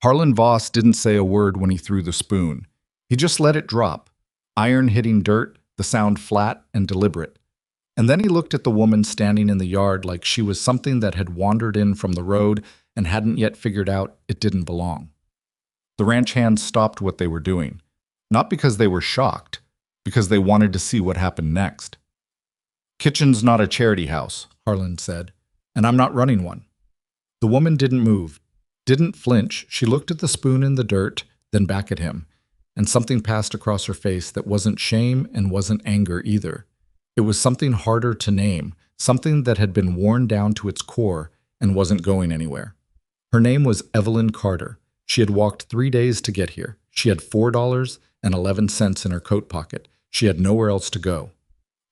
Harlan Voss didn't say a word when he threw the spoon. He just let it drop, iron hitting dirt, the sound flat and deliberate. And then he looked at the woman standing in the yard like she was something that had wandered in from the road and hadn't yet figured out it didn't belong. The ranch hands stopped what they were doing, not because they were shocked, because they wanted to see what happened next. "Kitchen's not a charity house," Harlan said, "and I'm not running one." The woman didn't move, didn't flinch. She looked at the spoon in the dirt, then back at him, and something passed across her face that wasn't shame and wasn't anger either. It was something harder to name, something that had been worn down to its core and wasn't going anywhere. Her name was Evelyn Carter. She had walked 3 days to get here. She had $4.11 in her coat pocket. She had nowhere else to go.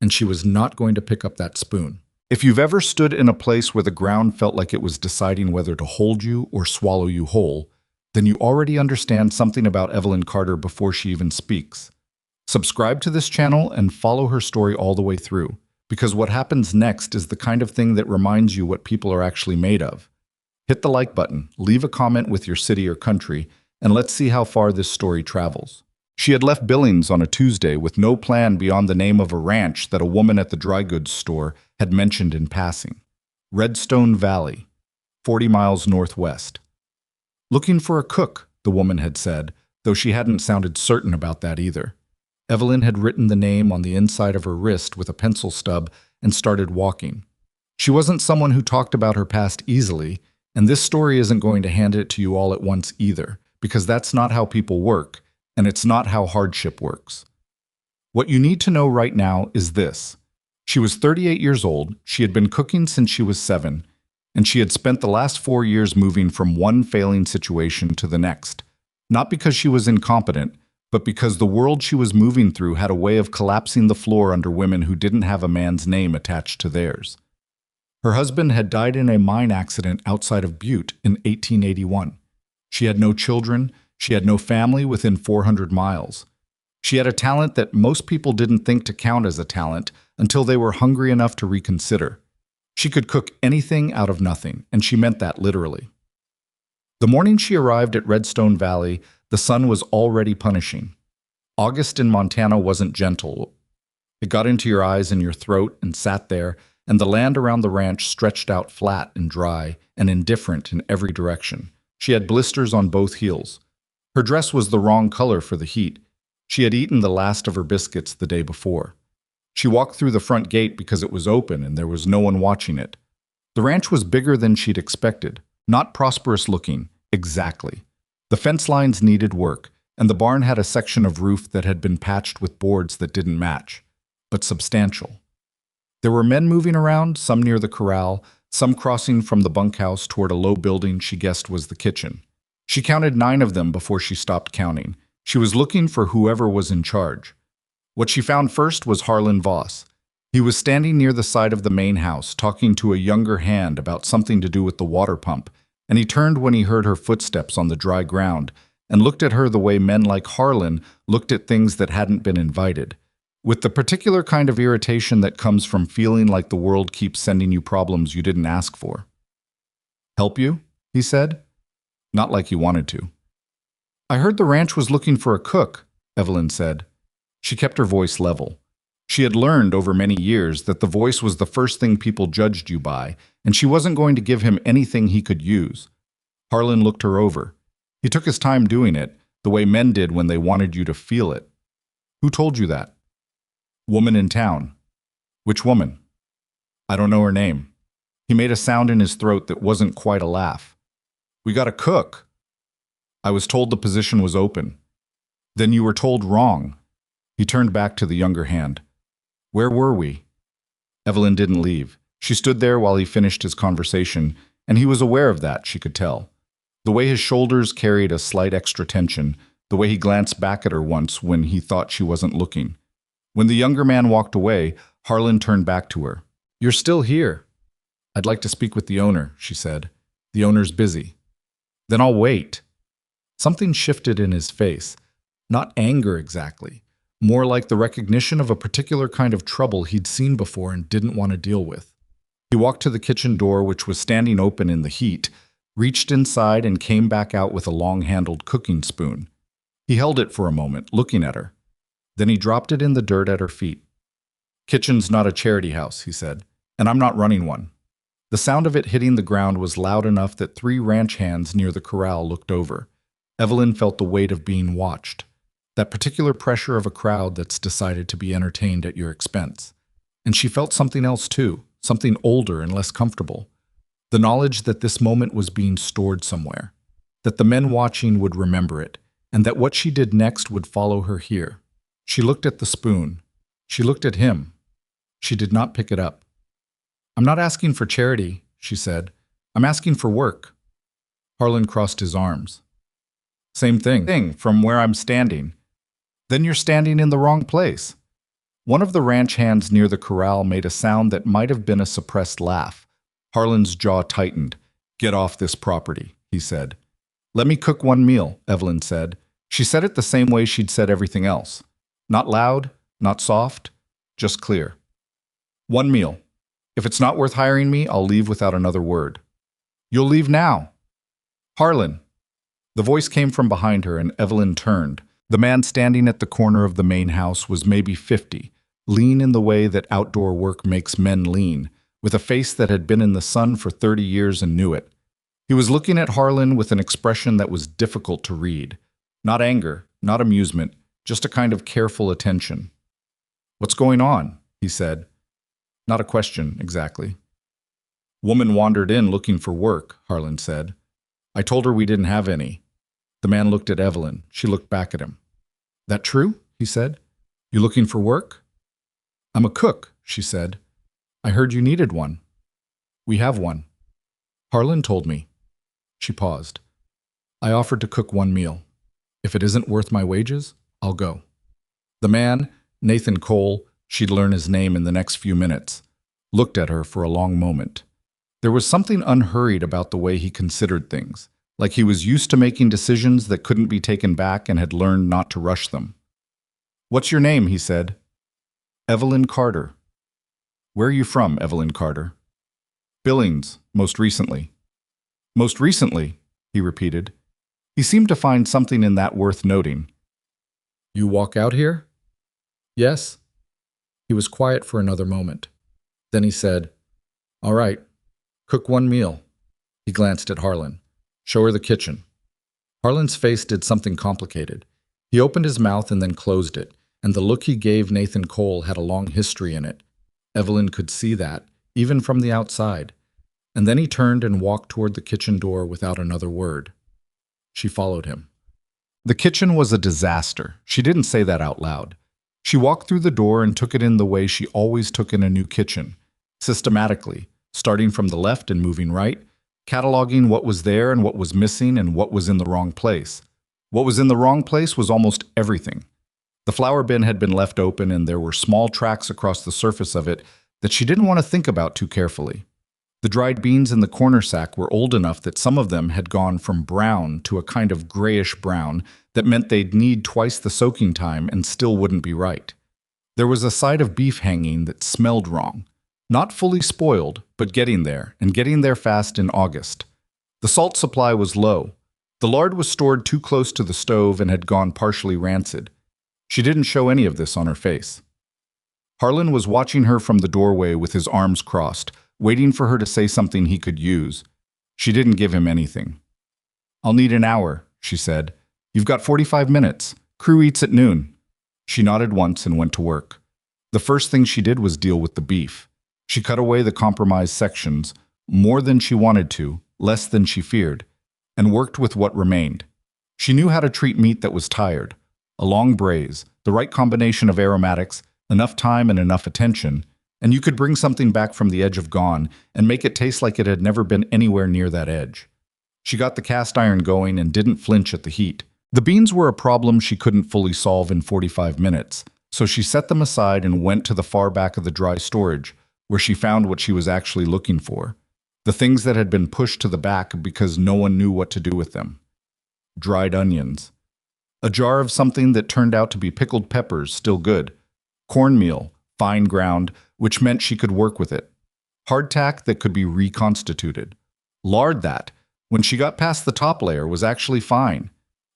And she was not going to pick up that spoon. If you've ever stood in a place where the ground felt like it was deciding whether to hold you or swallow you whole, then you already understand something about Evelyn Carter before she even speaks. Subscribe to this channel and follow her story all the way through, because what happens next is the kind of thing that reminds you what people are actually made of. Hit the like button, leave a comment with your city or country, and let's see how far this story travels. She had left Billings on a Tuesday with no plan beyond the name of a ranch that a woman at the dry goods store had mentioned in passing. Redstone Valley, 40 miles northwest. Looking for a cook, the woman had said, though she hadn't sounded certain about that either. Evelyn had written the name on the inside of her wrist with a pencil stub and started walking. She wasn't someone who talked about her past easily, and this story isn't going to hand it to you all at once either, because that's not how people work, and it's not how hardship works. What you need to know right now is this. She was 38 years old, she had been cooking since she was 7, and she had spent the last 4 years moving from one failing situation to the next. Not because she was incompetent, but because the world she was moving through had a way of collapsing the floor under women who didn't have a man's name attached to theirs. Her husband had died in a mine accident outside of Butte in 1881. She had no children, she had no family within 400 miles. She had a talent that most people didn't think to count as a talent until they were hungry enough to reconsider. She could cook anything out of nothing, and she meant that literally. The morning she arrived at Redstone Valley, the sun was already punishing. August in Montana wasn't gentle. It got into your eyes and your throat and sat there, and the land around the ranch stretched out flat and dry and indifferent in every direction. She had blisters on both heels. Her dress was the wrong color for the heat. She had eaten the last of her biscuits the day before. She walked through the front gate because it was open and there was no one watching it. The ranch was bigger than she'd expected, not prosperous looking, exactly. The fence lines needed work, and the barn had a section of roof that had been patched with boards that didn't match, but substantial. There were men moving around, some near the corral, some crossing from the bunkhouse toward a low building she guessed was the kitchen. She counted 9 of them before she stopped counting. She was looking for whoever was in charge. What she found first was Harlan Voss. He was standing near the side of the main house, talking to a younger hand about something to do with the water pump, and he turned when he heard her footsteps on the dry ground and looked at her the way men like Harlan looked at things that hadn't been invited, with the particular kind of irritation that comes from feeling like the world keeps sending you problems you didn't ask for. "Help you?" he said. Not like he wanted to. "I heard the ranch was looking for a cook," Evelyn said. She kept her voice level. She had learned over many years that the voice was the first thing people judged you by, and she wasn't going to give him anything he could use. Harlan looked her over. He took his time doing it, the way men did when they wanted you to feel it. "Who told you that?" "Woman in town." "Which woman?" "I don't know her name." He made a sound in his throat that wasn't quite a laugh. "We got a cook." "I was told the position was open." "Then you were told wrong." He turned back to the younger hand. "Where were we?" Evelyn didn't leave. She stood there while he finished his conversation, and he was aware of that, she could tell. The way his shoulders carried a slight extra tension, the way he glanced back at her once when he thought she wasn't looking. When the younger man walked away, Harlan turned back to her. "You're still here." "I'd like to speak with the owner," she said. "The owner's busy." "Then I'll wait." Something shifted in his face. Not anger exactly. More like the recognition of a particular kind of trouble he'd seen before and didn't want to deal with. He walked to the kitchen door, which was standing open in the heat, reached inside and came back out with a long-handled cooking spoon. He held it for a moment, looking at her. Then he dropped it in the dirt at her feet. "Kitchen's not a charity house," he said, "and I'm not running one." The sound of it hitting the ground was loud enough that 3 ranch hands near the corral looked over. Evelyn felt the weight of being watched, that particular pressure of a crowd that's decided to be entertained at your expense. And she felt something else too, something older and less comfortable. The knowledge that this moment was being stored somewhere, that the men watching would remember it, and that what she did next would follow her here. She looked at the spoon. She looked at him. She did not pick it up. "I'm not asking for charity," she said. "I'm asking for work." Harlan crossed his arms. "Same thing, from where I'm standing." "Then you're standing in the wrong place." One of the ranch hands near the corral made a sound that might have been a suppressed laugh. Harlan's jaw tightened. "Get off this property," he said. "Let me cook one meal," Evelyn said. She said it the same way she'd said everything else. Not loud, not soft, just clear. "One meal. If it's not worth hiring me, I'll leave without another word." "You'll leave now." "Harlan." The voice came from behind her, and Evelyn turned. The man standing at the corner of the main house was maybe 50, lean in the way that outdoor work makes men lean, with a face that had been in the sun for 30 years and knew it. He was looking at Harlan with an expression that was difficult to read. Not anger, not amusement, just a kind of careful attention. "What's going on?" he said. Not a question, exactly. "Woman wandered in looking for work," Harlan said. "I told her we didn't have any." The man looked at Evelyn. She looked back at him. "That true?" he said. "You looking for work?" "I'm a cook," she said. "I heard you needed one." "We have one." "Harlan told me." She paused. "I offered to cook one meal. If it isn't worth my wages, I'll go." The man, Nathan Cole, she'd learn his name in the next few minutes, looked at her for a long moment. There was something unhurried about the way he considered things, like he was used to making decisions that couldn't be taken back and had learned not to rush them. "What's your name?" he said. "Evelyn Carter." "Where are you from, Evelyn Carter?" "Billings, most recently." "Most recently," he repeated. He seemed to find something in that worth noting. "You walk out here?" "Yes." He was quiet for another moment. Then he said, "All right, cook one meal." He glanced at Harlan. "Show her the kitchen." Harlan's face did something complicated. He opened his mouth and then closed it, and the look he gave Nathan Cole had a long history in it. Evelyn could see that, even from the outside. And then he turned and walked toward the kitchen door without another word. She followed him. The kitchen was a disaster. She didn't say that out loud. She walked through the door and took it in the way she always took in a new kitchen, systematically, starting from the left and moving right, cataloging what was there and what was missing and what was in the wrong place. What was in the wrong place was almost everything. The flour bin had been left open and there were small tracks across the surface of it that she didn't want to think about too carefully. The dried beans in the corner sack were old enough that some of them had gone from brown to a kind of grayish brown that meant they'd need twice the soaking time and still wouldn't be right. There was a side of beef hanging that smelled wrong. Not fully spoiled, but getting there, and getting there fast in August. The salt supply was low. The lard was stored too close to the stove and had gone partially rancid. She didn't show any of this on her face. Harlan was watching her from the doorway with his arms crossed, waiting for her to say something he could use. She didn't give him anything. "I'll need an hour," she said. "You've got 45 minutes. Crew eats at noon." She nodded once and went to work. The first thing she did was deal with the beef. She cut away the compromised sections, more than she wanted to, less than she feared, and worked with what remained. She knew how to treat meat that was tired. A long braise, the right combination of aromatics, enough time and enough attention, and you could bring something back from the edge of gone and make it taste like it had never been anywhere near that edge. She got the cast iron going and didn't flinch at the heat. The beans were a problem she couldn't fully solve in 45 minutes, so she set them aside and went to the far back of the dry storage, where she found what she was actually looking for. The things that had been pushed to the back because no one knew what to do with them. Dried onions. A jar of something that turned out to be pickled peppers, still good. Cornmeal, fine ground, which meant she could work with it. Hardtack that could be reconstituted. Lard that, When she got past the top layer, was actually fine.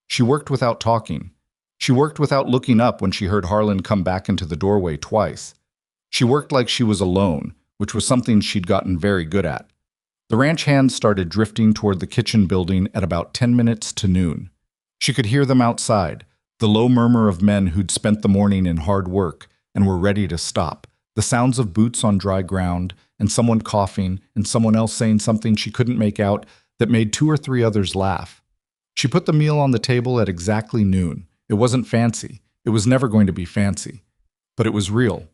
She worked without talking. She worked without looking up when she heard Harlan come back into the doorway twice. She worked like she was alone, which was something she'd gotten very good at. The ranch hands started drifting toward the kitchen building at about 10 minutes to noon. She could hear them outside, the low murmur of men who'd spent the morning in hard work and were ready to stop, the sounds of boots on dry ground, and someone coughing, and someone else saying something she couldn't make out that made 2 or 3 others laugh. She put the meal on the table at exactly noon. It wasn't fancy. It was never going to be fancy. But it was real.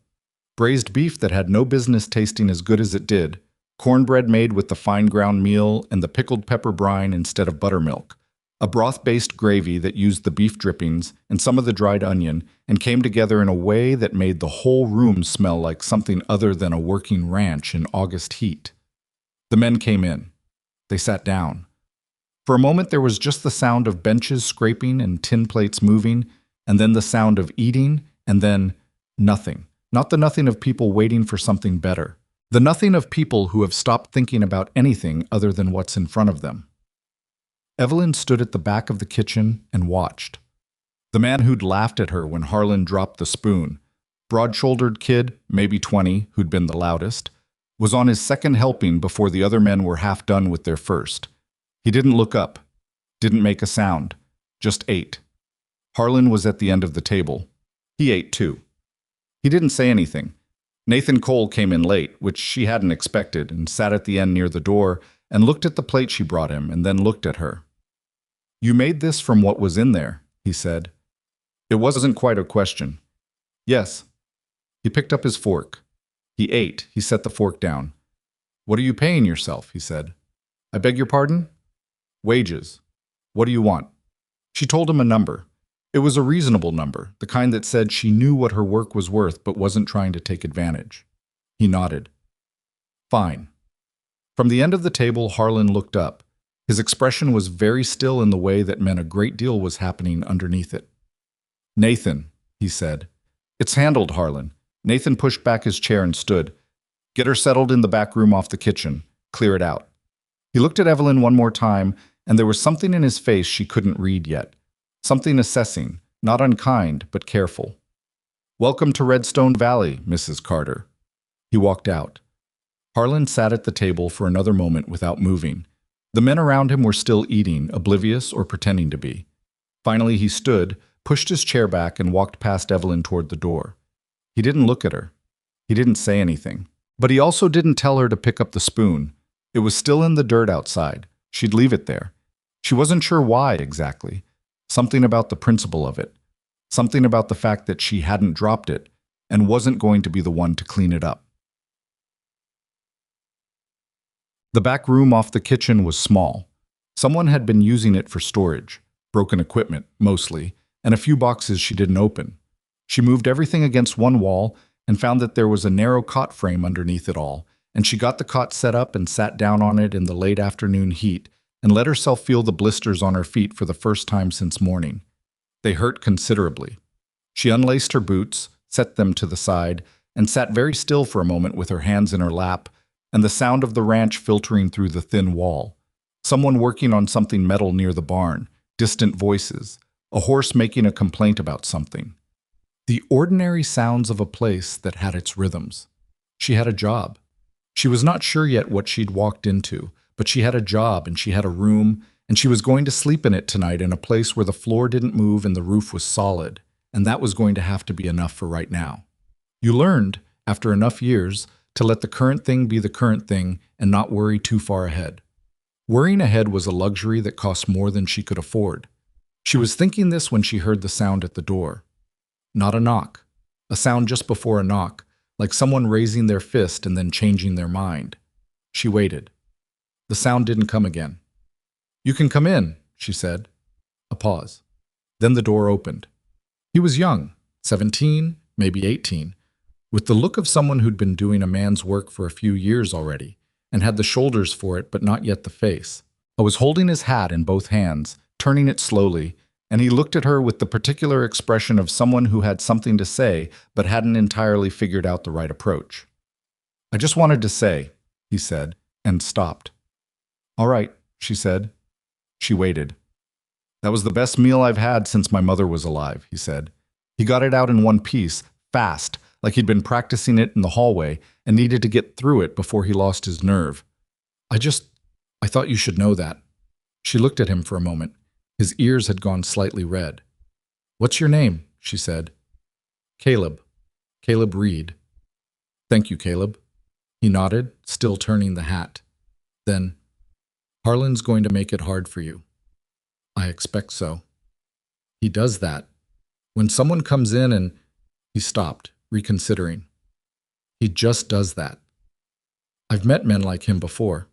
Braised beef that had no business tasting as good as it did, cornbread made with the fine ground meal and the pickled pepper brine instead of buttermilk, a broth-based gravy that used the beef drippings and some of the dried onion and came together in a way that made the whole room smell like something other than a working ranch in August heat. The men came in. They sat down. For a moment there was just the sound of benches scraping and tin plates moving, and then the sound of eating, and then nothing. Not the nothing of people waiting for something better. The nothing of people who have stopped thinking about anything other than what's in front of them. Evelyn stood at the back of the kitchen and watched. The man who'd laughed at her when Harlan dropped the spoon, broad-shouldered kid, maybe 20, who'd been the loudest, was on his second helping before the other men were half done with their first. He didn't look up, didn't make a sound, just ate. Harlan was at the end of the table. He ate too. He didn't say anything. Nathan Cole came in late, which she hadn't expected, and sat at the end near the door and looked at the plate she brought him and then looked at her. "You made this from what was in there," he said. It wasn't quite a question. "Yes." He picked up his fork. He ate. He set the fork down. "What are you paying yourself?" he said. "I beg your pardon?" "Wages. What do you want?" She told him a number. It was a reasonable number, the kind that said she knew what her work was worth but wasn't trying to take advantage. He nodded. "Fine." From the end of the table, Harlan looked up. His expression was very still in the way that meant a great deal was happening underneath it. "Nathan," he said. "It's handled, Harlan." Nathan pushed back his chair and stood. "Get her settled in the back room off the kitchen. Clear it out." He looked at Evelyn one more time, and there was something in his face she couldn't read yet. Something assessing, not unkind, but careful. "Welcome to Redstone Valley, Mrs. Carter." He walked out. Harlan sat at the table for another moment without moving. The men around him were still eating, oblivious or pretending to be. Finally he stood, pushed his chair back, and walked past Evelyn toward the door. He didn't look at her. He didn't say anything. But he also didn't tell her to pick up the spoon. It was still in the dirt outside. She'd leave it there. She wasn't sure why exactly. Something about the principle of it. Something about the fact that she hadn't dropped it and wasn't going to be the one to clean it up. The back room off the kitchen was small. Someone had been using it for storage, broken equipment, mostly, and a few boxes she didn't open. She moved everything against one wall and found that there was a narrow cot frame underneath it all, and she got the cot set up and sat down on it in the late afternoon heat and let herself feel the blisters on her feet for the first time since morning. They hurt considerably. She unlaced her boots, set them to the side, and sat very still for a moment with her hands in her lap, and the sound of the ranch filtering through the thin wall. Someone working on something metal near the barn, distant voices, a horse making a complaint about something. The ordinary sounds of a place that had its rhythms. She had a job. She was not sure yet what she'd walked into, but she had a job and she had a room, and she was going to sleep in it tonight in a place where the floor didn't move and the roof was solid, and that was going to have to be enough for right now. You learned, after enough years, to let the current thing be the current thing and not worry too far ahead. Worrying ahead was a luxury that cost more than she could afford. She was thinking this when she heard the sound at the door. Not a knock. A sound just before a knock, like someone raising their fist and then changing their mind. She waited. The sound didn't come again. "You can come in," she said. A pause. Then the door opened. He was young, 17, maybe 18, with the look of someone who'd been doing a man's work for a few years already, and had the shoulders for it but not yet the face. I was holding his hat in both hands, turning it slowly, and he looked at her with the particular expression of someone who had something to say but hadn't entirely figured out the right approach. "I just wanted to say," he said, and stopped. "All right," she said. She waited. That was the best meal I've had since my mother was alive, he said. He got it out in one piece, fast, like he'd been practicing it in the hallway and needed to get through it before he lost his nerve. I thought you should know that. She looked at him for a moment. His ears had gone slightly red. What's your name? She said. Caleb. Caleb Reed. Thank you, Caleb. He nodded, still turning the hat. Then, Harlan's going to make it hard for you. I expect so. He does that. When someone comes in and... He stopped, reconsidering. He just does that. I've met men like him before.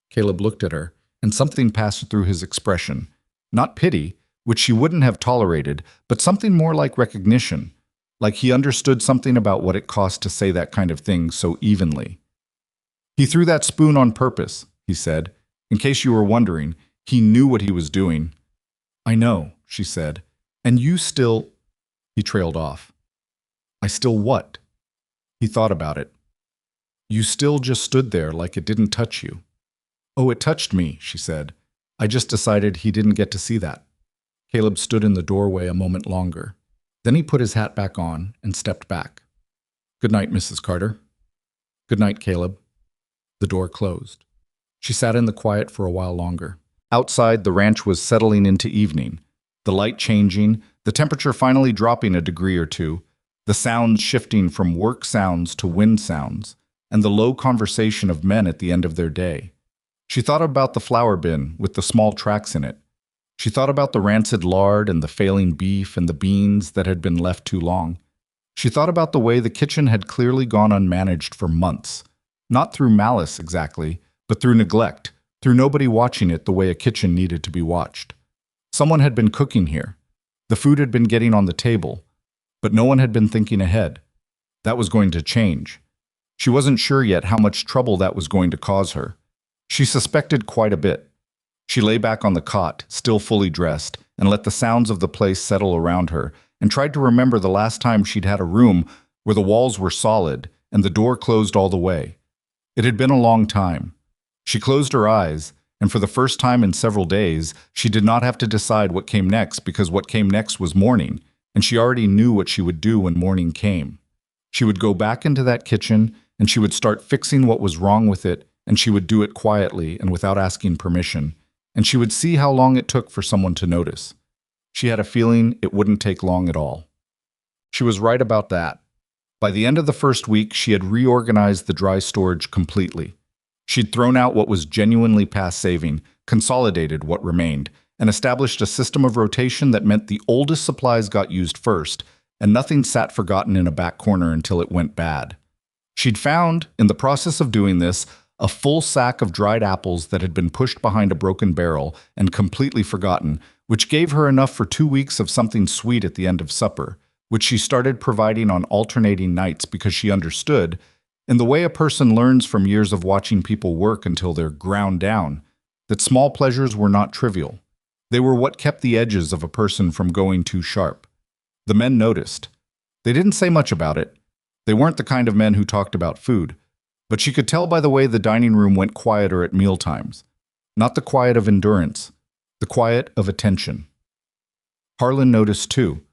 Caleb looked at her, and something passed through his expression. Not pity, which she wouldn't have tolerated, but something more like recognition, like he understood something about what it cost to say that kind of thing so evenly. He threw that spoon on purpose, he said. In case you were wondering, he knew what he was doing. I know, she said. And you still... He trailed off. I still what? He thought about it. You still just stood there like it didn't touch you. Oh, it touched me, she said. I just decided he didn't get to see that. Caleb stood in the doorway a moment longer. Then he put his hat back on and stepped back. Good night, Mrs. Carter. Good night, Caleb. The door closed. She sat in the quiet for a while longer. Outside, the ranch was settling into evening, the light changing, the temperature finally dropping a degree or two, the sounds shifting from work sounds to wind sounds, and the low conversation of men at the end of their day. She thought about the flour bin with the small tracks in it. She thought about the rancid lard and the failing beef and the beans that had been left too long. She thought about the way the kitchen had clearly gone unmanaged for months, not through malice exactly, but through neglect, through nobody watching it the way a kitchen needed to be watched. Someone had been cooking here. The food had been getting on the table, but no one had been thinking ahead. That was going to change. She wasn't sure yet how much trouble that was going to cause her. She suspected quite a bit. She lay back on the cot, still fully dressed, and let the sounds of the place settle around her, and tried to remember the last time she'd had a room where the walls were solid and the door closed all the way. It had been a long time. She closed her eyes, and for the first time in several days, she did not have to decide what came next because what came next was morning, and she already knew what she would do when morning came. She would go back into that kitchen, and she would start fixing what was wrong with it, and she would do it quietly and without asking permission, and she would see how long it took for someone to notice. She had a feeling it wouldn't take long at all. She was right about that. By the end of the first week, she had reorganized the dry storage completely. She'd thrown out what was genuinely past saving, consolidated what remained, and established a system of rotation that meant the oldest supplies got used first, and nothing sat forgotten in a back corner until it went bad. She'd found, in the process of doing this, a full sack of dried apples that had been pushed behind a broken barrel and completely forgotten, which gave her enough for 2 weeks of something sweet at the end of supper, which she started providing on alternating nights because she understood, in the way a person learns from years of watching people work until they're ground down, that small pleasures were not trivial. They were what kept the edges of a person from going too sharp. The men noticed. They didn't say much about it. They weren't the kind of men who talked about food, but she could tell by the way the dining room went quieter at mealtimes. Not the quiet of endurance, the quiet of attention. Harlan noticed too.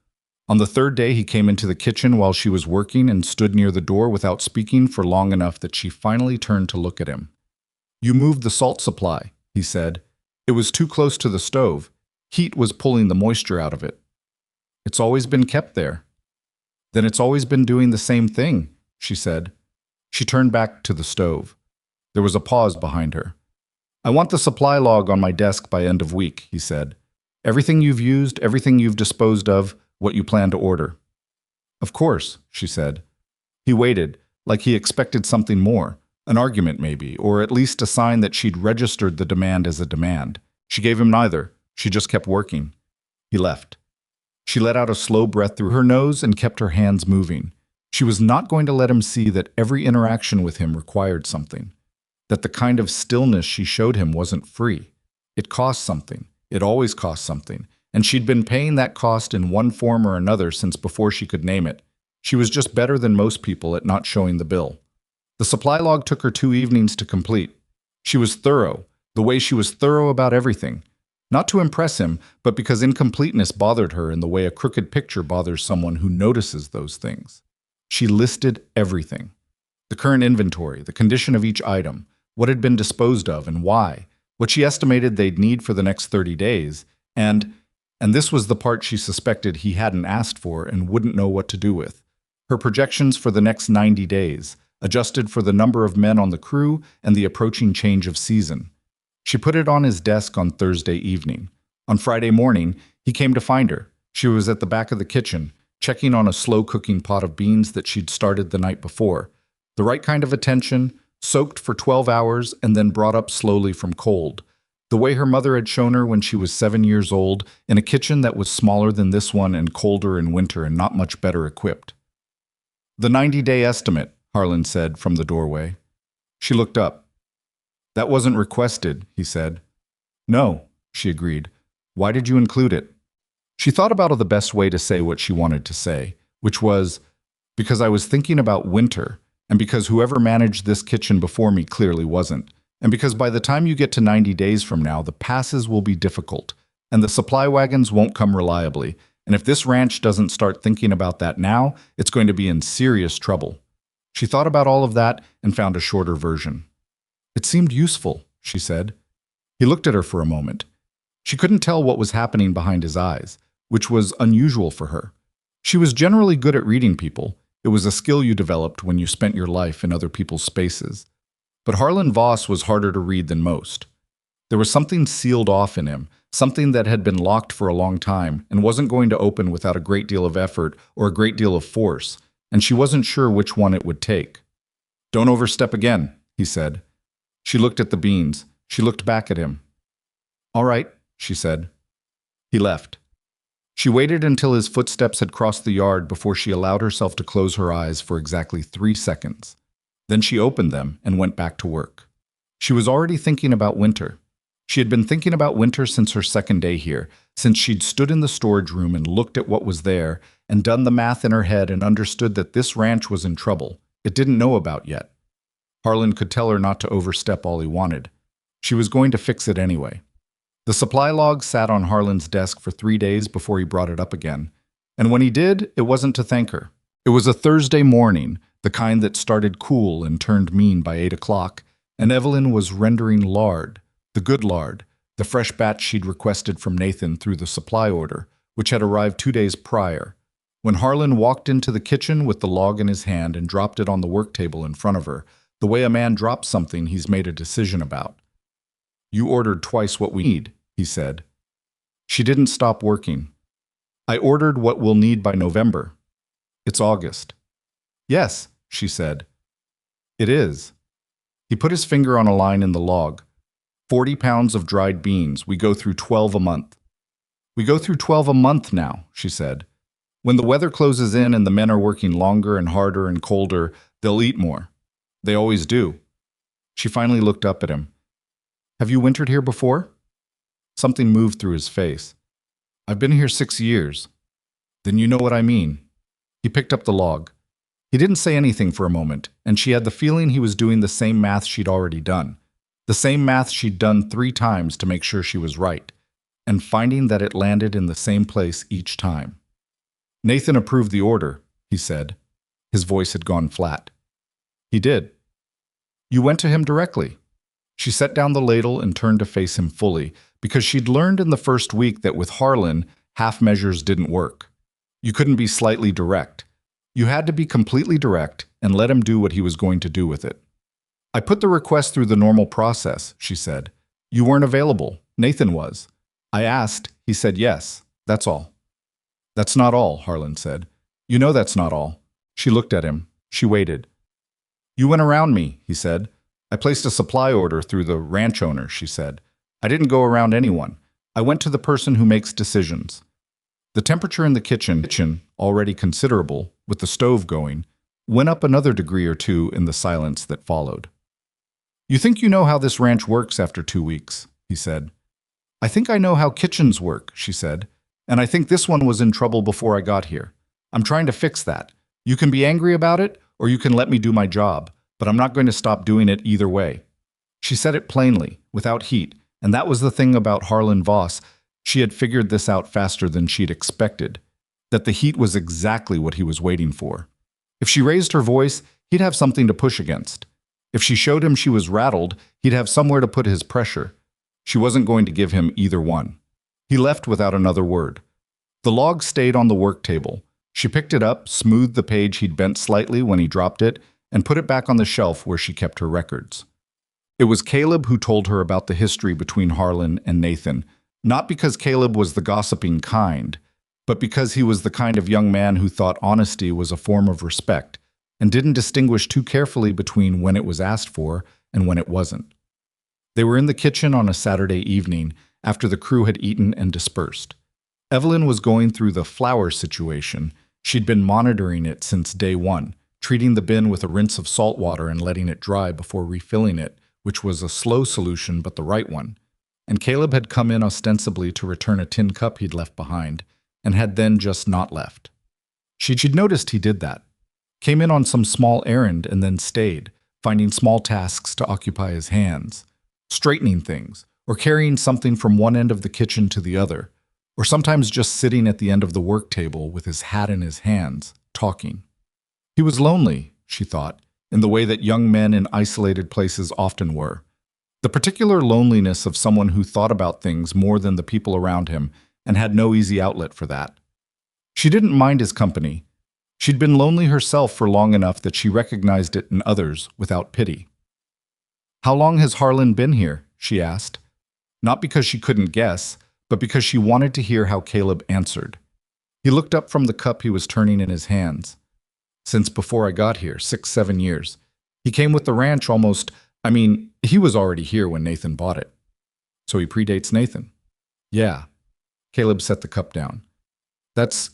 On the third day, he came into the kitchen while she was working and stood near the door without speaking for long enough that she finally turned to look at him. You moved the salt supply, he said. It was too close to the stove. Heat was pulling the moisture out of it. It's always been kept there. Then it's always been doing the same thing, she said. She turned back to the stove. There was a pause behind her. I want the supply log on my desk by end of week, he said. Everything you've used, everything you've disposed of, what you plan to order. Of course, she said. He waited, like he expected something more, an argument maybe, or at least a sign that she'd registered the demand as a demand. She gave him neither. She just kept working. He left. She let out a slow breath through her nose and kept her hands moving. She was not going to let him see that every interaction with him required something, that the kind of stillness she showed him wasn't free. It cost something. It always cost something. And she'd been paying that cost in one form or another since before she could name it. She was just better than most people at not showing the bill. The supply log took her 2 evenings to complete. She was thorough, The way she was thorough about everything. Not to impress him, but because incompleteness bothered her in the way a crooked picture bothers someone who notices those things. She listed everything. The current inventory, the condition of each item, what had been disposed of and why, what she estimated they'd need for the next 30 days, and this was the part she suspected he hadn't asked for and wouldn't know what to do with, her projections for the next 90 days, adjusted for the number of men on the crew and the approaching change of season. She put it on his desk on Thursday evening. On Friday morning, he came to find her. She was at the back of the kitchen, checking on a slow-cooking pot of beans that she'd started the night before. The right kind of attention, soaked for 12 hours and then brought up slowly from cold. The way her mother had shown her when she was 7 years old, in a kitchen that was smaller than this one and colder in winter and not much better equipped. "The 90-day estimate," Harlan said from the doorway. She looked up. "That wasn't requested," he said. "No," she agreed. "Why did you include it?" She thought about the best way to say what she wanted to say, which was, "Because I was thinking about winter, and because whoever managed this kitchen before me clearly wasn't, and because by the time you get to 90 days from now, the passes will be difficult, and the supply wagons won't come reliably, and if this ranch doesn't start thinking about that now, it's going to be in serious trouble." She thought about all of that and found a shorter version. "It seemed useful," she said. He looked at her for a moment. She couldn't tell what was happening behind his eyes, which was unusual for her. She was generally good at reading people. It was a skill you developed when you spent your life in other people's spaces. But Harlan Voss was harder to read than most. There was something sealed off in him, something that had been locked for a long time and wasn't going to open without a great deal of effort or a great deal of force, and she wasn't sure which one it would take. "Don't overstep again," he said. She looked at the beans. She looked back at him. "All right," she said. He left. She waited until his footsteps had crossed the yard before she allowed herself to close her eyes for exactly 3 seconds. Then she opened them and went back to work. She was already thinking about winter. She had been thinking about winter since her second day here, since she'd stood in the storage room and looked at what was there and done the math in her head and understood that this ranch was in trouble it didn't know about yet. Harlan could tell her not to overstep all he wanted. She was going to fix it anyway. The supply log sat on Harlan's desk for 3 days before he brought it up again. And when he did, it wasn't to thank her. It was a Thursday morning, the kind that started cool and turned mean by 8 o'clock, and Evelyn was rendering lard, the good lard, the fresh batch she'd requested from Nathan through the supply order, which had arrived 2 days prior. When Harlan walked into the kitchen with the log in his hand and dropped it on the work table in front of her, the way a man drops something he's made a decision about. "You ordered twice what we need," he said. She didn't stop working. "I ordered what we'll need by November. It's August." "Yes," she said. "It is." He put his finger on a line in the log. 40 pounds of dried beans. We go through 12 a month. "We go through 12 a month now," she said. "When the weather closes in and the men are working longer and harder and colder, they'll eat more. They always do." She finally looked up at him. "Have you wintered here before?" Something moved through his face. "I've been here 6 years." "Then you know what I mean." He picked up the log. He didn't say anything for a moment, and she had the feeling he was doing the same math she'd already done. The same math she'd done 3 times to make sure she was right, and finding that it landed in the same place each time. "Nathan approved the order," he said. His voice had gone flat. "He did." "You went to him directly." She set down the ladle and turned to face him fully, because she'd learned in the first week that with Harlan, half measures didn't work. You couldn't be slightly direct. You had to be completely direct and let him do what he was going to do with it. "I put the request through the normal process," she said. "You weren't available. Nathan was. I asked. He said yes. That's all." "That's not all," Harlan said. "You know that's not all." She looked at him. She waited. "You went around me," he said. "I placed a supply order through the ranch owner," she said. "I didn't go around anyone. I went to the person who makes decisions." The temperature in the kitchen, already considerable, with the stove going, went up another degree or 2 in the silence that followed. "You think you know how this ranch works after 2 weeks," he said. "I think I know how kitchens work," she said. "And I think this one was in trouble before I got here. I'm trying to fix that. You can be angry about it, or you can let me do my job, but I'm not going to stop doing it either way." She said it plainly, without heat, and that was the thing about Harlan Voss. She had figured this out faster than she'd expected, that the heat was exactly what he was waiting for. If she raised her voice, he'd have something to push against. If she showed him she was rattled, he'd have somewhere to put his pressure. She wasn't going to give him either one. He left without another word. The log stayed on the work table. She picked it up, smoothed the page he'd bent slightly when he dropped it, and put it back on the shelf where she kept her records. It was Caleb who told her about the history between Harlan and Nathan, not because Caleb was the gossiping kind, but because he was the kind of young man who thought honesty was a form of respect and didn't distinguish too carefully between when it was asked for and when it wasn't. They were in the kitchen on a Saturday evening after the crew had eaten and dispersed. Evelyn was going through the flour situation. She'd been monitoring it since day one, treating the bin with a rinse of salt water and letting it dry before refilling it, which was a slow solution but the right one. And Caleb had come in ostensibly to return a tin cup he'd left behind, and had then just not left. She'd noticed he did that. Came in on some small errand and then stayed, finding small tasks to occupy his hands, straightening things, or carrying something from one end of the kitchen to the other, or sometimes just sitting at the end of the work table with his hat in his hands, talking. He was lonely, she thought, in the way that young men in isolated places often were. The particular loneliness of someone who thought about things more than the people around him and had no easy outlet for that. She didn't mind his company. She'd been lonely herself for long enough that she recognized it in others without pity. "How long has Harlan been here?" she asked. Not because she couldn't guess, but because she wanted to hear how Caleb answered. He looked up from the cup he was turning in his hands. "Since before I got here, 6-7 years. He came with the ranch almost, he was already here when Nathan bought it." "So he predates Nathan?" "Yeah." Caleb set the cup down. That's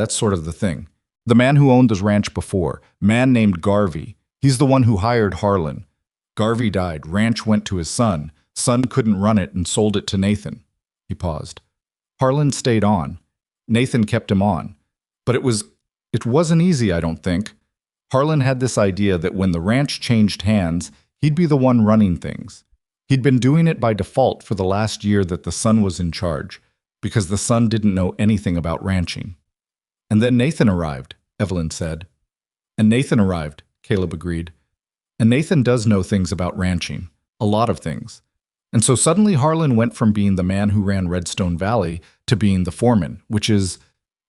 sort of the thing. The man who owned the ranch before, man named Garvey, he's the one who hired Harlan. Garvey died, ranch went to his son couldn't run it and sold it to Nathan." He paused. "Harlan stayed on. Nathan kept him on. But it wasn't easy, I don't think. Harlan had this idea that when the ranch changed hands, he'd be the one running things. He'd been doing it by default for the last year that the son was in charge, because the son didn't know anything about ranching. And then Nathan arrived, Evelyn said. And Nathan arrived, Caleb agreed. And Nathan does know things about ranching, a lot of things. And so suddenly Harlan went from being the man who ran Redstone Valley to being the foreman,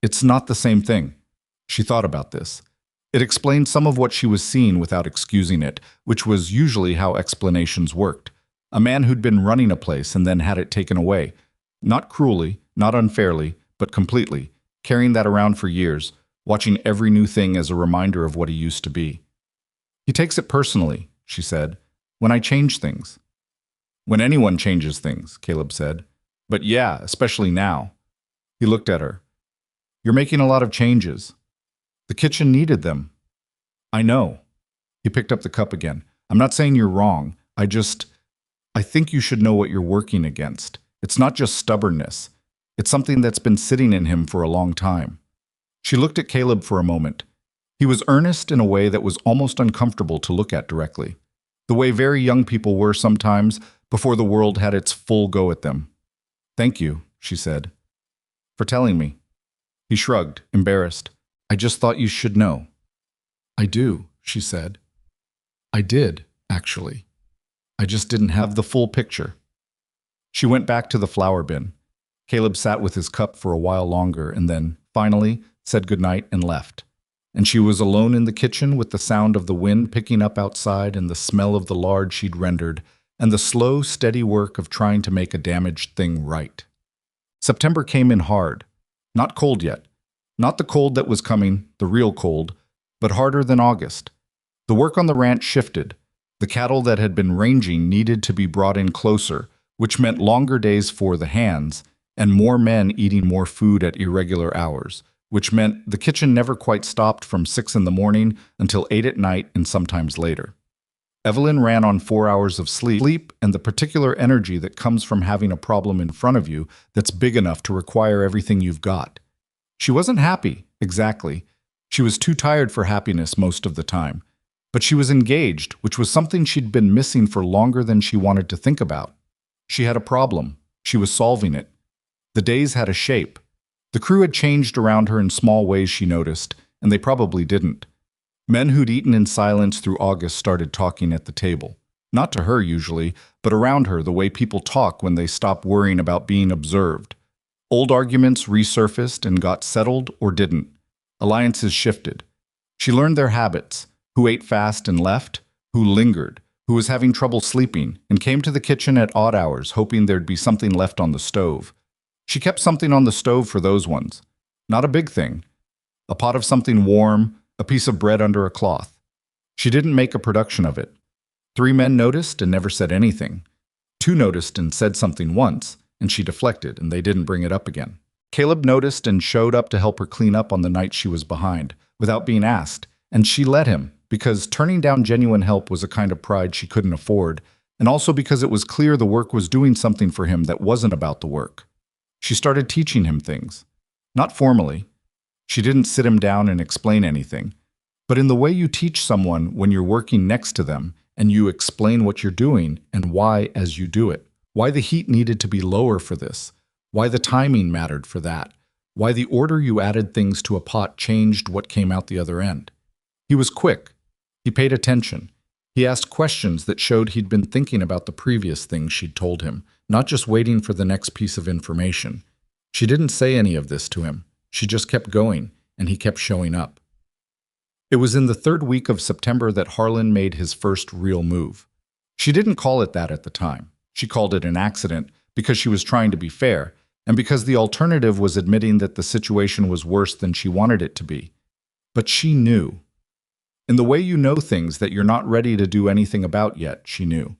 it's not the same thing." She thought about this. It explained some of what she was seeing without excusing it, which was usually how explanations worked. A man who'd been running a place and then had it taken away. Not cruelly, not unfairly, but completely, carrying that around for years, watching every new thing as a reminder of what he used to be. "He takes it personally," she said, "when I change things." "When anyone changes things," Caleb said. "But yeah, especially now." He looked at her. "You're making a lot of changes. The kitchen needed them." "I know." He picked up the cup again. "I'm not saying you're wrong. I think you should know what you're working against. It's not just stubbornness. It's something that's been sitting in him for a long time." She looked at Caleb for a moment. He was earnest in a way that was almost uncomfortable to look at directly. The way very young people were sometimes, before the world had its full go at them. "Thank you," she said, "for telling me." He shrugged, embarrassed. "I just thought you should know." "I do," she said. "I did, actually. I just didn't have the full picture." She went back to the flour bin. Caleb sat with his cup for a while longer and then, finally, said goodnight and left. And she was alone in the kitchen with the sound of the wind picking up outside and the smell of the lard she'd rendered, and the slow, steady work of trying to make a damaged thing right. September came in hard. Not cold yet. Not the cold that was coming, the real cold, but harder than August. The work on the ranch shifted. The cattle that had been ranging needed to be brought in closer, which meant longer days for the hands, and more men eating more food at irregular hours, which meant the kitchen never quite stopped from 6 in the morning until 8 at night and sometimes later. Evelyn ran on 4 hours of sleep and the particular energy that comes from having a problem in front of you that's big enough to require everything you've got. She wasn't happy, exactly. She was too tired for happiness most of the time. But she was engaged, which was something she'd been missing for longer than she wanted to think about. She had a problem. She was solving it. The days had a shape. The crew had changed around her in small ways she noticed, and they probably didn't. Men who'd eaten in silence through August started talking at the table. Not to her usually, but around her the way people talk when they stop worrying about being observed. Old arguments resurfaced and got settled or didn't. Alliances shifted. She learned their habits, who ate fast and left, who lingered, who was having trouble sleeping, and came to the kitchen at odd hours hoping there'd be something left on the stove. She kept something on the stove for those ones. Not a big thing. A pot of something warm, a piece of bread under a cloth. She didn't make a production of it. 3 men noticed and never said anything. 2 noticed and said something once, and she deflected, and they didn't bring it up again. Caleb noticed and showed up to help her clean up on the night she was behind, without being asked, and she let him, because turning down genuine help was a kind of pride she couldn't afford, and also because it was clear the work was doing something for him that wasn't about the work. She started teaching him things. Not formally. She didn't sit him down and explain anything, but in the way you teach someone when you're working next to them and you explain what you're doing and why as you do it. Why the heat needed to be lower for this. Why the timing mattered for that. Why the order you added things to a pot changed what came out the other end. He was quick. He paid attention. He asked questions that showed he'd been thinking about the previous things she'd told him, not just waiting for the next piece of information. She didn't say any of this to him. She just kept going, and he kept showing up. It was in the 3rd week of September that Harlan made his first real move. She didn't call it that at the time. She called it an accident because she was trying to be fair, and because the alternative was admitting that the situation was worse than she wanted it to be. But she knew. In the way you know things that you're not ready to do anything about yet, she knew.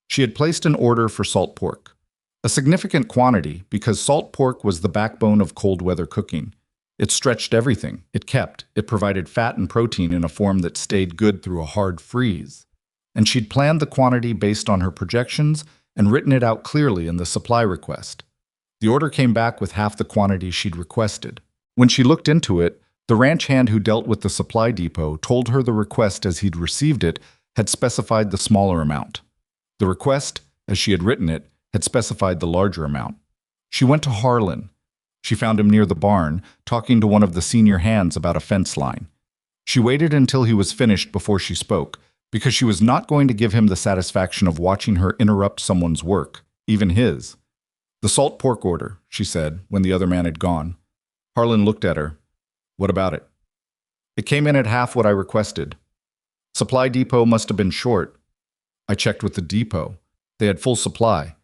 She had placed an order for salt pork. A significant quantity because salt pork was the backbone of cold weather cooking. It stretched everything. It provided fat and protein in a form that stayed good through a hard freeze. And she'd planned the quantity based on her projections and written it out clearly in the supply request. The order came back with half the quantity she'd requested. When she looked into it, the ranch hand who dealt with the supply depot told her the request as he'd received it had specified the smaller amount. The request, as she had written it, had specified the larger amount. She went to Harlan. She found him near the barn, talking to one of the senior hands about a fence line. She waited until he was finished before she spoke, because she was not going to give him the satisfaction of watching her interrupt someone's work, even his. "The salt pork order," she said, when the other man had gone. Harlan looked at her. "What about it?" "It came in at half what I requested. Supply depot must have been short. I checked with the depot. They had full supply.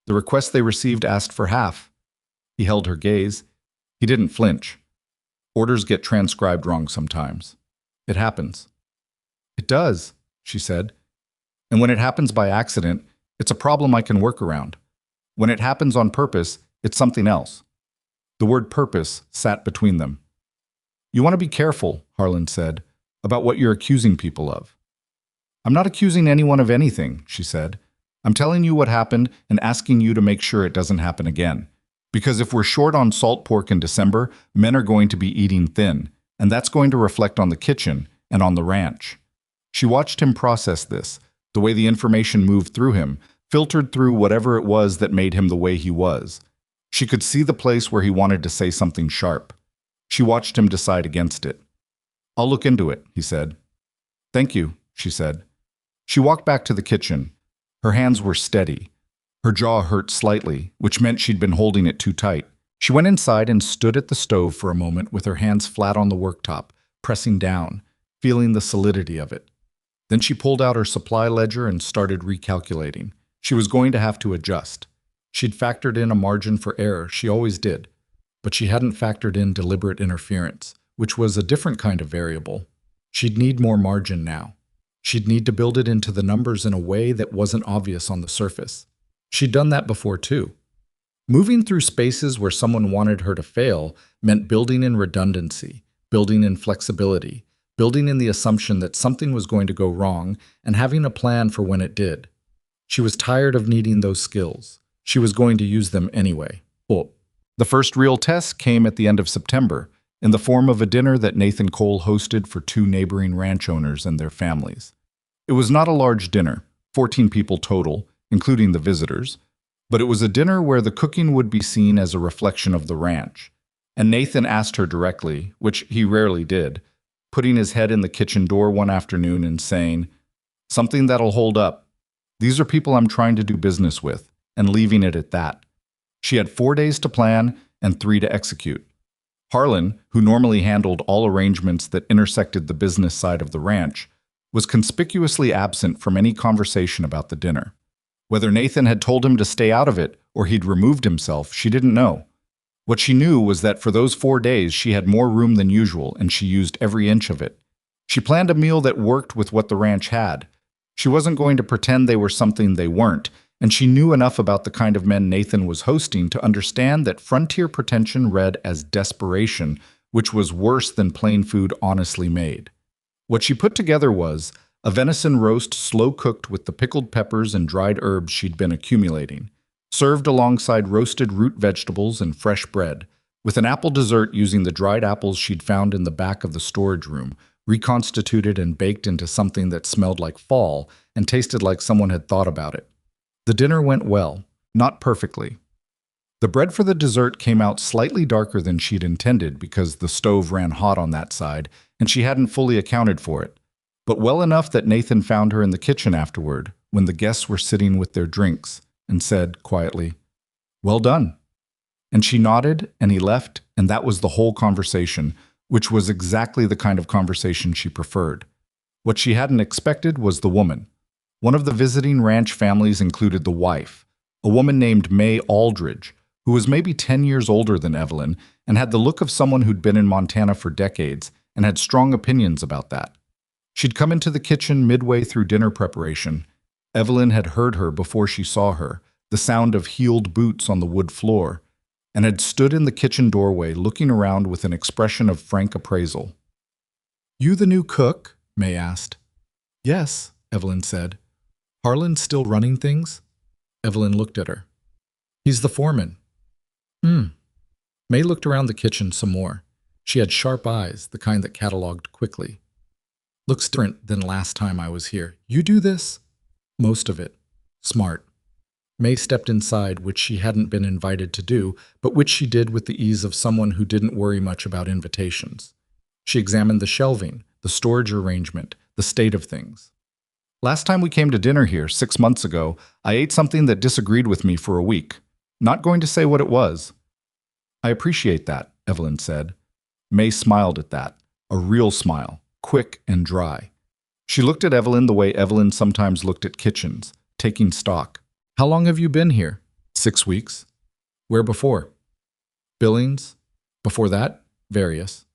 The request they received asked for half." He held her gaze. He didn't flinch. Orders get transcribed wrong sometimes. It happens. "It does," she said. "And when it happens by accident, it's a problem I can work around. When it happens on purpose, it's something else." The word purpose sat between them. "You want to be careful," Harlan said, "about what you're accusing people of." "I'm not accusing anyone of anything," she said. "I'm telling you what happened and asking you to make sure it doesn't happen again. Because if we're short on salt pork in December, men are going to be eating thin, and that's going to reflect on the kitchen and on the ranch." She watched him process this, the way the information moved through him, filtered through whatever it was that made him the way he was. She could see the place where he wanted to say something sharp. She watched him decide against it. "I'll look into it," he said. "Thank you," she said. She walked back to the kitchen. Her hands were steady. Her jaw hurt slightly, which meant she'd been holding it too tight. She went inside and stood at the stove for a moment with her hands flat on the worktop, pressing down, feeling the solidity of it. Then she pulled out her supply ledger and started recalculating. She was going to have to adjust. She'd factored in a margin for error, she always did, but she hadn't factored in deliberate interference, which was a different kind of variable. She'd need more margin now. She'd need to build it into the numbers in a way that wasn't obvious on the surface. She'd done that before too. Moving through spaces where someone wanted her to fail meant building in redundancy, building in flexibility, building in the assumption that something was going to go wrong and having a plan for when it did. She was tired of needing those skills. She was going to use them anyway. Oh. The first real test came at the end of September. in the form of a dinner that Nathan Cole hosted for 2 neighboring ranch owners and their families. It was not a large dinner, 14 people total, including the visitors, but it was a dinner where the cooking would be seen as a reflection of the ranch. And Nathan asked her directly, which he rarely did, putting his head in the kitchen door one afternoon and saying, "Something that'll hold up. These are people I'm trying to do business with," and leaving it at that. She had 4 days to plan and 3 to execute. Harlan, who normally handled all arrangements that intersected the business side of the ranch, was conspicuously absent from any conversation about the dinner. Whether Nathan had told him to stay out of it or he'd removed himself, she didn't know. What she knew was that for those 4 days she had more room than usual, and she used every inch of it. She planned a meal that worked with what the ranch had. She wasn't going to pretend they were something they weren't, and she knew enough about the kind of men Nathan was hosting to understand that frontier pretension read as desperation, which was worse than plain food honestly made. What she put together was a venison roast slow-cooked with the pickled peppers and dried herbs she'd been accumulating, served alongside roasted root vegetables and fresh bread, with an apple dessert using the dried apples she'd found in the back of the storage room, reconstituted and baked into something that smelled like fall and tasted like someone had thought about it. The dinner went well, not perfectly. The bread for the dessert came out slightly darker than she'd intended because the stove ran hot on that side and she hadn't fully accounted for it, but well enough that Nathan found her in the kitchen afterward when the guests were sitting with their drinks and said quietly, "Well done." And she nodded and he left, and that was the whole conversation, which was exactly the kind of conversation she preferred. What she hadn't expected was the woman. One of the visiting ranch families included the wife, a woman named May Aldridge, who was maybe 10 years older than Evelyn and had the look of someone who'd been in Montana for decades and had strong opinions about that. She'd come into the kitchen midway through dinner preparation. Evelyn had heard her before she saw her, the sound of heeled boots on the wood floor, and had stood in the kitchen doorway looking around with an expression of frank appraisal. "You the new cook?" May asked. "Yes," Evelyn said. "Harlan's still running things?" Evelyn looked at her. "He's the foreman." May looked around the kitchen some more. She had sharp eyes, the kind that cataloged quickly. "Looks different than last time I was here. You do this?" "Most of it. Smart." May stepped inside, which she hadn't been invited to do, but which she did with the ease of someone who didn't worry much about invitations. She examined the shelving, the storage arrangement, the state of things. "Last time we came to dinner here, 6 months ago, I ate something that disagreed with me for a week. Not going to say what it was." "I appreciate that," Evelyn said. May smiled at that, a real smile, quick and dry. She looked at Evelyn the way Evelyn sometimes looked at kitchens, taking stock. "How long have you been here?" 6 weeks. "Where before?" "Billings. Before that, various."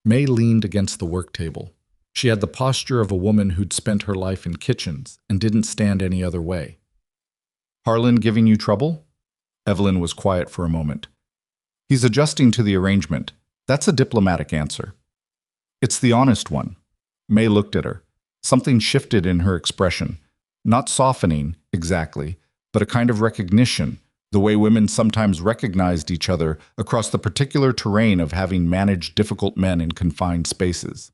May leaned against the work table. She had the posture of a woman who'd spent her life in kitchens and didn't stand any other way. "Harlan giving you trouble?" Evelyn was quiet for a moment. "He's adjusting to the arrangement. That's a diplomatic answer." "It's the honest one." May looked at her. Something shifted in her expression. Not softening, exactly, but a kind of recognition, the way women sometimes recognized each other across the particular terrain of having managed difficult men in confined spaces.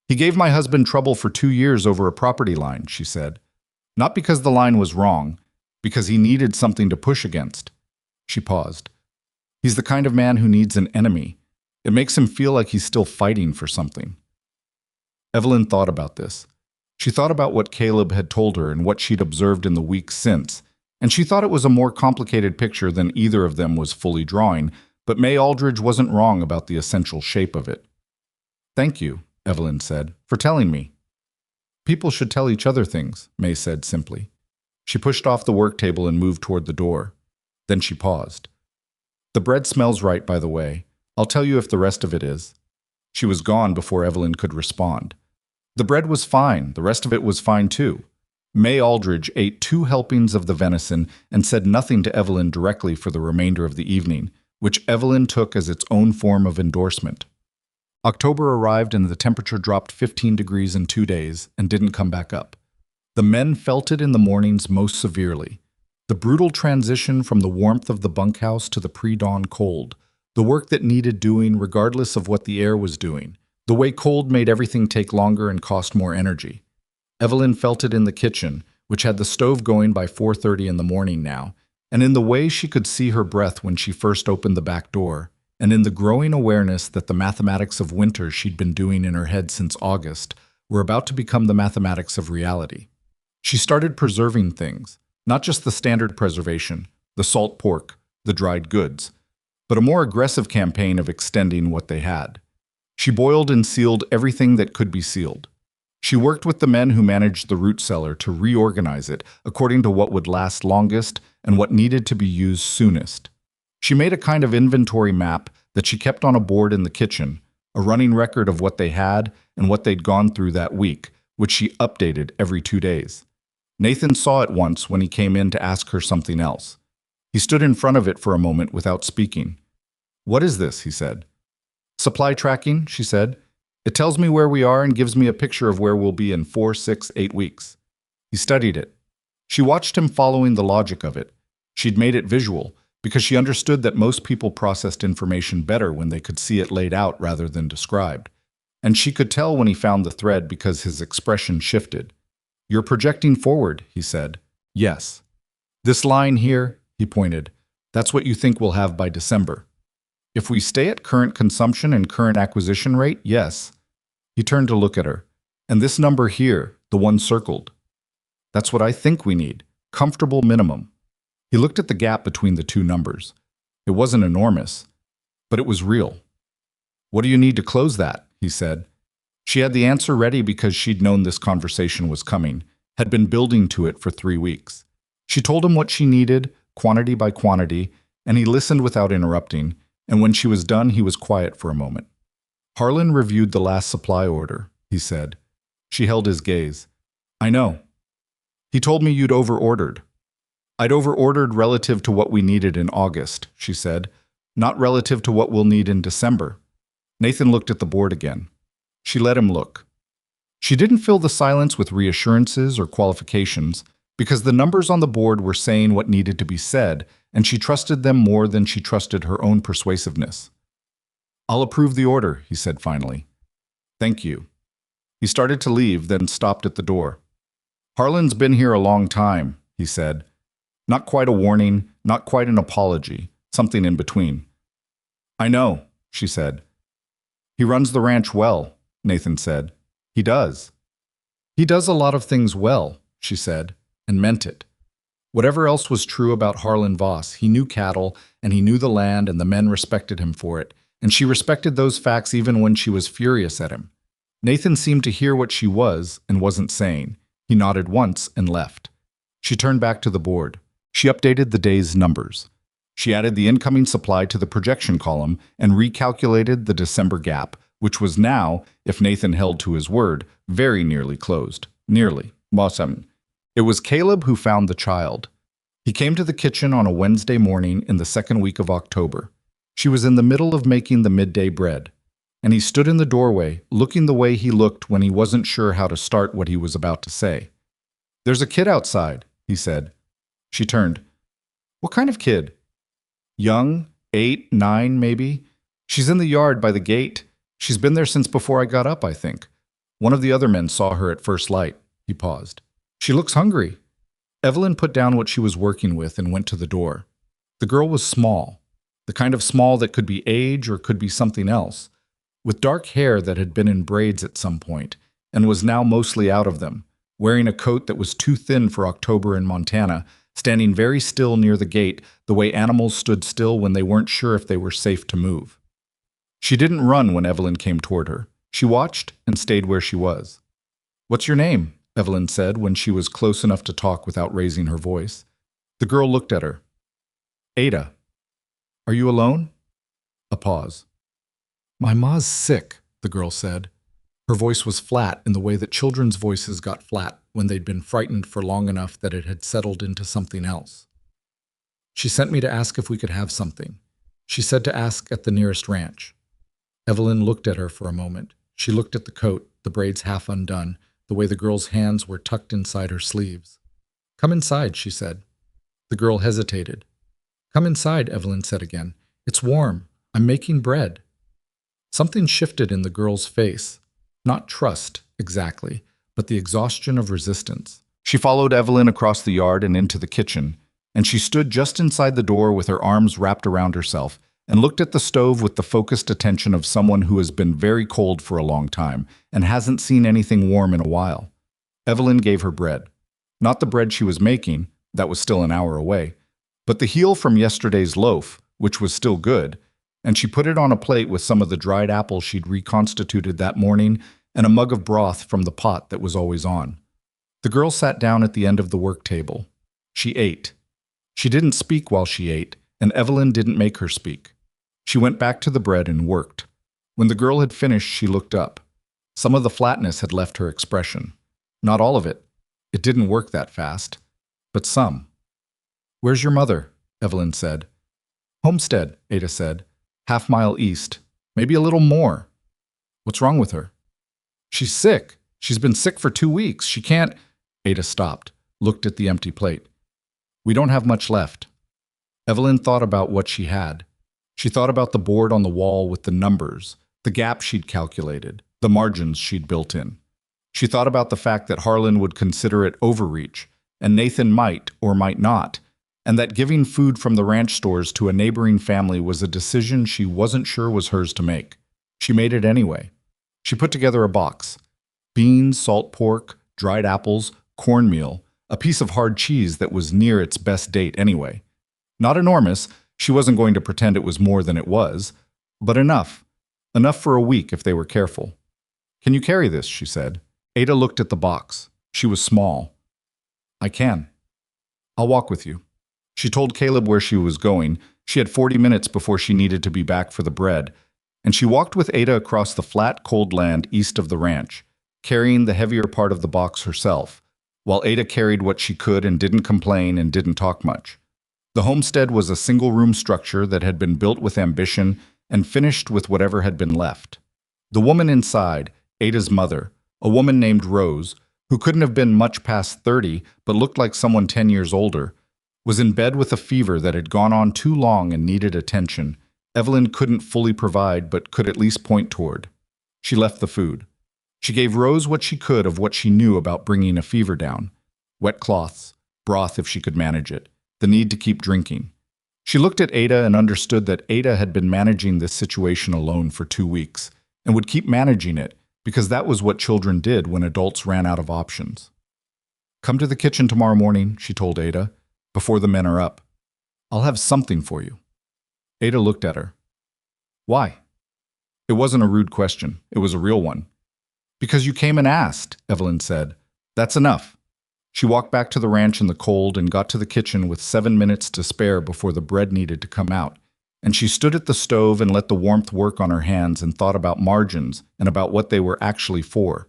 "He gave my husband trouble for 2 years over a property line," she said. "Not because the line was wrong, because he needed something to push against." She paused. "He's the kind of man who needs an enemy. It makes him feel like he's still fighting for something." Evelyn thought about this. She thought about what Caleb had told her and what she'd observed in the weeks since, and she thought it was a more complicated picture than either of them was fully drawing, but May Aldridge wasn't wrong about the essential shape of it. "Thank you," Evelyn said, "for telling me." "People should tell each other things," May said simply. She pushed off the work table and moved toward the door. Then she paused. "The bread smells right, by the way. I'll tell you if the rest of it is." She was gone before Evelyn could respond. The bread was fine. The rest of it was fine, too. May Aldridge ate 2 helpings of the venison and said nothing to Evelyn directly for the remainder of the evening, which Evelyn took as its own form of endorsement. October arrived and the temperature dropped 15 degrees in 2 days and didn't come back up. The men felt it in the mornings most severely. The brutal transition from the warmth of the bunkhouse to the pre-dawn cold, The work that needed doing regardless of what the air was doing. The way cold made everything take longer and cost more energy. Evelyn felt it in the kitchen, which had the stove going by 4:30 in the morning now, and in the way she could see her breath when she first opened the back door, and in the growing awareness that the mathematics of winter she'd been doing in her head since August were about to become the mathematics of reality. She started preserving things, not just the standard preservation, the salt pork, the dried goods, but a more aggressive campaign of extending what they had. She boiled and sealed everything that could be sealed. She worked with the men who managed the root cellar to reorganize it according to what would last longest and what needed to be used soonest. She made a kind of inventory map that she kept on a board in the kitchen, a running record of what they had and what they'd gone through that week, which she updated every 2 days. Nathan saw it once when he came in to ask her something else. He stood in front of it for a moment without speaking. "What is this?" he said. "Supply tracking," she said. "It tells me where we are and gives me a picture of where we'll be in 4, 6, 8 weeks. He studied it. She watched him following the logic of it. She'd made it visual, because she understood that most people processed information better when they could see it laid out rather than described. And she could tell when he found the thread because his expression shifted. "You're projecting forward," he said. "Yes. This line here," he pointed, "that's what you think we'll have by December. If we stay at current consumption and current acquisition rate, yes." He turned to look at her. "And this number here, the one circled. That's what I think we need. Comfortable minimum." He looked at the gap between the two numbers. It wasn't enormous, but it was real. "What do you need to close that?" he said. She had the answer ready because she'd known this conversation was coming, had been building to it for 3 weeks. She told him what she needed, quantity by quantity, and he listened without interrupting, and when she was done, he was quiet for a moment. "Harlan reviewed the last supply order," he said. She held his gaze. "I know. He told me you'd over-ordered." "I'd over-ordered relative to what we needed in August," she said, "not relative to what we'll need in December." Nathan looked at the board again. She let him look. She didn't fill the silence with reassurances or qualifications, because the numbers on the board were saying what needed to be said, and she trusted them more than she trusted her own persuasiveness. "I'll approve the order," he said finally. "Thank you." He started to leave, then stopped at the door. "Harlan's been here a long time," he said. Not quite a warning, not quite an apology, something in between. "I know," she said. "He runs the ranch well," Nathan said. "He does." "He does a lot of things well," she said, and meant it. Whatever else was true about Harlan Voss, he knew cattle, and he knew the land, and the men respected him for it, and she respected those facts even when she was furious at him. Nathan seemed to hear what she was and wasn't saying. He nodded once and left. She turned back to the board. She updated the day's numbers. She added the incoming supply to the projection column and recalculated the December gap, which was now, if Nathan held to his word, very nearly closed. Nearly. Awesome. It was Caleb who found the child. He came to the kitchen on a Wednesday morning in the second week of October. She was in the middle of making the midday bread, and he stood in the doorway, looking the way he looked when he wasn't sure how to start what he was about to say. "There's a kid outside," he said. She turned. "What kind of kid?" "Young, 8, 9, maybe. She's in the yard by the gate. She's been there since before I got up, I think. One of the other men saw her at first light." He paused. "She looks hungry." Evelyn put down what she was working with and went to the door. The girl was small, the kind of small that could be age or could be something else, with dark hair that had been in braids at some point and was now mostly out of them, wearing a coat that was too thin for October in Montana, standing very still near the gate, the way animals stood still when they weren't sure if they were safe to move. She didn't run when Evelyn came toward her. She watched and stayed where she was. "What's your name?" Evelyn said when she was close enough to talk without raising her voice. The girl looked at her. "Ada." "Are you alone?" A pause. "My ma's sick," the girl said. Her voice was flat in the way that children's voices got flat when they'd been frightened for long enough that it had settled into something else. "She sent me to ask if we could have something. She said to ask at the nearest ranch." Evelyn looked at her for a moment. She looked at the coat, the braids half undone, the way the girl's hands were tucked inside her sleeves. "Come inside," she said. The girl hesitated. "Come inside," Evelyn said again. "It's warm. I'm making bread. Something shifted in the girl's face. Not trust, exactly, but the exhaustion of resistance. She followed Evelyn across the yard and into the kitchen, and she stood just inside the door with her arms wrapped around herself and looked at the stove with the focused attention of someone who has been very cold for a long time and hasn't seen anything warm in a while. Evelyn gave her bread. Not the bread she was making, that was still an hour away, but the heel from yesterday's loaf, which was still good, and she put it on a plate with some of the dried apples she'd reconstituted that morning and a mug of broth from the pot that was always on. The girl sat down at the end of the work table. She ate. She didn't speak while she ate, and Evelyn didn't make her speak. She went back to the bread and worked. When the girl had finished, she looked up. Some of the flatness had left her expression. Not all of it. It didn't work that fast. But some. "Where's your mother?" Evelyn said. "Homestead," Ada said. "Half-mile east. Maybe a little more." "What's wrong with her?" "She's sick. She's been sick for 2 weeks. She can't—" Ada stopped, looked at the empty plate. "We don't have much left." Evelyn thought about what she had. She thought about the board on the wall with the numbers, the gap she'd calculated, the margins she'd built in. She thought about the fact that Harlan would consider it overreach, and Nathan might or might not, and that giving food from the ranch stores to a neighboring family was a decision she wasn't sure was hers to make. She made it anyway. She put together a box. Beans, salt pork, dried apples, cornmeal, a piece of hard cheese that was near its best date anyway. Not enormous, she wasn't going to pretend it was more than it was, but enough. Enough for a week if they were careful. "Can you carry this?" she said. Ada looked at the box. She was small. "I can. I'll walk with you." She told Caleb where she was going. She had 40 minutes before she needed to be back for the bread, and she walked with Ada across the flat, cold land east of the ranch, carrying the heavier part of the box herself, while Ada carried what she could and didn't complain and didn't talk much. The homestead was a single-room structure that had been built with ambition and finished with whatever had been left. The woman inside, Ada's mother, a woman named Rose, who couldn't have been much past 30 but looked like someone 10 years older, was in bed with a fever that had gone on too long and needed attention. Evelyn couldn't fully provide but could at least point toward. She left the food. She gave Rose what she could of what she knew about bringing a fever down. Wet cloths, broth if she could manage it, the need to keep drinking. She looked at Ada and understood that Ada had been managing this situation alone for 2 weeks and would keep managing it because that was what children did when adults ran out of options. "Come to the kitchen tomorrow morning," she told Ada, "before the men are up. I'll have something for you." Ada looked at her. "Why?" It wasn't a rude question. It was a real one. "Because you came and asked," Evelyn said. "That's enough." She walked back to the ranch in the cold and got to the kitchen with 7 minutes to spare before the bread needed to come out. And she stood at the stove and let the warmth work on her hands and thought about margins and about what they were actually for.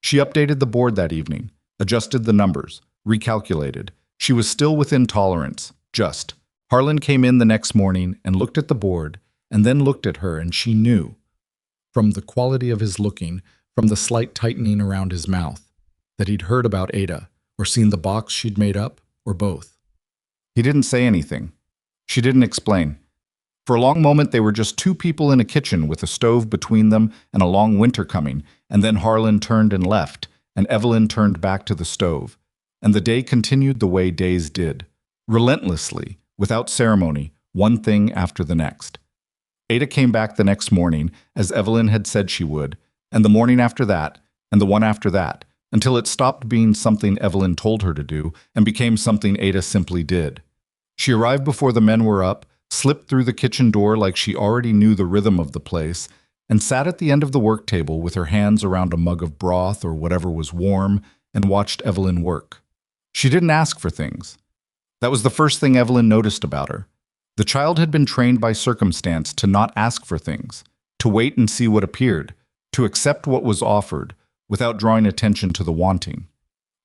She updated the board that evening, adjusted the numbers, recalculated. She was still within tolerance, just. Harlan came in the next morning and looked at the board and then looked at her, and she knew, from the quality of his looking, from the slight tightening around his mouth, that he'd heard about Ada, or seen the box she'd made up, or both. He didn't say anything. She didn't explain. For a long moment they were just two people in a kitchen with a stove between them and a long winter coming, and then Harlan turned and left, and Evelyn turned back to the stove. And the day continued the way days did, relentlessly, without ceremony, one thing after the next. Ada came back the next morning, as Evelyn had said she would, and the morning after that, and the one after that, until it stopped being something Evelyn told her to do and became something Ada simply did. She arrived before the men were up, slipped through the kitchen door like she already knew the rhythm of the place, and sat at the end of the work table with her hands around a mug of broth or whatever was warm and watched Evelyn work. She didn't ask for things. That was the first thing Evelyn noticed about her. The child had been trained by circumstance to not ask for things, to wait and see what appeared, to accept what was offered, without drawing attention to the wanting.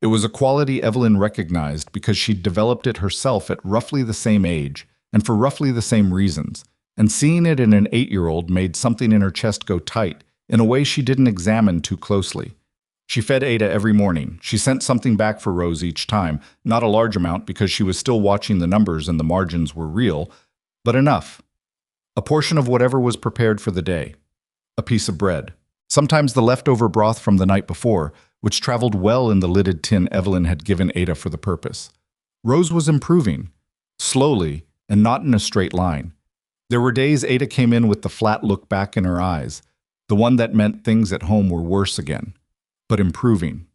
It was a quality Evelyn recognized because she'd developed it herself at roughly the same age and for roughly the same reasons, and seeing it in an 8-year-old made something in her chest go tight in a way she didn't examine too closely. She fed Ada every morning. She sent something back for Rose each time, not a large amount because she was still watching the numbers and the margins were real, but enough. A portion of whatever was prepared for the day. A piece of bread. Sometimes the leftover broth from the night before, which traveled well in the lidded tin Evelyn had given Ada for the purpose. Rose was improving, slowly and not in a straight line. There were days Ada came in with the flat look back in her eyes, the one that meant things at home were worse again, but improving.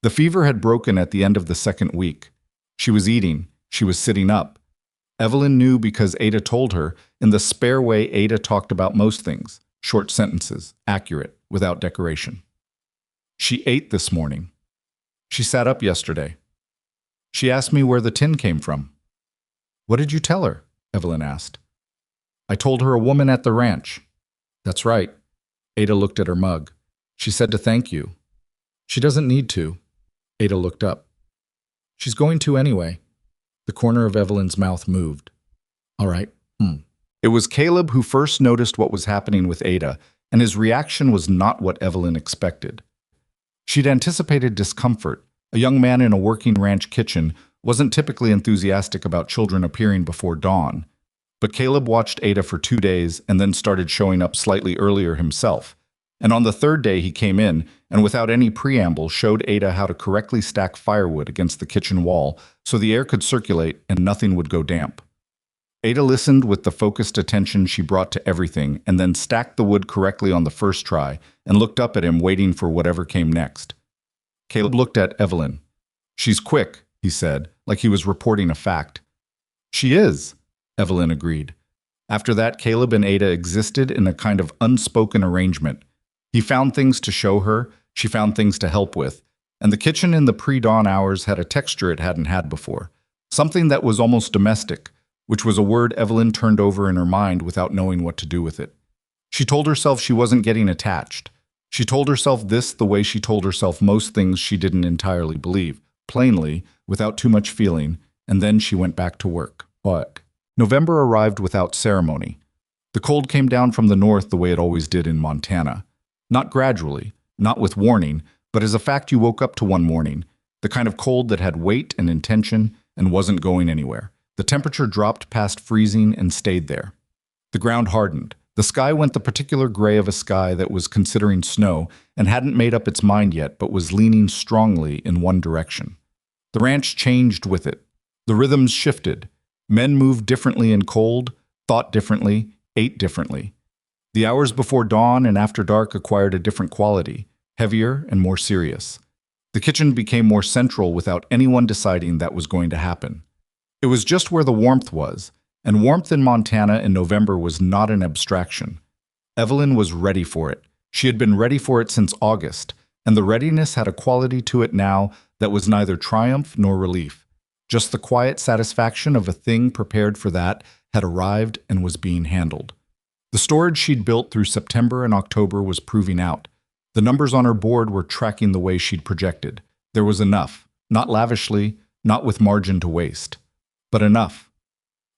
The fever had broken at the end of the second week. She was eating, she was sitting up. Evelyn knew because Ada told her, in the spare way Ada talked about most things, short sentences, accurate, without decoration. She ate this morning. She sat up yesterday. She asked me where the tin came from. What did you tell her? Evelyn asked. I told her a woman at the ranch. That's right. Ada looked at her mug. She said to thank you. She doesn't need to. Ada looked up. She's going to anyway. The corner of Evelyn's mouth moved. All right. It was Caleb who first noticed what was happening with Ada, and his reaction was not what Evelyn expected. She'd anticipated discomfort. A young man in a working ranch kitchen wasn't typically enthusiastic about children appearing before dawn. But Caleb watched Ada for 2 days and then started showing up slightly earlier himself. And on the third day he came in and without any preamble showed Ada how to correctly stack firewood against the kitchen wall so the air could circulate and nothing would go damp. Ada listened with the focused attention she brought to everything and then stacked the wood correctly on the first try and looked up at him waiting for whatever came next. Caleb looked at Evelyn. She's quick, he said, like he was reporting a fact. She is, Evelyn agreed. After that, Caleb and Ada existed in a kind of unspoken arrangement. He found things to show her, she found things to help with, and the kitchen in the pre-dawn hours had a texture it hadn't had before, something that was almost domestic, which was a word Evelyn turned over in her mind without knowing what to do with it. She told herself she wasn't getting attached. She told herself this the way she told herself most things she didn't entirely believe, plainly, without too much feeling, and then she went back to work. November arrived without ceremony. The cold came down from the north the way it always did in Montana. Not gradually, not with warning, but as a fact you woke up to one morning, the kind of cold that had weight and intention and wasn't going anywhere. The temperature dropped past freezing and stayed there. The ground hardened. The sky went the particular gray of a sky that was considering snow and hadn't made up its mind yet but was leaning strongly in one direction. The ranch changed with it. The rhythms shifted. Men moved differently in cold, thought differently, ate differently. The hours before dawn and after dark acquired a different quality, heavier and more serious. The kitchen became more central without anyone deciding that was going to happen. It was just where the warmth was, and warmth in Montana in November was not an abstraction. Evelyn was ready for it. She had been ready for it since August, and the readiness had a quality to it now that was neither triumph nor relief. Just the quiet satisfaction of a thing prepared for that had arrived and was being handled. The storage she'd built through September and October was proving out. The numbers on her board were tracking the way she'd projected. There was enough, not lavishly, not with margin to waste, but enough.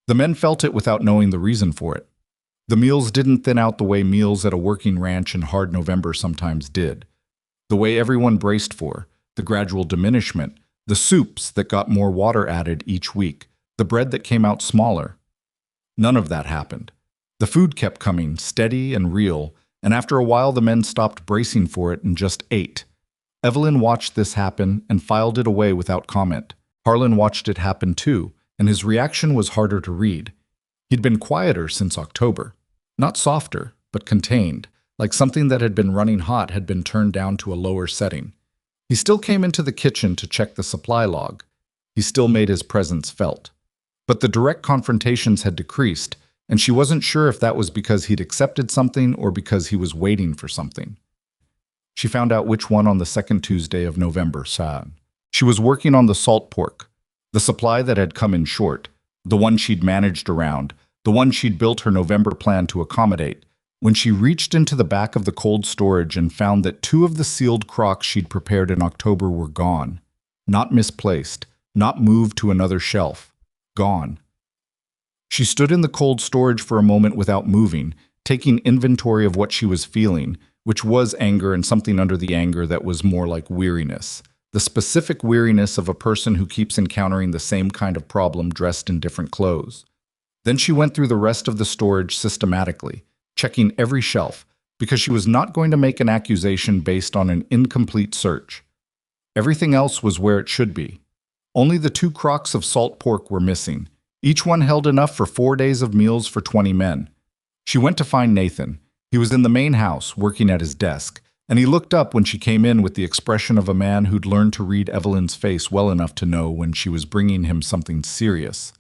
The men felt it without knowing the reason for it. The meals didn't thin out the way meals at a working ranch in hard November sometimes did. The way everyone braced for, the gradual diminishment, the soups that got more water added each week, the bread that came out smaller. None of that happened. The food kept coming, steady and real, and after a while the men stopped bracing for it and just ate. Evelyn watched this happen and filed it away without comment. Harlan watched it happen too, and his reaction was harder to read. He'd been quieter since October. Not softer, but contained, like something that had been running hot had been turned down to a lower setting. He still came into the kitchen to check the supply log. He still made his presence felt. But the direct confrontations had decreased, and she wasn't sure if that was because he'd accepted something or because he was waiting for something. She found out which one on the second Tuesday of November. She was working on the salt pork, the supply that had come in short, the one she'd managed around, the one she'd built her November plan to accommodate, when she reached into the back of the cold storage and found that 2 of the sealed crocks she'd prepared in October were gone. Not misplaced, not moved to another shelf. Gone. She stood in the cold storage for a moment without moving, taking inventory of what she was feeling, which was anger and something under the anger that was more like weariness. The specific weariness of a person who keeps encountering the same kind of problem dressed in different clothes. Then she went through the rest of the storage systematically, checking every shelf, because she was not going to make an accusation based on an incomplete search. Everything else was where it should be. Only the 2 crocks of salt pork were missing. Each one held enough for 4 days of meals for 20 men. She went to find Nathan. He was in the main house, working at his desk, and he looked up when she came in with the expression of a man who'd learned to read Evelyn's face well enough to know when she was bringing him something serious.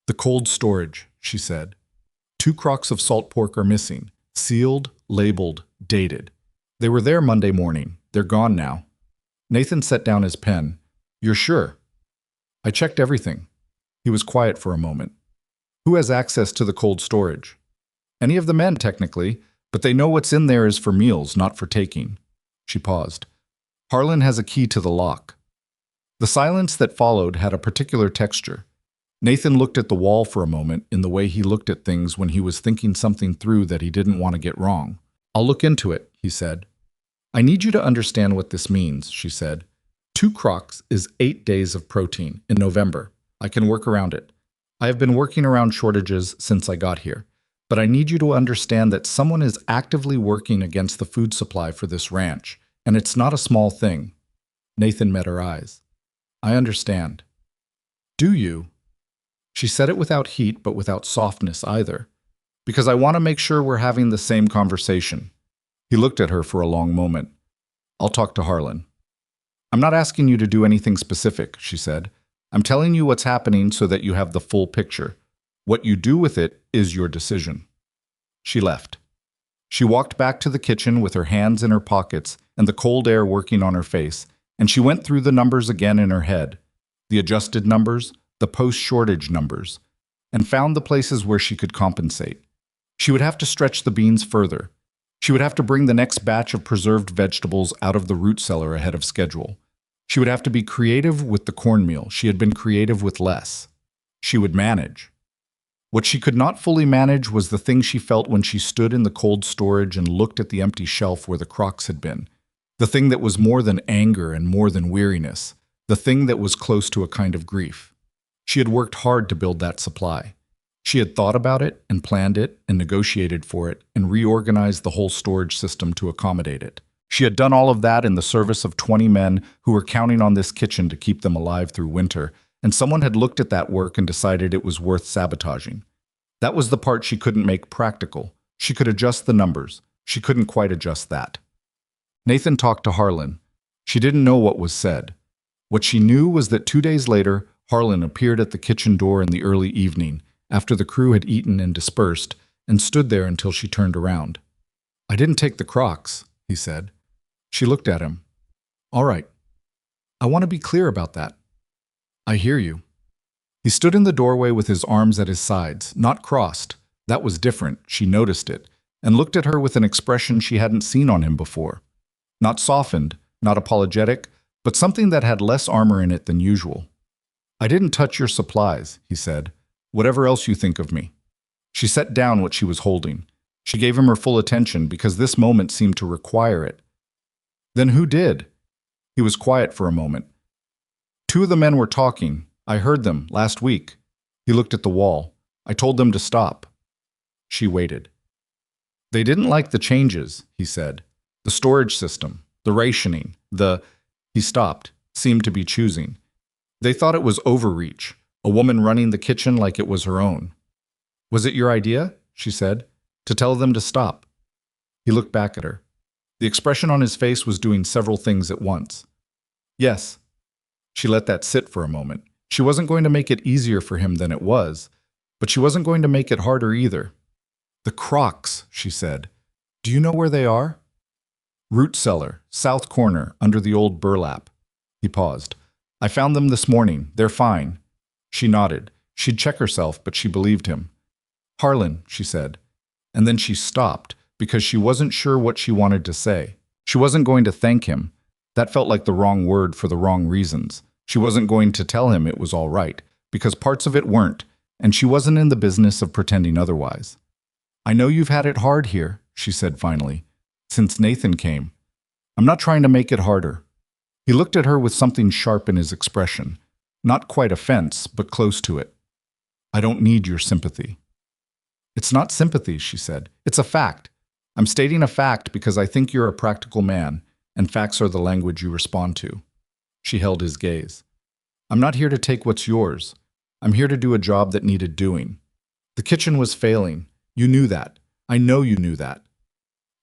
"The cold storage," she said. 2 crocks of salt pork are missing. Sealed, labeled, dated. They were there Monday morning. They're gone now. Nathan set down his pen. "You're sure?" "I checked everything." He was quiet for a moment. "Who has access to the cold storage?" "Any of the men, technically, but they know what's in there is for meals, not for taking." She paused. "Harlan has a key to the lock." The silence that followed had a particular texture. Nathan looked at the wall for a moment in the way he looked at things when he was thinking something through that he didn't want to get wrong. "I'll look into it," he said. "I need you to understand what this means," she said. 2 crocks is 8 days of protein in November. I can work around it. I have been working around shortages since I got here. But I need you to understand that someone is actively working against the food supply for this ranch, and it's not a small thing. Nathan met her eyes. "I understand." "Do you?" She said it without heat, but without softness either. "Because I want to make sure we're having the same conversation." He looked at her for a long moment. "I'll talk to Harlan." "I'm not asking you to do anything specific," she said. "I'm telling you what's happening so that you have the full picture. What you do with it is your decision." She left. She walked back to the kitchen with her hands in her pockets and the cold air working on her face, and she went through the numbers again in her head, the adjusted numbers, the post-shortage numbers, and found the places where she could compensate. She would have to stretch the beans further. She would have to bring the next batch of preserved vegetables out of the root cellar ahead of schedule. She would have to be creative with the cornmeal. She had been creative with less. She would manage. What she could not fully manage was the thing she felt when she stood in the cold storage and looked at the empty shelf where the crocks had been. The thing that was more than anger and more than weariness. The thing that was close to a kind of grief. She had worked hard to build that supply. She had thought about it and planned it and negotiated for it and reorganized the whole storage system to accommodate it. She had done all of that in the service of 20 men who were counting on this kitchen to keep them alive through winter, and someone had looked at that work and decided it was worth sabotaging. That was the part she couldn't make practical. She could adjust the numbers. She couldn't quite adjust that. Nathan talked to Harlan. She didn't know what was said. What she knew was that 2 days later, Harlan appeared at the kitchen door in the early evening, after the crew had eaten and dispersed, and stood there until she turned around. "I didn't take the crocks," he said. She looked at him. "All right. I want to be clear about that." "I hear you." He stood in the doorway with his arms at his sides, not crossed. That was different, she noticed it, and looked at her with an expression she hadn't seen on him before. Not softened, not apologetic, but something that had less armor in it than usual. "I didn't touch your supplies," he said. "Whatever else you think of me." She set down what she was holding. She gave him her full attention because this moment seemed to require it. "Then who did?" He was quiet for a moment. "2 of the men were talking. I heard them last week." He looked at the wall. "I told them to stop." She waited. "They didn't like the changes," he said. "The storage system, the rationing, He stopped, seemed to be choosing. "They thought it was overreach, a woman running the kitchen like it was her own." "Was it your idea?" she said. "To tell them to stop?" He looked back at her. The expression on his face was doing several things at once. "Yes." She let that sit for a moment. She wasn't going to make it easier for him than it was, but she wasn't going to make it harder either. "The crocks," she said. "Do you know where they are?" "Root cellar, south corner, under the old burlap." He paused. "I found them this morning. They're fine." She nodded. She'd check herself, but she believed him. "Harlan," she said. And then she stopped, because she wasn't sure what she wanted to say. She wasn't going to thank him. That felt like the wrong word for the wrong reasons. She wasn't going to tell him it was all right, because parts of it weren't, and she wasn't in the business of pretending otherwise. "I know you've had it hard here," she said finally, "since Nathan came. I'm not trying to make it harder." He looked at her with something sharp in his expression. Not quite offense, but close to it. I don't need your sympathy. It's not sympathy, she said. It's a fact. I'm stating a fact because I think you're a practical man, and facts are the language you respond to. She held his gaze. I'm not here to take what's yours. I'm here to do a job that needed doing. The kitchen was failing. You knew that. I know you knew that.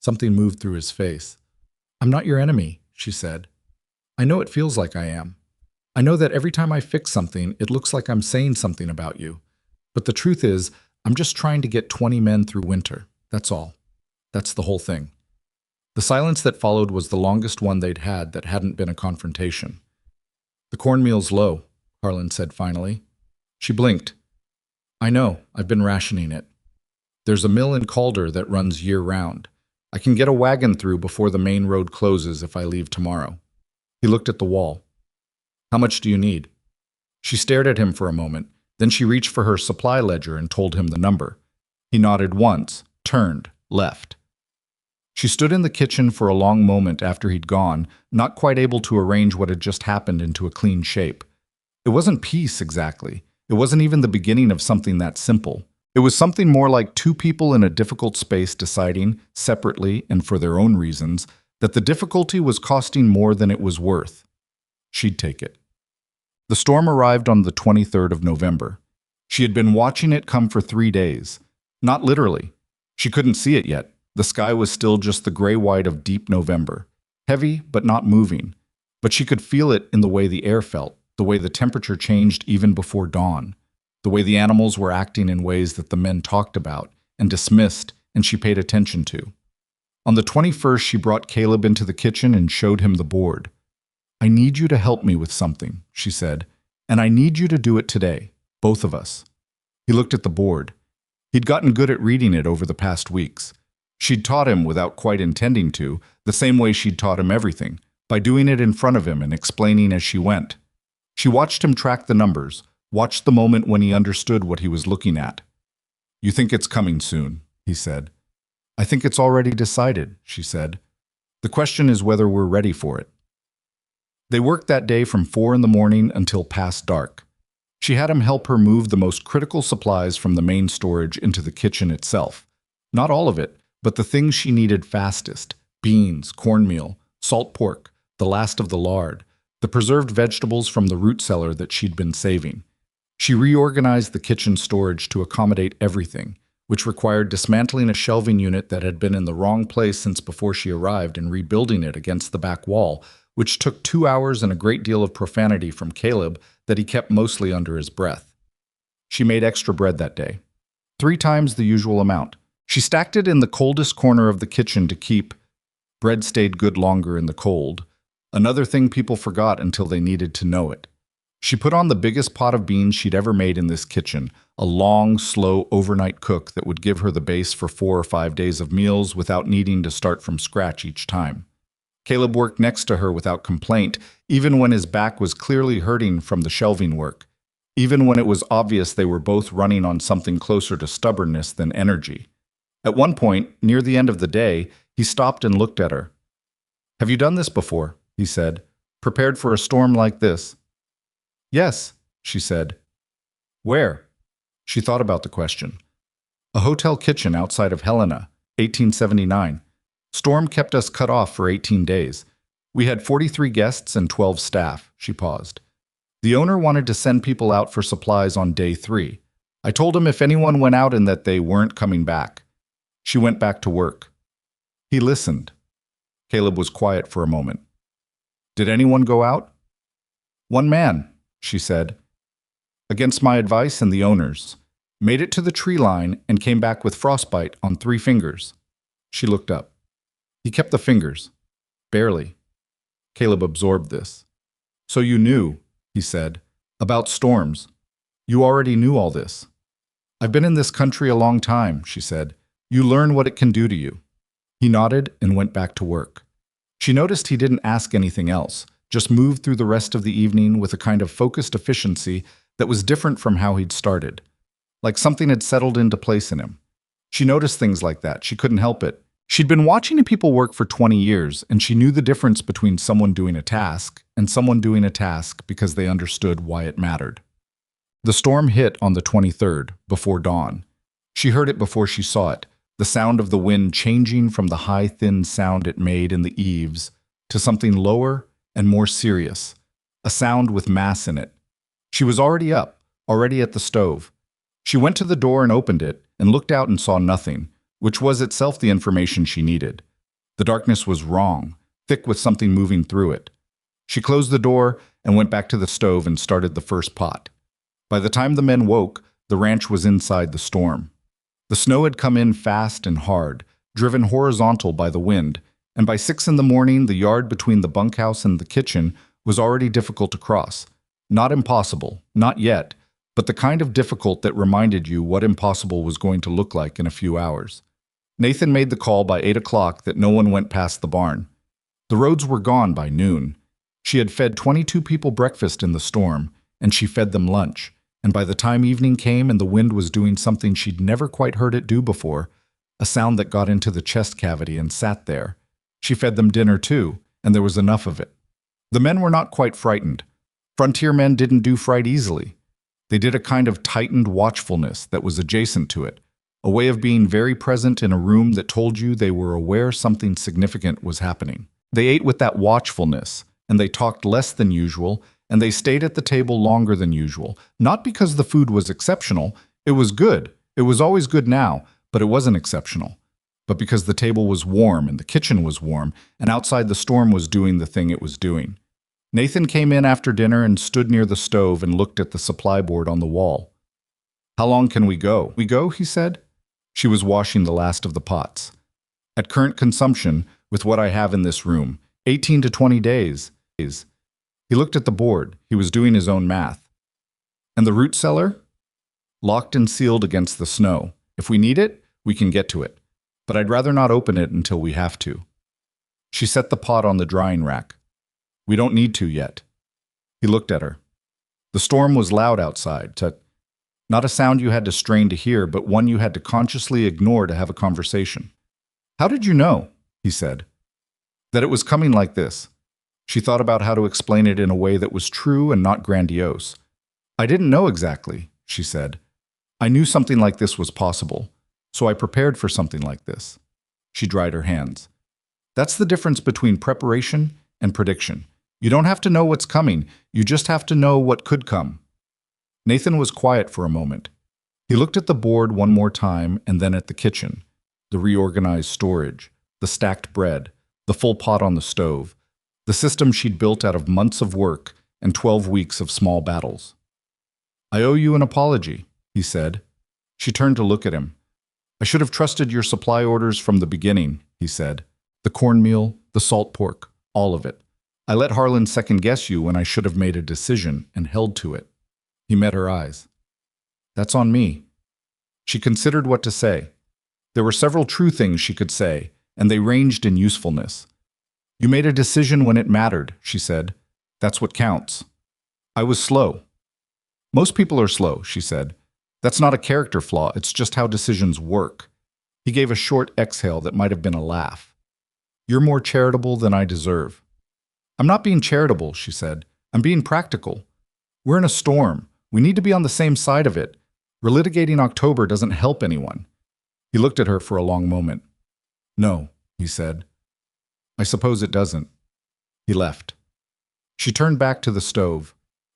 Something moved through his face. I'm not your enemy, she said. I know it feels like I am. I know that every time I fix something, it looks like I'm saying something about you. But the truth is, I'm just trying to get 20 men through winter. That's all. That's the whole thing. The silence that followed was the longest one they'd had that hadn't been a confrontation. The cornmeal's low, Harlan said finally. She blinked. I know, I've been rationing it. There's a mill in Calder that runs year-round. I can get a wagon through before the main road closes if I leave tomorrow. He looked at the wall. How much do you need? She stared at him for a moment, then she reached for her supply ledger and told him the number. He nodded once, turned, left. She stood in the kitchen for a long moment after he'd gone, not quite able to arrange what had just happened into a clean shape. It wasn't peace, exactly. It wasn't even the beginning of something that simple. It was something more like two people in a difficult space deciding, separately and for their own reasons, that the difficulty was costing more than it was worth. She'd take it. The storm arrived on the 23rd of November. She had been watching it come for 3 days. Not literally. She couldn't see it yet. The sky was still just the gray-white of deep November. Heavy, but not moving. But she could feel it in the way the air felt, the way the temperature changed even before dawn, the way the animals were acting in ways that the men talked about and dismissed and she paid attention to. On the 21st, she brought Caleb into the kitchen and showed him the board. I need you to help me with something, she said, and I need you to do it today, both of us. He looked at the board. He'd gotten good at reading it over the past weeks. She'd taught him without quite intending to, the same way she'd taught him everything, by doing it in front of him and explaining as she went. She watched him track the numbers, watched the moment when he understood what he was looking at. You think it's coming soon, he said. I think it's already decided, she said. The question is whether we're ready for it. They worked that day from 4 in the morning until past dark. She had him help her move the most critical supplies from the main storage into the kitchen itself. Not all of it, but the things she needed fastest: beans, cornmeal, salt pork, the last of the lard, the preserved vegetables from the root cellar that she'd been saving. She reorganized the kitchen storage to accommodate everything, which required dismantling a shelving unit that had been in the wrong place since before she arrived and rebuilding it against the back wall, which took 2 hours and a great deal of profanity from Caleb that he kept mostly under his breath. She made extra bread that day, 3 times the usual amount. She stacked it in the coldest corner of the kitchen to keep. Bread stayed good longer in the cold, another thing people forgot until they needed to know it. She put on the biggest pot of beans she'd ever made in this kitchen, a long, slow overnight cook that would give her the base for 4 or 5 days of meals without needing to start from scratch each time. Caleb worked next to her without complaint, even when his back was clearly hurting from the shelving work, even when it was obvious they were both running on something closer to stubbornness than energy. At one point, near the end of the day, he stopped and looked at her. Have you done this before? He said. Prepared for a storm like this? Yes, she said. Where? She thought about the question. A hotel kitchen outside of Helena, 1879. Storm kept us cut off for 18 days. We had 43 guests and 12 staff, she paused. The owner wanted to send people out for supplies on day 3. I told him if anyone went out and that they weren't coming back. She went back to work. He listened. Caleb was quiet for a moment. Did anyone go out? One man, she said. Against my advice and the owner's. Made it to the tree line and came back with frostbite on 3 fingers. She looked up. He kept the fingers. Barely. Caleb absorbed this. So you knew, he said, about storms. You already knew all this. I've been in this country a long time, she said. You learn what it can do to you. He nodded and went back to work. She noticed he didn't ask anything else, just moved through the rest of the evening with a kind of focused efficiency that was different from how he'd started. Like something had settled into place in him. She noticed things like that. She couldn't help it. She'd been watching people work for 20 years, and she knew the difference between someone doing a task and someone doing a task because they understood why it mattered. The storm hit on the 23rd, before dawn. She heard it before she saw it, the sound of the wind changing from the high, thin sound it made in the eaves to something lower and more serious, a sound with mass in it. She was already up, already at the stove. She went to the door and opened it and looked out and saw nothing, which was itself the information she needed. The darkness was wrong, thick with something moving through it. She closed the door and went back to the stove and started the first pot. By the time the men woke, the ranch was inside the storm. The snow had come in fast and hard, driven horizontal by the wind, and by 6 in the morning, the yard between the bunkhouse and the kitchen was already difficult to cross. Not impossible, not yet, but the kind of difficult that reminded you what impossible was going to look like in a few hours. Nathan made the call by 8 o'clock that no one went past the barn. The roads were gone by noon. She had fed 22 people breakfast in the storm, and she fed them lunch. And by the time evening came and the wind was doing something she'd never quite heard it do before, a sound that got into the chest cavity and sat there, she fed them dinner too, and there was enough of it. The men were not quite frightened. Frontier men didn't do fright easily. They did a kind of tightened watchfulness that was adjacent to it, a way of being very present in a room that told you they were aware something significant was happening. They ate with that watchfulness, and they talked less than usual, and they stayed at the table longer than usual, not because the food was exceptional. It was good. It was always good now, but it wasn't exceptional. But because the table was warm and the kitchen was warm, and outside the storm was doing the thing it was doing. Nathan came in after dinner and stood near the stove and looked at the supply board on the wall. "How long can we go?" "We go," he said. She was washing the last of the pots. "At current consumption, with what I have in this room, 18 to 20 days. He looked at the board. He was doing his own math. "And the root cellar?" "Locked and sealed against the snow. If we need it, we can get to it. But I'd rather not open it until we have to." She set the pot on the drying rack. "We don't need to yet." He looked at her. The storm was loud outside. Not a sound you had to strain to hear, but one you had to consciously ignore to have a conversation. "How did you know?" he said. "That it was coming like this." She thought about how to explain it in a way that was true and not grandiose. "I didn't know exactly," she said. "I knew something like this was possible, so I prepared for something like this." She dried her hands. "That's the difference between preparation and prediction. You don't have to know what's coming, you just have to know what could come." Nathan was quiet for a moment. He looked at the board one more time and then at the kitchen, the reorganized storage, the stacked bread, the full pot on the stove, the system she'd built out of months of work and 12 weeks of small battles. "I owe you an apology," he said. She turned to look at him. "I should have trusted your supply orders from the beginning," he said. "The cornmeal, the salt pork, all of it. I let Harlan second-guess you when I should have made a decision and held to it." He met her eyes. "That's on me." She considered what to say. There were several true things she could say, and they ranged in usefulness. "You made a decision when it mattered," she said. "That's what counts." "I was slow." "Most people are slow," she said. "That's not a character flaw, it's just how decisions work." He gave a short exhale that might have been a laugh. "You're more charitable than I deserve." "I'm not being charitable," she said. "I'm being practical. We're in a storm. We need to be on the same side of it. Relitigating October doesn't help anyone." He looked at her for a long moment. "No," he said. "I suppose it doesn't." He left. She turned back to the stove.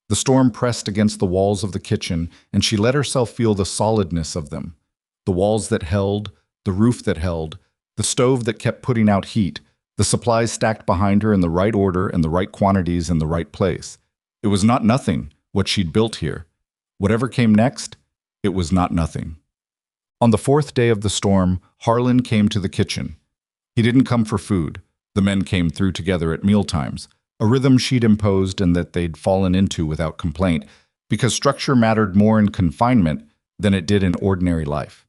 The storm pressed against the walls of the kitchen, and she let herself feel the solidness of them. The walls that held, the roof that held, the stove that kept putting out heat, the supplies stacked behind her in the right order and the right quantities in the right place. It was not nothing, what she'd built here. Whatever came next, it was not nothing. On the 4th day of the storm, Harlan came to the kitchen. He didn't come for food. The men came through together at mealtimes, a rhythm she'd imposed and that they'd fallen into without complaint, because structure mattered more in confinement than it did in ordinary life.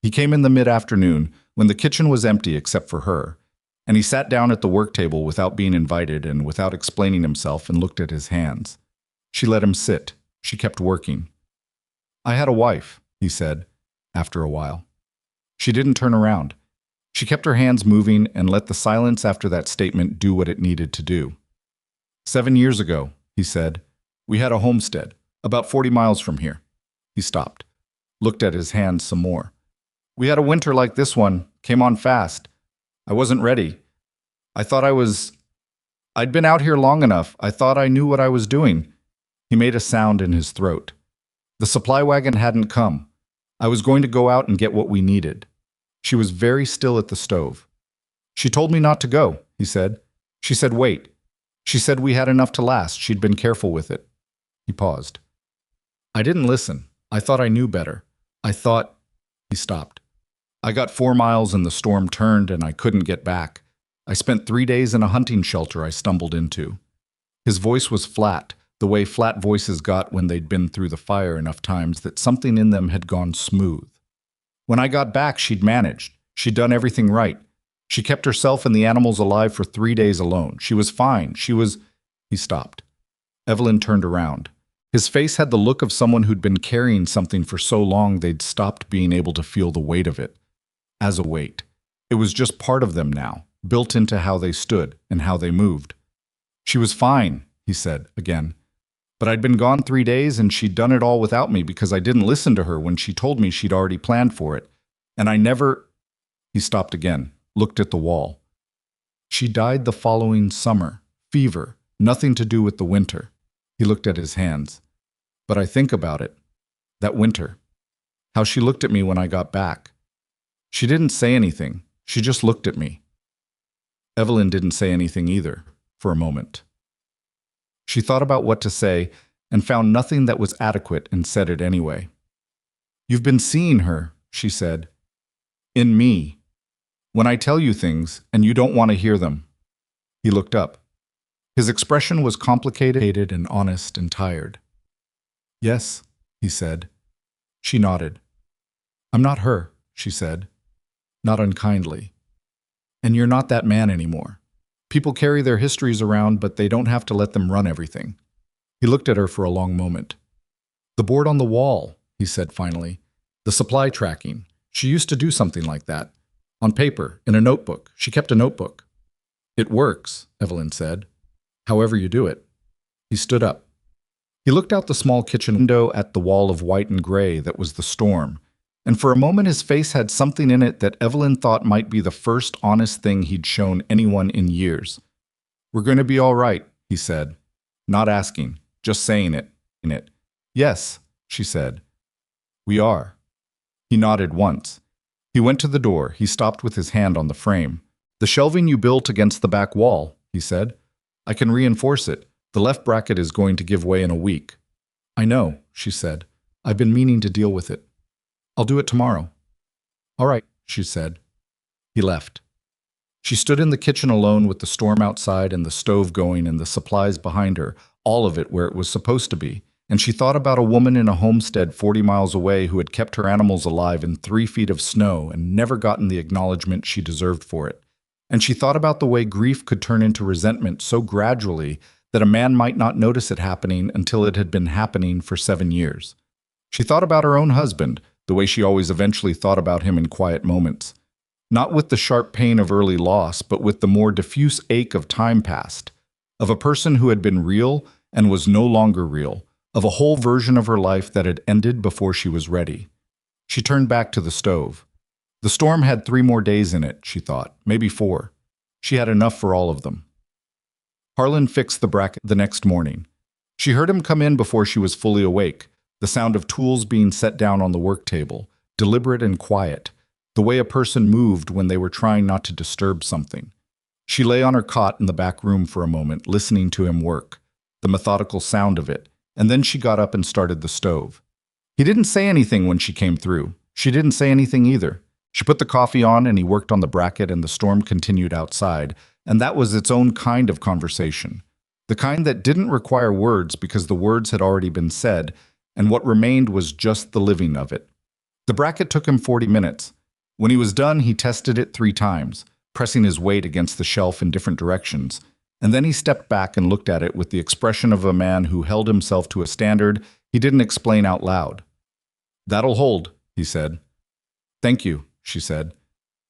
He came in the mid-afternoon, when the kitchen was empty except for her, and he sat down at the work table without being invited and without explaining himself and looked at his hands. She let him sit. She kept working. "I had a wife," he said, after a while. She didn't turn around. She kept her hands moving and let the silence after that statement do what it needed to do. "7 years ago," he said, "we had a homestead. About 40 miles from here. He stopped, looked at his hands some more. We had a winter like this one, came on fast. I wasn't ready. I thought I'd been out here long enough. I thought I knew what I was doing. He made a sound in his throat. The supply wagon hadn't come. I was going to go out and get what we needed. She was very still at the stove. She told me not to go, he said. She said, wait. She said we had enough to last. She'd been careful with it. He paused. I didn't listen. I thought I knew better. I thought... He stopped. I got 4 miles and the storm turned and I couldn't get back. I spent 3 days in a hunting shelter I stumbled into. His voice was flat, the way flat voices got when they'd been through the fire enough times that something in them had gone smooth. When I got back, she'd managed. She'd done everything right. She kept herself and the animals alive for 3 days alone. She was fine. She was... He stopped. Evelyn turned around. His face had the look of someone who'd been carrying something for so long they'd stopped being able to feel the weight of it. As a weight. It was just part of them now, built into how they stood and how they moved. She was fine, he said again. But I'd been gone 3 days and she'd done it all without me because I didn't listen to her when she told me she'd already planned for it. And I never... He stopped again, looked at the wall. She died the following summer. Fever. Nothing to do with the winter. He looked at his hands. But I think about it. That winter. How she looked at me when I got back. She didn't say anything. She just looked at me. Evelyn didn't say anything either, for a moment. She thought about what to say and found nothing that was adequate and said it anyway. You've been seeing her, she said. In me. When I tell you things and you don't want to hear them. He looked up. His expression was complicated and honest and tired. Yes, he said. She nodded. I'm not her, she said. Not unkindly. And you're not that man anymore. People carry their histories around, but they don't have to let them run everything. He looked at her for a long moment. The board on the wall, he said finally. The supply tracking. She used to do something like that. On paper, in a notebook. She kept a notebook. It works, Evelyn said. However you do it. He stood up. He looked out the small kitchen window at the wall of white and gray that was the storm, and for a moment his face had something in it that Evelyn thought might be the first honest thing he'd shown anyone in years. We're going to be all right, he said, not asking, just saying it. Yes, she said. We are. He nodded once. He went to the door. He stopped with his hand on the frame. The shelving you built against the back wall, he said. I can reinforce it. The left bracket is going to give way in a week. I know, she said. I've been meaning to deal with it. I'll do it tomorrow. All right, she said. He left. She stood in the kitchen alone with the storm outside and the stove going and the supplies behind her, all of it where it was supposed to be. And she thought about a woman in a homestead 40 miles away who had kept her animals alive in 3 feet of snow and never gotten the acknowledgement she deserved for it. And she thought about the way grief could turn into resentment so gradually that a man might not notice it happening until it had been happening for 7 years. She thought about her own husband, the way she always eventually thought about him in quiet moments. Not with the sharp pain of early loss, but with the more diffuse ache of time past, of a person who had been real and was no longer real, of a whole version of her life that had ended before she was ready. She turned back to the stove. The storm had 3 more days in it, she thought, maybe 4. She had enough for all of them. Harlan fixed the bracket the next morning. She heard him come in before she was fully awake, the sound of tools being set down on the work table, deliberate and quiet, the way a person moved when they were trying not to disturb something. She lay on her cot in the back room for a moment, listening to him work, the methodical sound of it, and then she got up and started the stove. He didn't say anything when she came through. She didn't say anything either. She put the coffee on and he worked on the bracket and the storm continued outside, and that was its own kind of conversation. The kind that didn't require words because the words had already been said, and what remained was just the living of it. The bracket took him 40 minutes. When he was done, he tested it 3 times, pressing his weight against the shelf in different directions, and then he stepped back and looked at it with the expression of a man who held himself to a standard he didn't explain out loud. That'll hold, he said. Thank you, she said.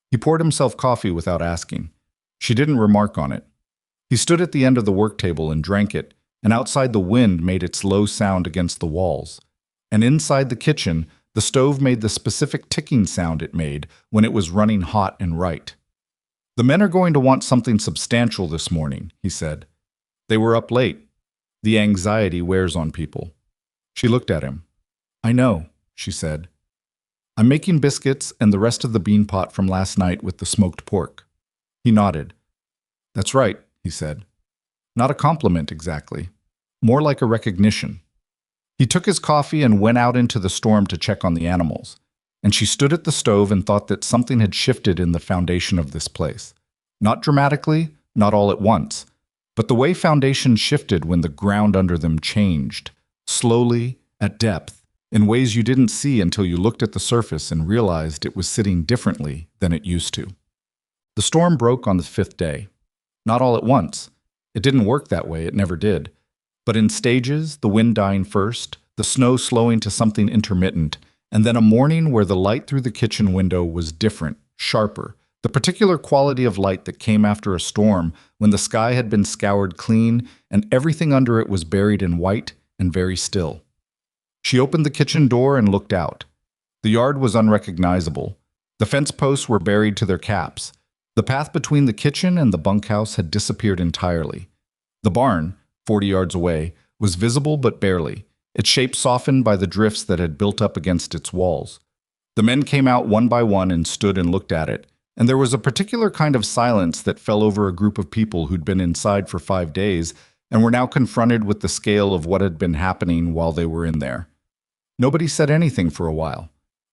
He poured himself coffee without asking. She didn't remark on it. He stood at the end of the work table and drank it, and outside the wind made its low sound against the walls. And inside the kitchen, the stove made the specific ticking sound it made when it was running hot and right. "The men are going to want something substantial this morning," he said. "They were up late. The anxiety wears on people." She looked at him. "I know," she said. "I'm making biscuits and the rest of the bean pot from last night with the smoked pork." He nodded. "That's right," he said. Not a compliment exactly. More like a recognition. He took his coffee and went out into the storm to check on the animals. And she stood at the stove and thought that something had shifted in the foundation of this place. Not dramatically, not all at once, but the way foundations shifted when the ground under them changed, slowly, at depth, in ways you didn't see until you looked at the surface and realized it was sitting differently than it used to. The storm broke on the 5th day. Not all at once. It didn't work that way, it never did. But in stages, the wind dying first, the snow slowing to something intermittent, and then a morning where the light through the kitchen window was different, sharper, the particular quality of light that came after a storm when the sky had been scoured clean and everything under it was buried in white and very still. She opened the kitchen door and looked out. The yard was unrecognizable. The fence posts were buried to their caps. The path between the kitchen and the bunkhouse had disappeared entirely. The barn, 40 yards away, was visible but barely, its shape softened by the drifts that had built up against its walls. The men came out one by one and stood and looked at it, and there was a particular kind of silence that fell over a group of people who'd been inside for 5 days and were now confronted with the scale of what had been happening while they were in there. Nobody said anything for a while.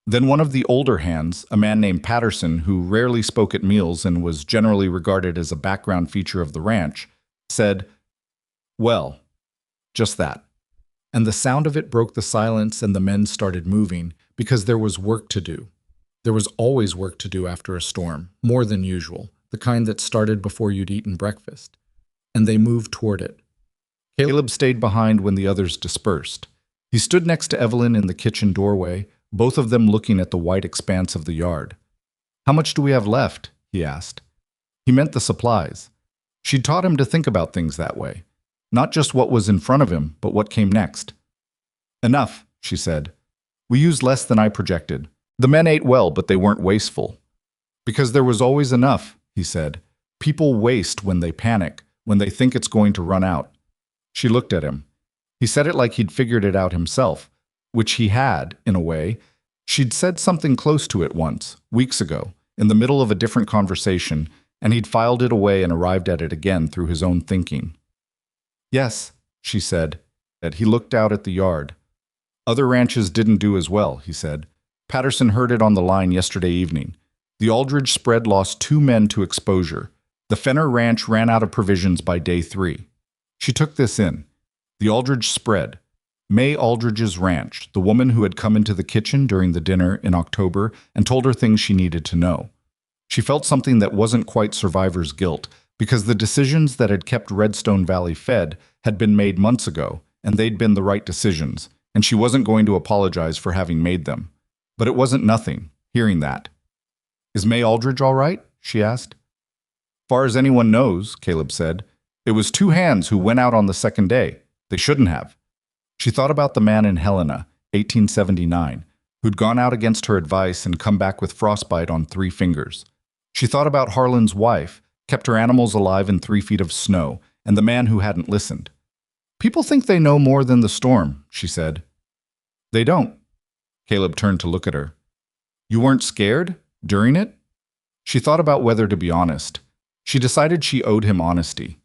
Then one of the older hands, a man named Patterson, who rarely spoke at meals and was generally regarded as a background feature of the ranch, said, "Well, just that." And the sound of it broke the silence and the men started moving because there was work to do. There was always work to do after a storm, more than usual, the kind that started before you'd eaten breakfast. And they moved toward it. Caleb stayed behind when the others dispersed. He stood next to Evelyn in the kitchen doorway, both of them looking at the white expanse of the yard. "How much do we have left?" he asked. He meant the supplies. She'd taught him to think about things that way. Not just what was in front of him, but what came next. "Enough," she said. "We used less than I projected. The men ate well, but they weren't wasteful." "Because there was always enough," he said. "People waste when they panic, when they think it's going to run out." She looked at him. He said it like he'd figured it out himself, which he had, in a way. She'd said something close to it once, weeks ago, in the middle of a different conversation, and he'd filed it away and arrived at it again through his own thinking. "Yes," she said. He looked out at the yard. "Other ranches didn't do as well," he said. "Patterson heard it on the line yesterday evening. The Aldridge spread lost 2 men to exposure. The Fenner Ranch ran out of provisions by day 3. She took this in. The Aldridge spread. May Aldridge's ranch, the woman who had come into the kitchen during the dinner in October and told her things she needed to know. She felt something that wasn't quite survivor's guilt, because the decisions that had kept Redstone Valley fed had been made months ago, and they'd been the right decisions, and she wasn't going to apologize for having made them. But it wasn't nothing, hearing that. "Is May Aldridge all right?" she asked. "Far as anyone knows," Caleb said. "It was 2 hands who went out on the 2nd day. They shouldn't have." She thought about the man in Helena, 1879, who'd gone out against her advice and come back with frostbite on 3 fingers. She thought about Harlan's wife, kept her animals alive in 3 feet of snow, and the man who hadn't listened. "People think they know more than the storm," she said. "They don't." Caleb turned to look at her. "You weren't scared? During it?" She thought about whether to be honest. She decided she owed him honesty.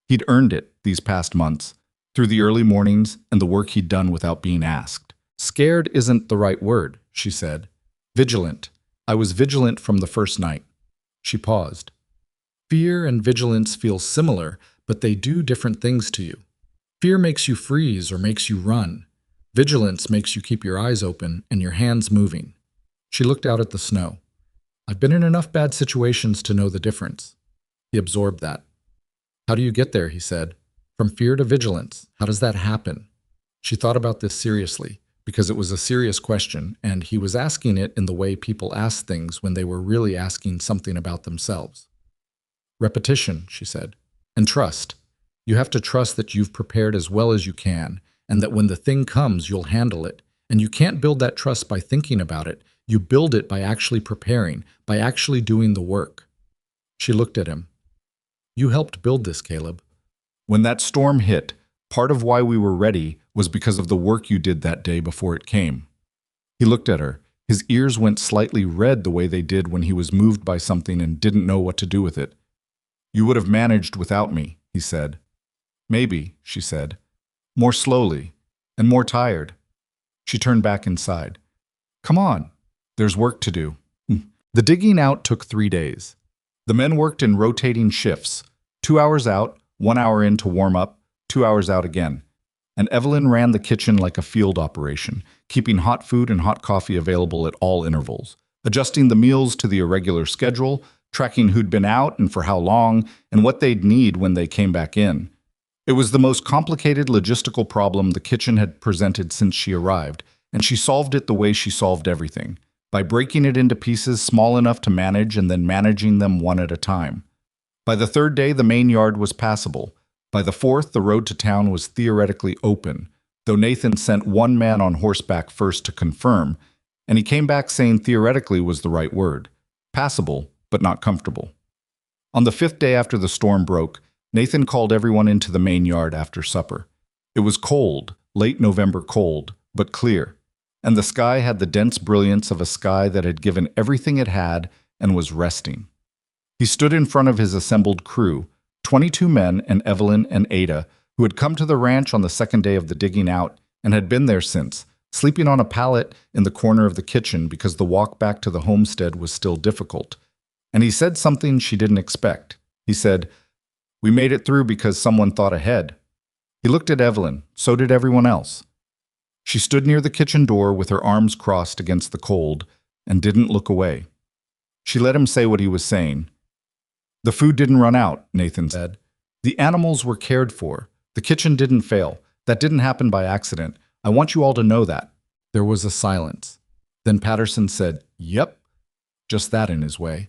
He'd earned it these past months, through the early mornings and the work he'd done without being asked. "Scared isn't the right word," she said. "Vigilant. I was vigilant from the first night." She paused. "Fear and vigilance feel similar, but they do different things to you. Fear makes you freeze or makes you run. Vigilance makes you keep your eyes open and your hands moving." She looked out at the snow. "I've been in enough bad situations to know the difference." He absorbed that. "How do you get there?" he said. "From fear to vigilance. How does that happen?" She thought about this seriously, because it was a serious question, and he was asking it in the way people ask things when they were really asking something about themselves. "Repetition," she said, "and trust. You have to trust that you've prepared as well as you can, and that when the thing comes, you'll handle it. And you can't build that trust by thinking about it. You build it by actually preparing, by actually doing the work. She looked at him. You helped build this, Caleb. When that storm hit, part of why we were ready was because of the work you did that day before it came. He looked at her. His ears went slightly red the way they did when he was moved by something and didn't know what to do with it. You would have managed without me, he said. Maybe, she said. More slowly, and more tired. She turned back inside. Come on, there's work to do. The digging out took 3 days. The men worked in rotating shifts, 2 hours out, 1 hour in to warm up, 2 hours out again. And Evelyn ran the kitchen like a field operation, keeping hot food and hot coffee available at all intervals, adjusting the meals to the irregular schedule, tracking who'd been out and for how long, and what they'd need when they came back in. It was the most complicated logistical problem the kitchen had presented since she arrived, and she solved it the way she solved everything, by breaking it into pieces small enough to manage and then managing them one at a time. By the 3rd day, the main yard was passable. By the 4th, the road to town was theoretically open, though Nathan sent one man on horseback first to confirm, and he came back saying theoretically was the right word. Passable, but not comfortable. On the 5th day after the storm broke, Nathan called everyone into the main yard after supper. It was cold, late November cold, but clear, and the sky had the dense brilliance of a sky that had given everything it had and was resting. He stood in front of his assembled crew, 22 men and Evelyn and Ada, who had come to the ranch on the 2nd day of the digging out and had been there since, sleeping on a pallet in the corner of the kitchen because the walk back to the homestead was still difficult. And he said something she didn't expect. He said, "We made it through because someone thought ahead." He looked at Evelyn. So did everyone else. She stood near the kitchen door with her arms crossed against the cold and didn't look away. She let him say what he was saying. The food didn't run out, Nathan said. The animals were cared for. The kitchen didn't fail. That didn't happen by accident. I want you all to know that. There was a silence. Then Patterson said, "Yep," just that in his way.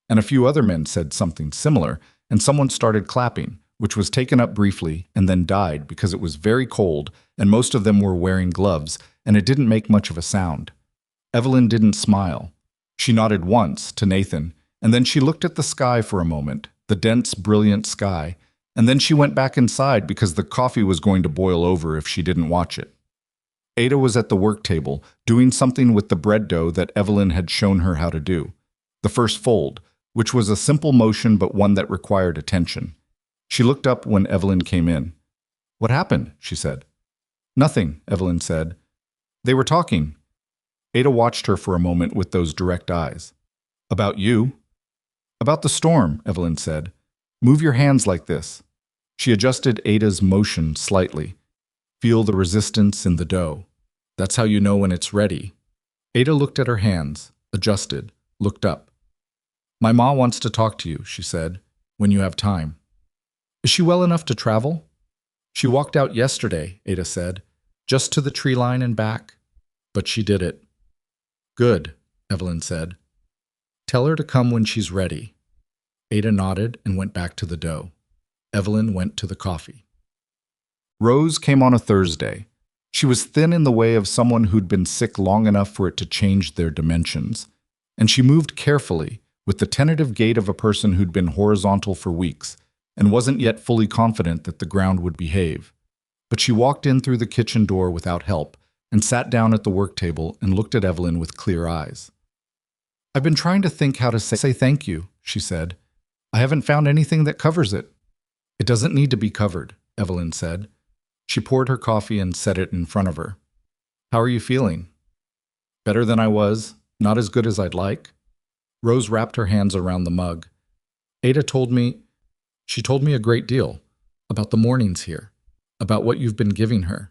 And a few other men said something similar, and someone started clapping, which was taken up briefly and then died because it was very cold and most of them were wearing gloves, and it didn't make much of a sound. Evelyn didn't smile. She nodded once to Nathan, and then she looked at the sky for a moment, the dense, brilliant sky, and then she went back inside because the coffee was going to boil over if she didn't watch it. Ada was at the work table, doing something with the bread dough that Evelyn had shown her how to do. The first fold, which was a simple motion but one that required attention. She looked up when Evelyn came in. "What happened?" she said. "Nothing," Evelyn said. "They were talking." Ada watched her for a moment with those direct eyes. "About you?" "About the storm," Evelyn said. "Move your hands like this." She adjusted Ada's motion slightly. "Feel the resistance in the dough. That's how you know when it's ready." Ada looked at her hands, adjusted, looked up. "My ma wants to talk to you," she said, "when you have time." "Is she well enough to travel?" "She walked out yesterday," Ada said, "just to the tree line and back. But she did it." "Good," Evelyn said. "Tell her to come when she's ready." Ada nodded and went back to the dough. Evelyn went to the coffee. Rose came on a Thursday. She was thin in the way of someone who'd been sick long enough for it to change their dimensions, and she moved carefully, with the tentative gait of a person who'd been horizontal for weeks, and wasn't yet fully confident that the ground would behave. But she walked in through the kitchen door without help, and sat down at the work table and looked at Evelyn with clear eyes. "I've been trying to think how to say thank you," she said. "I haven't found anything that covers it." "It doesn't need to be covered," Evelyn said. She poured her coffee and set it in front of her. "How are you feeling?" "Better than I was, not as good as I'd like." Rose wrapped her hands around the mug. "Ada told me a great deal about the mornings here, about what you've been giving her."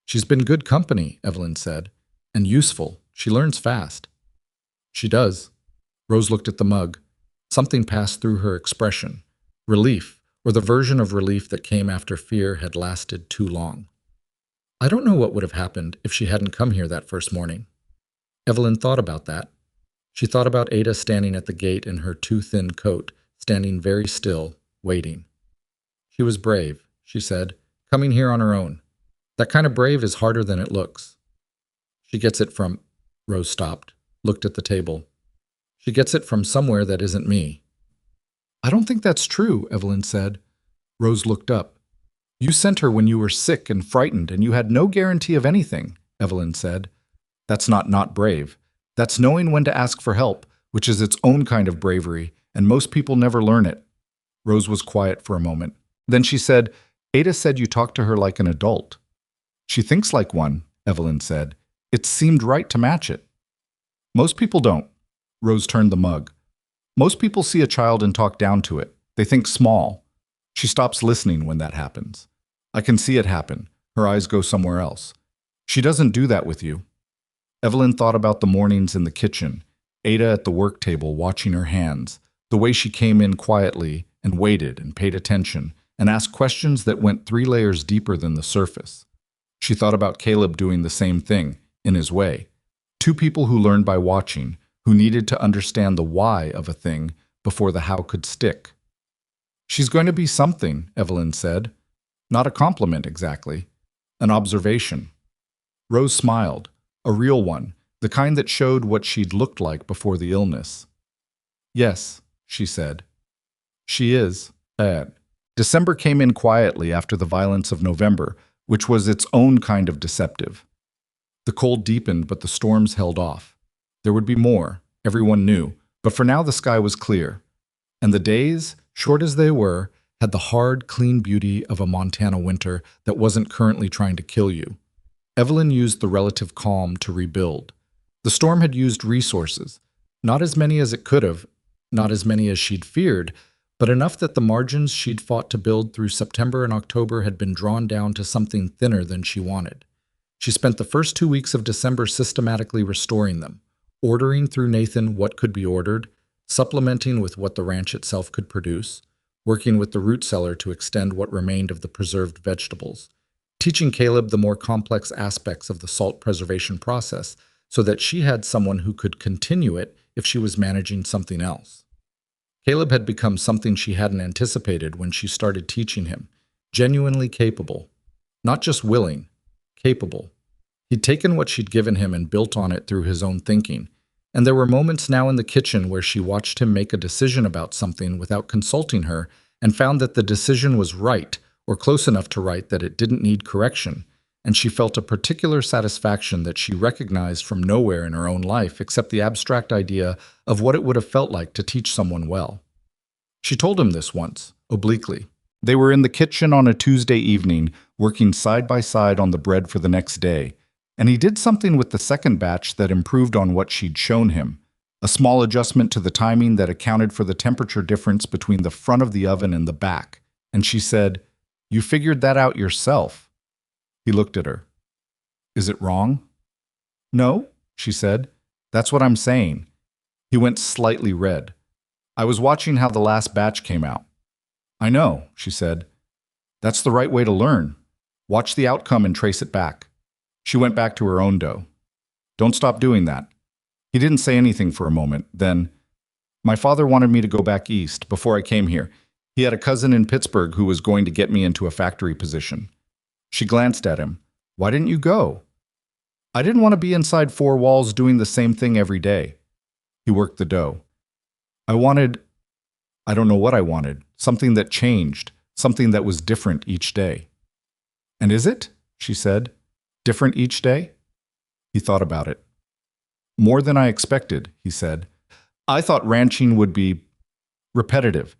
"She's been good company," Evelyn said, "and useful. She learns fast." "She does." Rose looked at the mug. Something passed through her expression. Relief, or the version of relief that came after fear had lasted too long. "I don't know what would have happened if she hadn't come here that first morning." Evelyn thought about that. She thought about Ada standing at the gate in her too thin coat, standing very still, waiting. She was brave, she said, coming here on her own. That kind of brave is harder than it looks. She gets it from... Rose stopped, looked at the table. She gets it from somewhere that isn't me. I don't think that's true, Evelyn said. Rose looked up. You sent her when you were sick and frightened, and you had no guarantee of anything, Evelyn said. That's not brave. That's knowing when to ask for help, which is its own kind of bravery, and most people never learn it. Rose was quiet for a moment. Then she said, Ada said you talked to her like an adult. She thinks like one, Evelyn said. It seemed right to match it. Most people don't. Rose turned the mug. Most people see a child and talk down to it. They think small. She stops listening when that happens. I can see it happen. Her eyes go somewhere else. She doesn't do that with you. Evelyn thought about the mornings in the kitchen, Ada at the work table watching her hands, the way she came in quietly and waited and paid attention and asked questions that went 3 layers deeper than the surface. She thought about Caleb doing the same thing, in his way. 2 people who learned by watching, who needed to understand the why of a thing before the how could stick. She's going to be something, Evelyn said. Not a compliment exactly. An observation. Rose smiled, a real one, the kind that showed what she'd looked like before the illness. Yes, she said. She is. December came in quietly after the violence of November, which was its own kind of deceptive. The cold deepened, but the storms held off. There would be more, everyone knew, but for now the sky was clear. And the days, short as they were, had the hard, clean beauty of a Montana winter that wasn't currently trying to kill you. Evelyn used the relative calm to rebuild. The storm had used resources, not as many as it could have, not as many as she'd feared, but enough that the margins she'd fought to build through September and October had been drawn down to something thinner than she wanted. She spent the first 2 weeks of December systematically restoring them, ordering through Nathan what could be ordered, supplementing with what the ranch itself could produce, working with the root cellar to extend what remained of the preserved vegetables, teaching Caleb the more complex aspects of the salt preservation process so that she had someone who could continue it if she was managing something else. Caleb had become something she hadn't anticipated when she started teaching him, genuinely capable, not just willing, capable. He'd taken what she'd given him and built on it through his own thinking, and there were moments now in the kitchen where she watched him make a decision about something without consulting her and found that the decision was right, or close enough to right that it didn't need correction, and she felt a particular satisfaction that she recognized from nowhere in her own life except the abstract idea of what it would have felt like to teach someone well. She told him this once, obliquely. They were in the kitchen on a Tuesday evening, working side by side on the bread for the next day, and he did something with the second batch that improved on what she'd shown him, a small adjustment to the timing that accounted for the temperature difference between the front of the oven and the back, and she said, "You figured that out yourself." He looked at her. "Is it wrong?" "No," she said. "That's what I'm saying." He went slightly red. "I was watching how the last batch came out." "I know," she said. "That's the right way to learn. Watch the outcome and trace it back." She went back to her own dough. "Don't stop doing that." He didn't say anything for a moment. Then, "My father wanted me to go back east before I came here. He had a cousin in Pittsburgh who was going to get me into a factory position." She glanced at him. "Why didn't you go?" "I didn't want to be inside 4 walls doing the same thing every day." He worked the dough. I don't know what I wanted, something that changed, something that was different each day." "And is it?" she said. "Different each day?" He thought about it. "More than I expected," he said. "I thought ranching would be repetitive.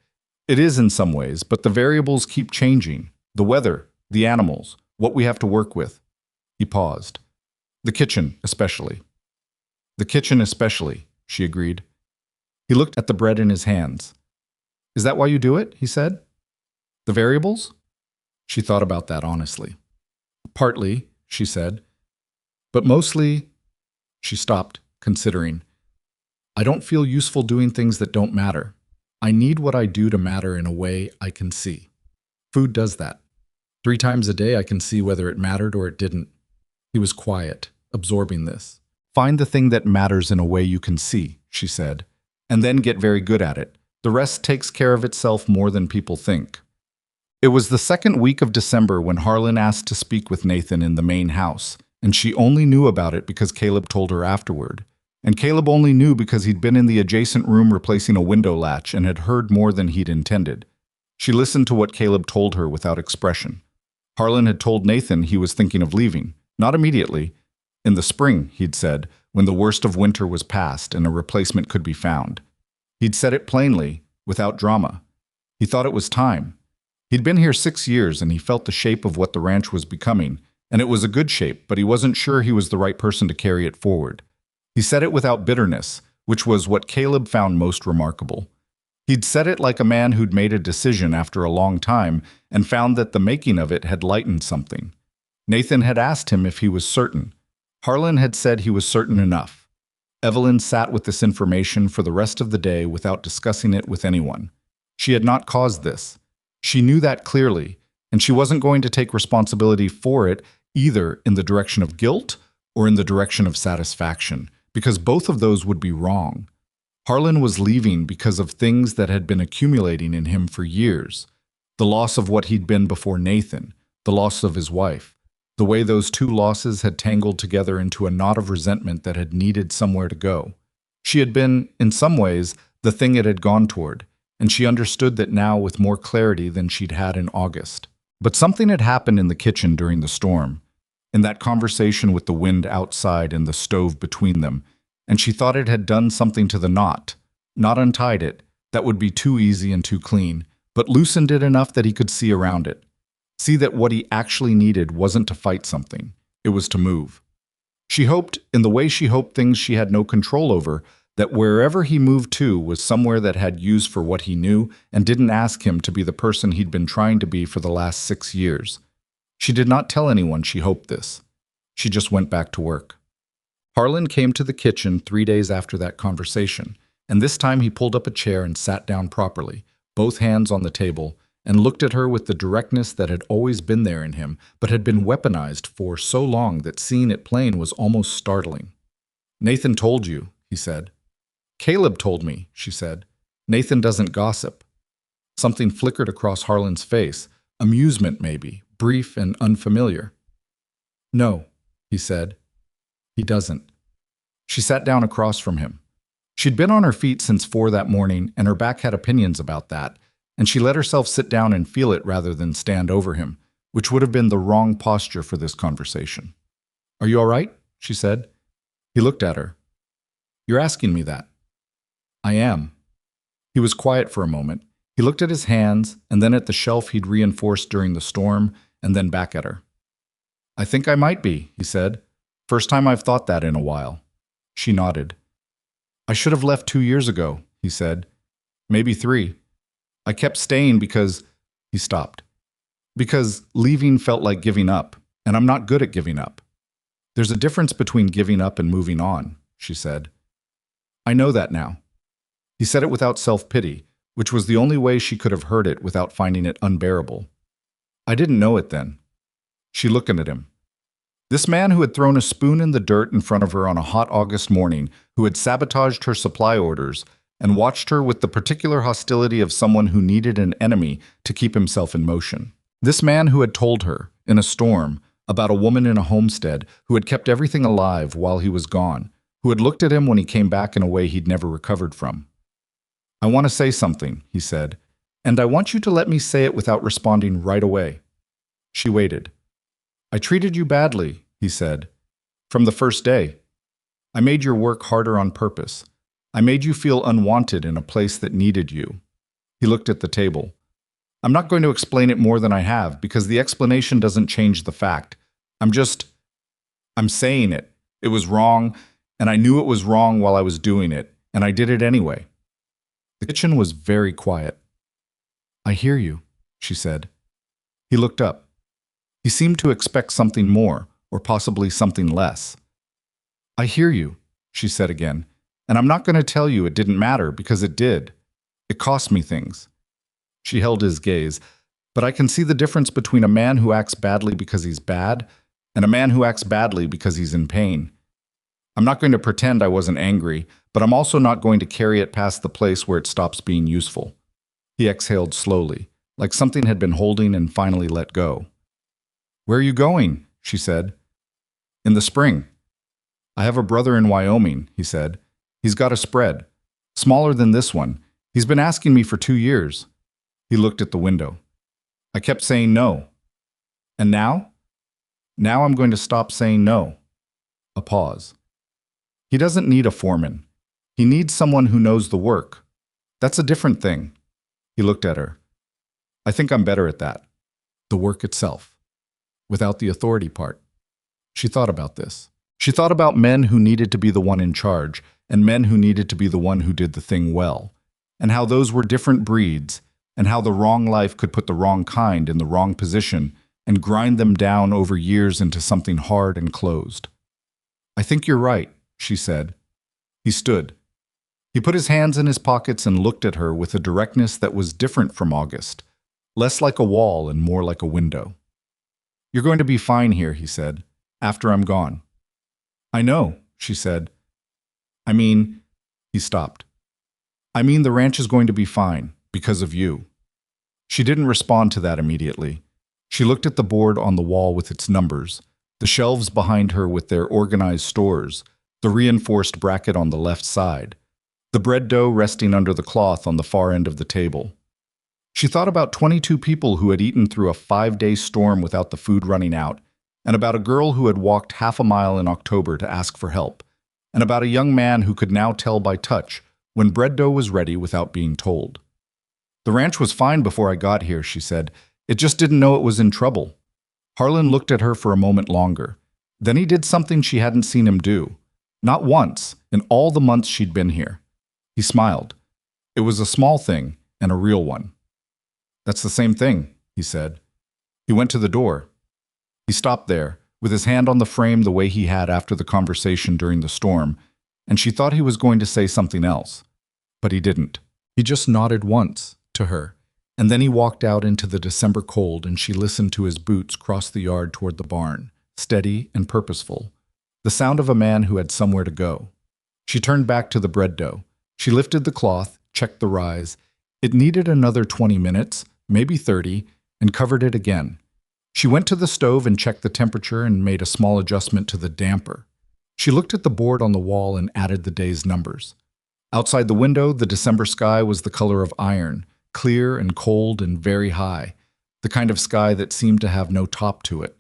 It is in some ways, but the variables keep changing. The weather, the animals, what we have to work with." He paused. "The kitchen, especially." "The kitchen especially," she agreed. He looked at the bread in his hands. "Is that why you do it?" he said. "The variables?" She thought about that honestly. "Partly," she said. "But mostly..." She stopped, considering. "I don't feel useful doing things that don't matter. I need what I do to matter in a way I can see. Food does that. 3 times a day I can see whether it mattered or it didn't." He was quiet, absorbing this. "Find the thing that matters in a way you can see," she said, "and then get very good at it. The rest takes care of itself more than people think." It was the second week of December when Harlan asked to speak with Nathan in the main house, and she only knew about it because Caleb told her afterward. And Caleb only knew because he'd been in the adjacent room replacing a window latch and had heard more than he'd intended. She listened to what Caleb told her without expression. Harlan had told Nathan he was thinking of leaving, not immediately. In the spring, he'd said, when the worst of winter was past and a replacement could be found. He'd said it plainly, without drama. He thought it was time. He'd been here 6 years and he felt the shape of what the ranch was becoming, and it was a good shape, but he wasn't sure he was the right person to carry it forward. He said it without bitterness, which was what Caleb found most remarkable. He'd said it like a man who'd made a decision after a long time and found that the making of it had lightened something. Nathan had asked him if he was certain. Harlan had said he was certain enough. Evelyn sat with this information for the rest of the day without discussing it with anyone. She had not caused this. She knew that clearly, and she wasn't going to take responsibility for it either in the direction of guilt or in the direction of satisfaction, because both of those would be wrong. Harlan was leaving because of things that had been accumulating in him for years. The loss of what he'd been before Nathan, the loss of his wife, the way those two losses had tangled together into a knot of resentment that had needed somewhere to go. She had been, in some ways, the thing it had gone toward, and she understood that now with more clarity than she'd had in August. But something had happened in the kitchen during the storm, in that conversation with the wind outside and the stove between them, and she thought it had done something to the knot, not untied it, that would be too easy and too clean, but loosened it enough that he could see around it. See that what he actually needed wasn't to fight something, it was to move. She hoped, in the way she hoped things she had no control over, that wherever he moved to was somewhere that had use for what he knew and didn't ask him to be the person he'd been trying to be for the last 6 years. She did not tell anyone she hoped this. She just went back to work. Harlan came to the kitchen 3 days after that conversation, and this time he pulled up a chair and sat down properly, both hands on the table, and looked at her with the directness that had always been there in him, but had been weaponized for so long that seeing it plain was almost startling. "Nathan told you," he said. "Caleb told me," she said. "Nathan doesn't gossip." Something flickered across Harlan's face, amusement maybe, brief and unfamiliar. "No," he said. "He doesn't." She sat down across from him. She'd been on her feet since 4 that morning, and her back had opinions about that, and she let herself sit down and feel it rather than stand over him, which would have been the wrong posture for this conversation. "Are you all right?" she said. He looked at her. "You're asking me that." "I am." He was quiet for a moment. He looked at his hands, and then at the shelf he'd reinforced during the storm, and then back at her. "I think I might be," he said. "First time I've thought that in a while." She nodded. "I should have left 2 years ago," he said. "Maybe 3. I kept staying because—" He stopped. "Because leaving felt like giving up, and I'm not good at giving up." "There's a difference between giving up and moving on," she said. "I know that now." He said it without self-pity, which was the only way she could have heard it without finding it unbearable. "I didn't know it then." She looked at him. This man who had thrown a spoon in the dirt in front of her on a hot August morning, who had sabotaged her supply orders, and watched her with the particular hostility of someone who needed an enemy to keep himself in motion. This man who had told her, in a storm, about a woman in a homestead who had kept everything alive while he was gone, who had looked at him when he came back in a way he'd never recovered from. "I want to say something," he said, "and I want you to let me say it without responding right away." She waited. "I treated you badly," he said, "from the first day. I made your work harder on purpose. I made you feel unwanted in a place that needed you." He looked at the table. "I'm not going to explain it more than I have, because the explanation doesn't change the fact. I'm saying it. It was wrong, and I knew it was wrong while I was doing it, and I did it anyway." The kitchen was very quiet. "I hear you," she said. He looked up. He seemed to expect something more, or possibly something less. "I hear you," she said again, "and I'm not going to tell you it didn't matter, because it did. It cost me things." She held his gaze. "But I can see the difference between a man who acts badly because he's bad and a man who acts badly because he's in pain. I'm not going to pretend I wasn't angry, but I'm also not going to carry it past the place where it stops being useful." He exhaled slowly. like something had been holding and finally let go. "Where are you going?" she said. "In the spring." "I have a brother in Wyoming," he said. "He's got a spread. Smaller than this one. He's been asking me for 2 years." He looked at the window. "I kept saying no. And now? Now I'm going to stop saying no." A pause. "He doesn't need a foreman. He needs someone who knows the work. That's a different thing." He looked at her. "I think I'm better at that. The work itself. Without the authority part." She thought about this. She thought about men who needed to be the one in charge, and men who needed to be the one who did the thing well, and how those were different breeds, and how the wrong life could put the wrong kind in the wrong position and grind them down over years into something hard and closed. "I think you're right," she said. He stood. He put his hands in his pockets and looked at her with a directness that was different from August, less like a wall and more like a window. "You're going to be fine here," he said, "after I'm gone." "I know," she said. "I mean," he stopped. "I mean the ranch is going to be fine, because of you." She didn't respond to that immediately. She looked at the board on the wall with its numbers, the shelves behind her with their organized stores, the reinforced bracket on the left side, the bread dough resting under the cloth on the far end of the table. She thought about 22 people who had eaten through a 5-day storm without the food running out, and about a girl who had walked half a mile in October to ask for help, and about a young man who could now tell by touch when bread dough was ready without being told. "The ranch was fine before I got here," she said. "It just didn't know it was in trouble." Harlan looked at her for a moment longer. Then he did something she hadn't seen him do. Not once, in all the months she'd been here. He smiled. It was a small thing, and a real one. "That's the same thing," he said. He went to the door. He stopped there, with his hand on the frame the way he had after the conversation during the storm, and she thought he was going to say something else. But he didn't. He just nodded once, to her, and then he walked out into the December cold, and she listened to his boots cross the yard toward the barn, steady and purposeful, the sound of a man who had somewhere to go. She turned back to the bread dough. She lifted the cloth, checked the rise. It needed another 20 minutes, maybe 30, and covered it again. She went to the stove and checked the temperature and made a small adjustment to the damper. She looked at the board on the wall and added the day's numbers. Outside the window, the December sky was the color of iron, clear and cold and very high, the kind of sky that seemed to have no top to it.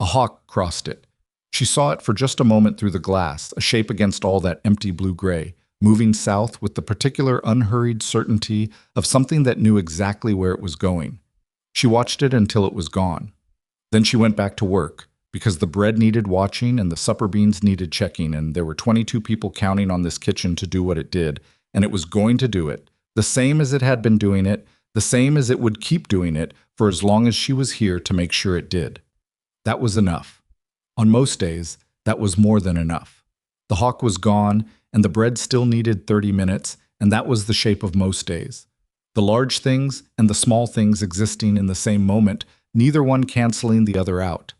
A hawk crossed it. She saw it for just a moment through the glass, a shape against all that empty blue-gray, moving south with the particular unhurried certainty of something that knew exactly where it was going. She watched it until it was gone. Then she went back to work, because the bread needed watching and the supper beans needed checking, and there were 22 people counting on this kitchen to do what it did, and it was going to do it, the same as it had been doing it, the same as it would keep doing it for as long as she was here to make sure it did. That was enough. On most days, that was more than enough. The hawk was gone, and the bread still needed 30 minutes, and that was the shape of most days. The large things and the small things existing in the same moment, neither one canceling the other out.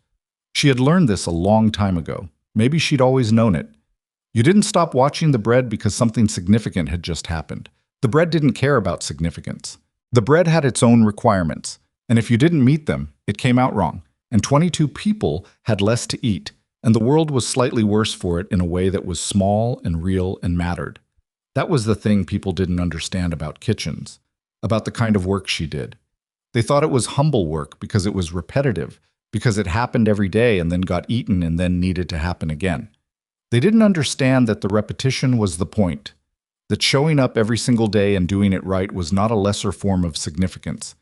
She had learned this a long time ago. Maybe she'd always known it. You didn't stop watching the bread because something significant had just happened. The bread didn't care about significance. The bread had its own requirements, and if you didn't meet them, it came out wrong. And 22 people had less to eat, and the world was slightly worse for it in a way that was small and real and mattered. That was the thing people didn't understand about kitchens, about the kind of work she did. They thought it was humble work because it was repetitive, because it happened every day and then got eaten and then needed to happen again. They didn't understand that the repetition was the point, that showing up every single day and doing it right was not a lesser form of significance.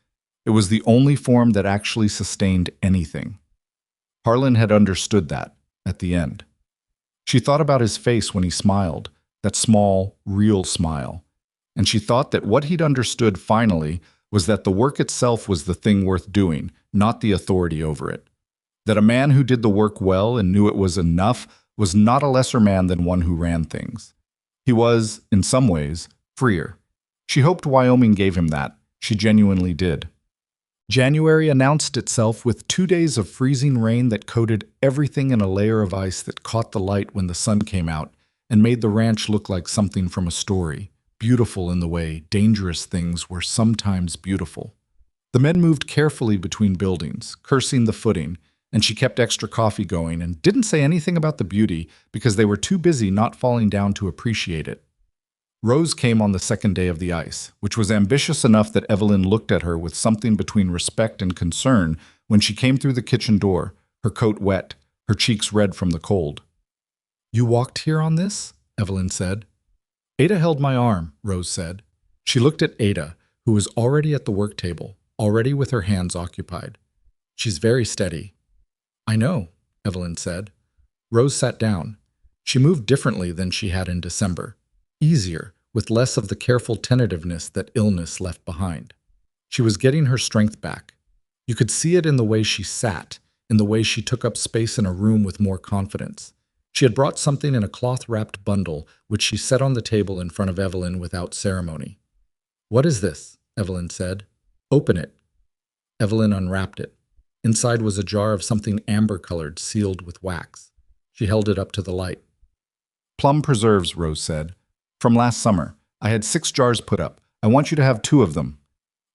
It was the only form that actually sustained anything. Harlan had understood that at the end. She thought about his face when he smiled, that small, real smile, and she thought that what he'd understood finally was that the work itself was the thing worth doing, not the authority over it. That a man who did the work well and knew it was enough was not a lesser man than one who ran things. He was, in some ways, freer. She hoped Wyoming gave him that. She genuinely did. January announced itself with 2 days of freezing rain that coated everything in a layer of ice that caught the light when the sun came out and made the ranch look like something from a story, beautiful in the way dangerous things were sometimes beautiful. The men moved carefully between buildings, cursing the footing, and she kept extra coffee going and didn't say anything about the beauty because they were too busy not falling down to appreciate it. Rose came on the second day of the ice, which was ambitious enough that Evelyn looked at her with something between respect and concern when she came through the kitchen door, her coat wet, her cheeks red from the cold. "You walked here on this?" Evelyn said. "Ada held my arm," Rose said. She looked at Ada, who was already at the work table, already with her hands occupied. "She's very steady." "I know," Evelyn said. Rose sat down. She moved differently than she had in December. Easier, with less of the careful tentativeness that illness left behind. She was getting her strength back. You could see it in the way she sat, in the way she took up space in a room with more confidence. She had brought something in a cloth-wrapped bundle, which she set on the table in front of Evelyn without ceremony. "What is this?" Evelyn said. "Open it." Evelyn unwrapped it. Inside was a jar of something amber-colored, sealed with wax. She held it up to the light. "Plum preserves," Rose said. "From last summer. I had 6 jars put up. I want you to have 2 of them."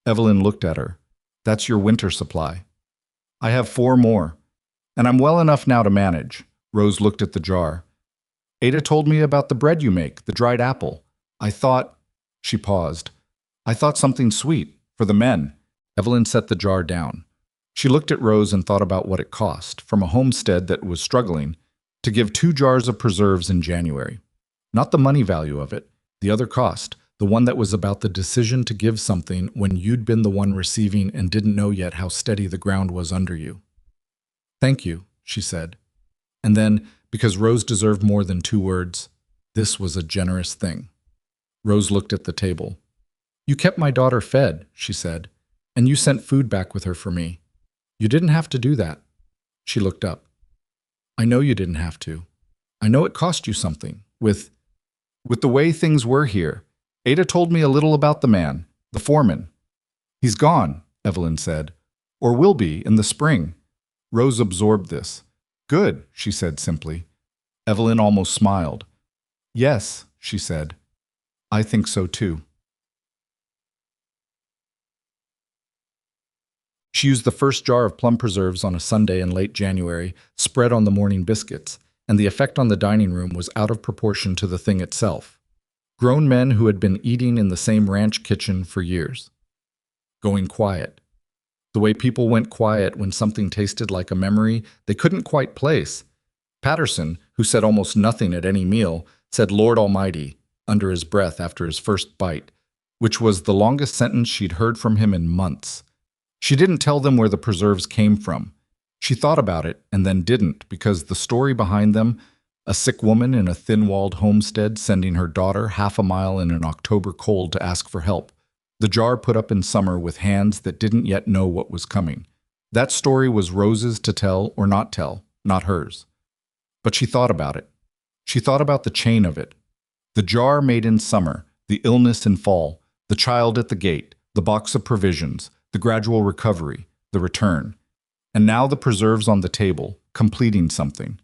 Evelyn looked at her. "That's your winter supply." "I have 4 more. And I'm well enough now to manage." Rose looked at the jar. "Ada told me about the bread you make, the dried apple. I thought—" She paused. "I thought something sweet, for the men." Evelyn set the jar down. She looked at Rose and thought about what it cost, from a homestead that was struggling, to give 2 jars of preserves in January. Not the money value of it, the other cost, the one that was about the decision to give something when you'd been the one receiving and didn't know yet how steady the ground was under you. "Thank you," she said. And then, because Rose deserved more than 2 words, this was a generous thing. Rose looked at the table. "You kept my daughter fed," she said, "and you sent food back with her for me. You didn't have to do that." She looked up. "I know you didn't have to. I know it cost you something, with the way things were here. Ada told me a little about the man, the foreman." "He's gone," Evelyn said, "or will be in the spring." Rose absorbed this. "Good," she said simply. Evelyn almost smiled. "Yes," she said. "I think so too." She used the first jar of plum preserves on a Sunday in late January, spread on the morning biscuits, and the effect on the dining room was out of proportion to the thing itself. Grown men who had been eating in the same ranch kitchen for years. Going quiet. The way people went quiet when something tasted like a memory they couldn't quite place. Patterson, who said almost nothing at any meal, said "Lord Almighty" under his breath after his first bite, which was the longest sentence she'd heard from him in months. She didn't tell them where the preserves came from. She thought about it and then didn't, because the story behind them, a sick woman in a thin-walled homestead sending her daughter half a mile in an October cold to ask for help, the jar put up in summer with hands that didn't yet know what was coming. That story was Rose's to tell or not tell, not hers. But she thought about it. She thought about the chain of it. The jar made in summer, the illness in fall, the child at the gate, the box of provisions, the gradual recovery, the return. And now the preserves on the table, completing something.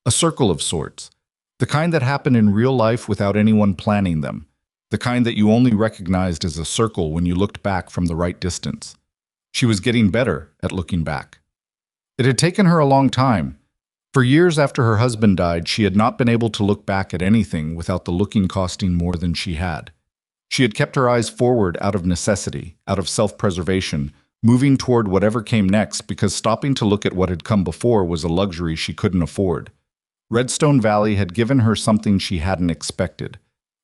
A circle of sorts. The kind that happened in real life without anyone planning them. The kind that you only recognized as a circle when you looked back from the right distance. She was getting better at looking back. It had taken her a long time. For years after her husband died, she had not been able to look back at anything without the looking costing more than she had. She had kept her eyes forward out of necessity, out of self-preservation, moving toward whatever came next because stopping to look at what had come before was a luxury she couldn't afford. Redstone Valley had given her something she hadn't expected.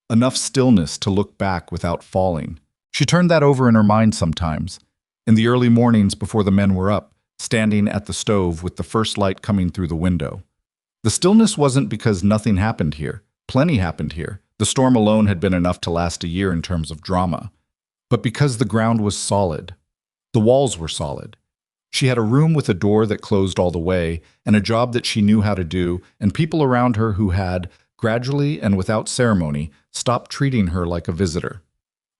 Enough stillness to look back without falling. She turned that over in her mind sometimes. In the early mornings before the men were up, standing at the stove with the first light coming through the window. The stillness wasn't because nothing happened here. Plenty happened here. The storm alone had been enough to last a year in terms of drama. But because the ground was solid. The walls were solid. She had a room with a door that closed all the way, and a job that she knew how to do, and people around her who had, gradually and without ceremony, stopped treating her like a visitor.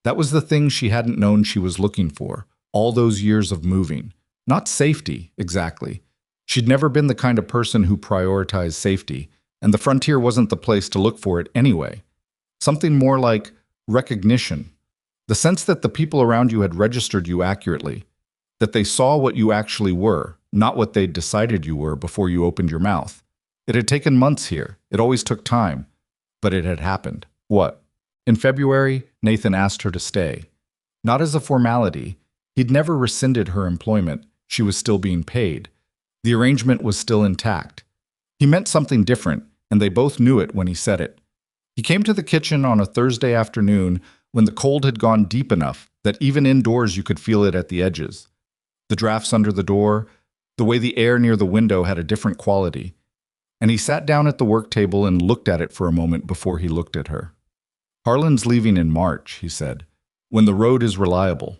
That was the thing she hadn't known she was looking for, all those years of moving. Not safety, exactly. She'd never been the kind of person who prioritized safety, and the frontier wasn't the place to look for it anyway. Something more like recognition. The sense that the people around you had registered you accurately. that they saw what you actually were, not what they'd decided you were before you opened your mouth. It had taken months here. It always took time. But it had happened. What? In February, Nathan asked her to stay. Not as a formality. He'd never rescinded her employment. She was still being paid. The arrangement was still intact. He meant something different, and they both knew it when he said it. He came to the kitchen on a Thursday afternoon when the cold had gone deep enough that even indoors you could feel it at the edges. The drafts under the door, the way the air near the window had a different quality. And he sat down at the work table and looked at it for a moment before he looked at her. Harlan's leaving in March, he said, when the road is reliable.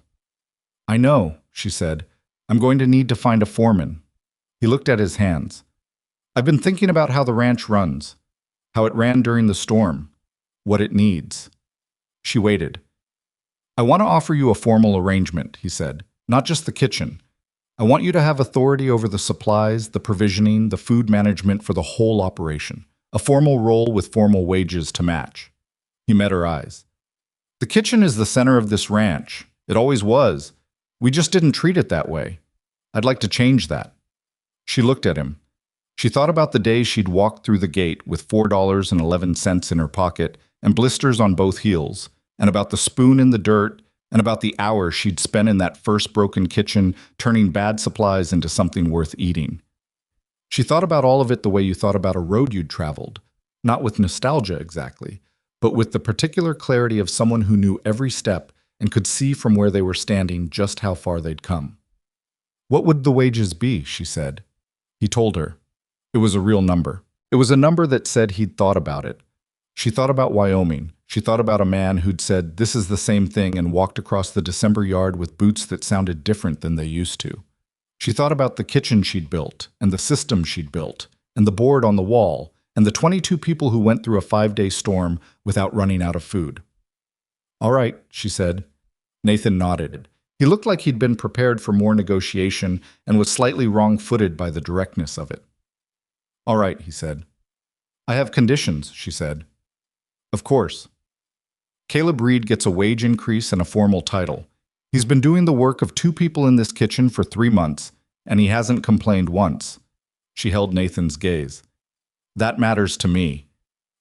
I know, she said. I'm going to need to find a foreman. He looked at his hands. I've been thinking about how the ranch runs, how it ran during the storm, what it needs. She waited. I want to offer you a formal arrangement, he said, not just the kitchen. I want you to have authority over the supplies, the provisioning, the food management for the whole operation. A formal role with formal wages to match. He met her eyes. The kitchen is the center of this ranch. It always was. We just didn't treat it that way. I'd like to change that. She looked at him. She thought about the day she'd walked through the gate with $4.11 in her pocket and blisters on both heels, and about the spoon in the dirt, and about the hour she'd spent in that first broken kitchen turning bad supplies into something worth eating. She thought about all of it the way you thought about a road you'd traveled, not with nostalgia exactly, but with the particular clarity of someone who knew every step and could see from where they were standing just how far they'd come. What would the wages be, she said. He told her. It was a real number. It was a number that said he'd thought about it. She thought about Wyoming. She thought about a man who'd said, this is the same thing, and walked across the December yard with boots that sounded different than they used to. She thought about the kitchen she'd built, and the system she'd built, and the board on the wall, and the 22 people who went through a 5-day storm without running out of food. All right, she said. Nathan nodded. He looked like he'd been prepared for more negotiation and was slightly wrong-footed by the directness of it. All right, he said. I have conditions, she said. Of course. Caleb Reed gets a wage increase and a formal title. He's been doing the work of 2 people in this kitchen for 3 months, and he hasn't complained once. She held Nathan's gaze. That matters to me.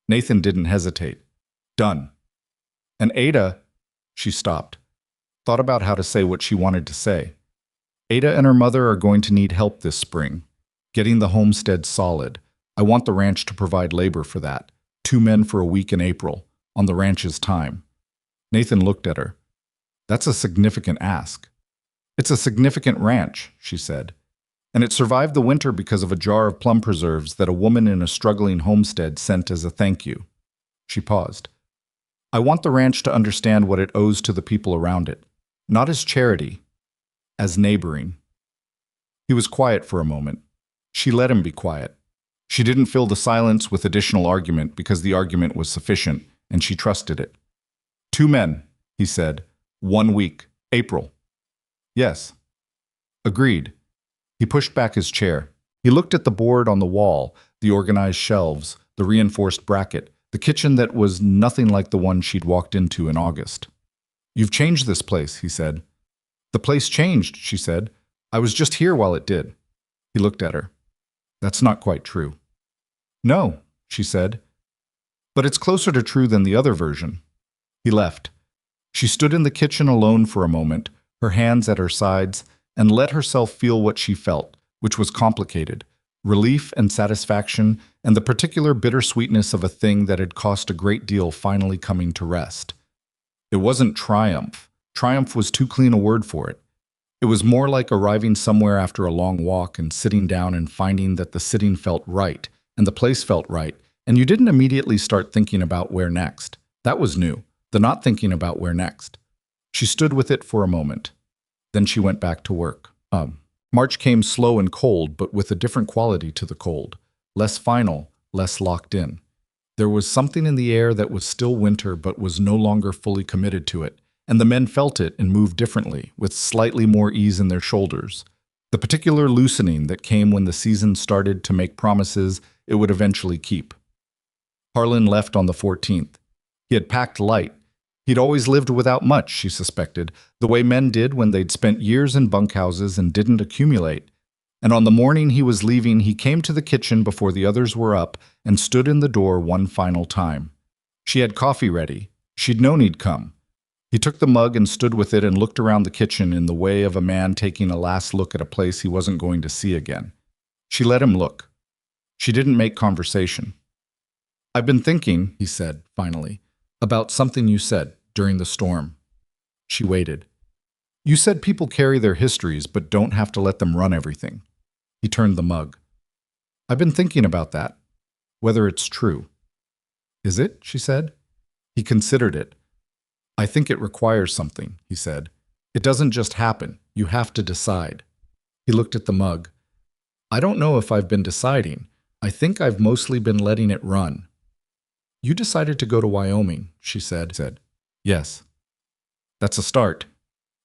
Nathan didn't hesitate. Done. And Ada, she stopped, thought about how to say what she wanted to say. Ada and her mother are going to need help this spring, getting the homestead solid. I want the ranch to provide labor for that. 2 men for a week in April, on the ranch's time. Nathan looked at her. That's a significant ask. It's a significant ranch, she said. And it survived the winter because of a jar of plum preserves that a woman in a struggling homestead sent as a thank you. She paused. I want the ranch to understand what it owes to the people around it, not as charity, as neighboring. He was quiet for a moment. She let him be quiet. She didn't fill the silence with additional argument because the argument was sufficient, and she trusted it. 2 men, he said. 1 week. April. Yes. Agreed. He pushed back his chair. He looked at the board on the wall, the organized shelves, the reinforced bracket, the kitchen that was nothing like the one she'd walked into in August. You've changed this place, he said. The place changed, she said. I was just here while it did. He looked at her. That's not quite true. No, she said. But it's closer to true than the other version. He left. She stood in the kitchen alone for a moment, her hands at her sides, and let herself feel what she felt, which was complicated, relief and satisfaction, and the particular bittersweetness of a thing that had cost a great deal finally coming to rest. It wasn't triumph. Triumph was too clean a word for it. It was more like arriving somewhere after a long walk and sitting down and finding that the sitting felt right, and the place felt right, and you didn't immediately start thinking about where next. That was new, the not thinking about where next. She stood with it for a moment. Then she went back to work. March came slow and cold, but with a different quality to the cold. Less final, less locked in. There was something in the air that was still winter but was no longer fully committed to it, and the men felt it and moved differently, with slightly more ease in their shoulders. The particular loosening that came when the season started to make promises it would eventually keep. Harlan left on the 14th. He had packed light. He'd always lived without much, she suspected, the way men did when they'd spent years in bunkhouses and didn't accumulate. And on the morning he was leaving, he came to the kitchen before the others were up and stood in the door one final time. She had coffee ready. She'd known he'd come. He took the mug and stood with it and looked around the kitchen in the way of a man taking a last look at a place he wasn't going to see again. She let him look. She didn't make conversation. "I've been thinking," he said, finally, "about something you said during the storm." She waited. "You said people carry their histories but don't have to let them run everything." He turned the mug. "I've been thinking about that, whether it's true." "Is it?" she said. He considered it. "I think it requires something," he said. "It doesn't just happen. You have to decide." He looked at the mug. "I don't know if I've been deciding. I think I've mostly been letting it run." "You decided to go to Wyoming," she said. "Yes." "That's a start."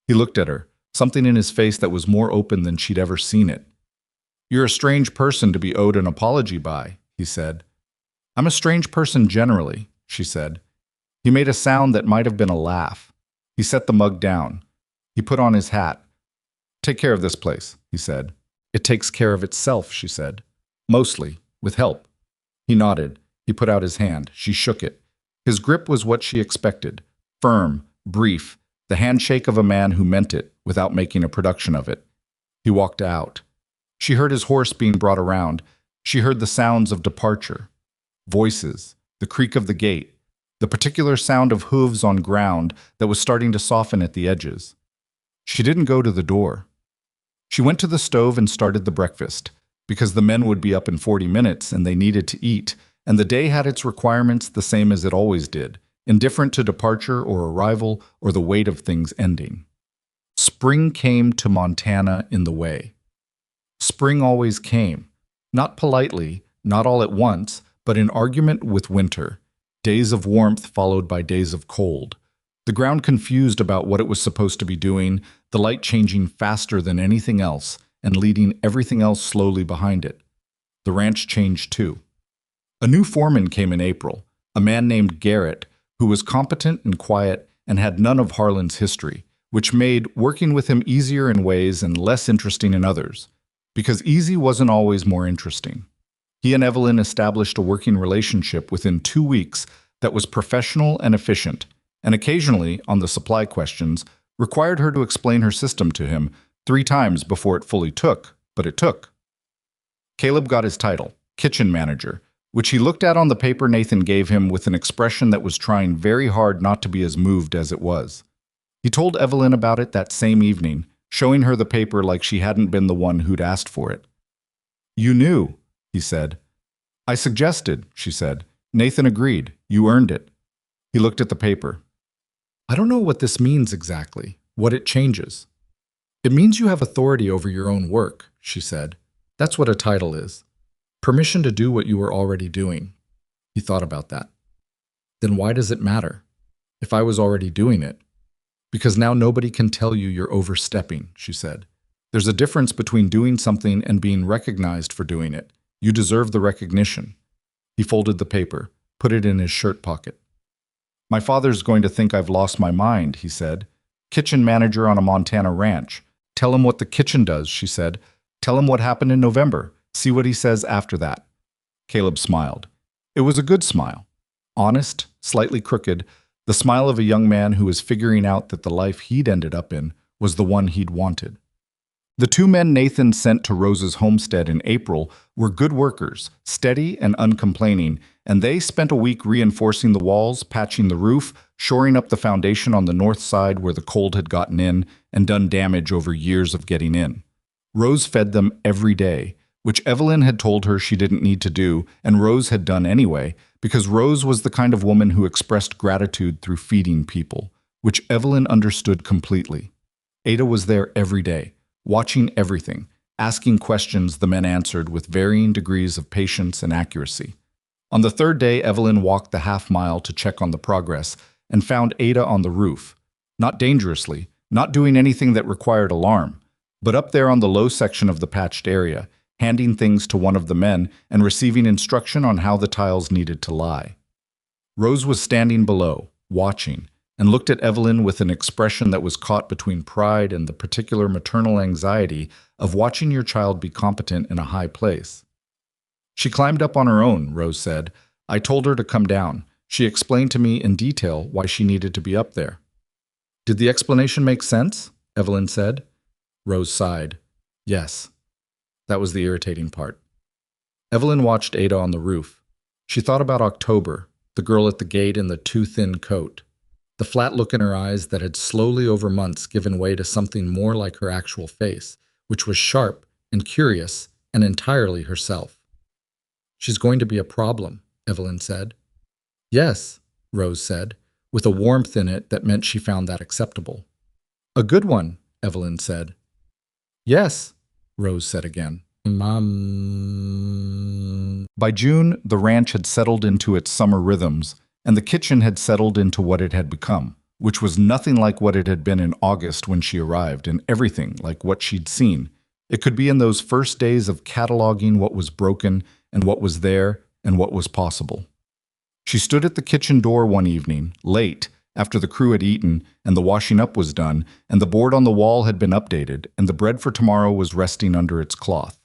He looked at her, something in his face that was more open than she'd ever seen it. "You're a strange person to be owed an apology by," he said. "I'm a strange person generally," she said. He made a sound that might have been a laugh. He set the mug down. He put on his hat. "Take care of this place," he said. "It takes care of itself," she said. "Mostly, with help." He nodded. He put out his hand. She shook it. His grip was what she expected. Firm, brief, the handshake of a man who meant it without making a production of it. He walked out. She heard his horse being brought around. She heard the sounds of departure. Voices, the creak of the gate, the particular sound of hooves on ground that was starting to soften at the edges. She didn't go to the door. She went to the stove and started the breakfast, because the men would be up in 40 minutes and they needed to eat, and the day had its requirements the same as it always did, indifferent to departure or arrival or the weight of things ending. Spring came to Montana in the way. Spring always came, not politely, not all at once, but in argument with winter. Days of warmth followed by days of cold. The ground confused about what it was supposed to be doing, the light changing faster than anything else and leading everything else slowly behind it. The ranch changed too. A new foreman came in April, a man named Garrett, who was competent and quiet and had none of Harlan's history, which made working with him easier in ways and less interesting in others, because easy wasn't always more interesting. He and Evelyn established a working relationship within 2 weeks that was professional and efficient, and occasionally, on the supply questions, required her to explain her system to him 3 times before it fully took, but it took. Caleb got his title, kitchen manager, which he looked at on the paper Nathan gave him with an expression that was trying very hard not to be as moved as it was. He told Evelyn about it that same evening, showing her the paper like she hadn't been the one who'd asked for it. "You knew," he said. "I suggested," she said. "Nathan agreed. You earned it." He looked at the paper. "I don't know what this means exactly, what it changes." "It means you have authority over your own work," she said. "That's what a title is. Permission to do what you were already doing." He thought about that. "Then why does it matter? If I was already doing it?" "Because now nobody can tell you you're overstepping," she said. "There's a difference between doing something and being recognized for doing it. You deserve the recognition." He folded the paper, put it in his shirt pocket. "My father's going to think I've lost my mind," he said. "Kitchen manager on a Montana ranch. Tell him what the kitchen does," she said. "Tell him what happened in November. See what he says after that." Caleb smiled. It was a good smile. Honest, slightly crooked, the smile of a young man who was figuring out that the life he'd ended up in was the one he'd wanted. The 2 men Nathan sent to Rose's homestead in April were good workers, steady and uncomplaining, and they spent a week reinforcing the walls, patching the roof, shoring up the foundation on the north side where the cold had gotten in and done damage over years of getting in. Rose fed them every day, which Evelyn had told her she didn't need to do, and Rose had done anyway, because Rose was the kind of woman who expressed gratitude through feeding people, which Evelyn understood completely. Ada was there every day, watching everything, asking questions the men answered with varying degrees of patience and accuracy. On the 3rd day, Evelyn walked the half-mile to check on the progress and found Ada on the roof, not dangerously, not doing anything that required alarm, but up there on the low section of the patched area, handing things to one of the men and receiving instruction on how the tiles needed to lie. Rose was standing below, watching, and looked at Evelyn with an expression that was caught between pride and the particular maternal anxiety of watching your child be competent in a high place. "She climbed up on her own," Rose said. "I told her to come down. She explained to me in detail why she needed to be up there." "Did the explanation make sense?" Evelyn said. Rose sighed. "Yes." That was the irritating part. Evelyn watched Ada on the roof. She thought about October, the girl at the gate in the too-thin coat. The flat look in her eyes that had slowly over months given way to something more like her actual face, which was sharp and curious and entirely herself. "She's going to be a problem," Evelyn said. "Yes," Rose said, with a warmth in it that meant she found that acceptable. "A good one," Evelyn said. "Yes," Rose said again. "Mom." By June, the ranch had settled into its summer rhythms, and the kitchen had settled into what it had become, which was nothing like what it had been in August when she arrived, and everything like what she'd seen. It could be in those first days of cataloging what was broken and what was there and what was possible. She stood at the kitchen door one evening, late, after the crew had eaten and the washing up was done, and the board on the wall had been updated, and the bread for tomorrow was resting under its cloth.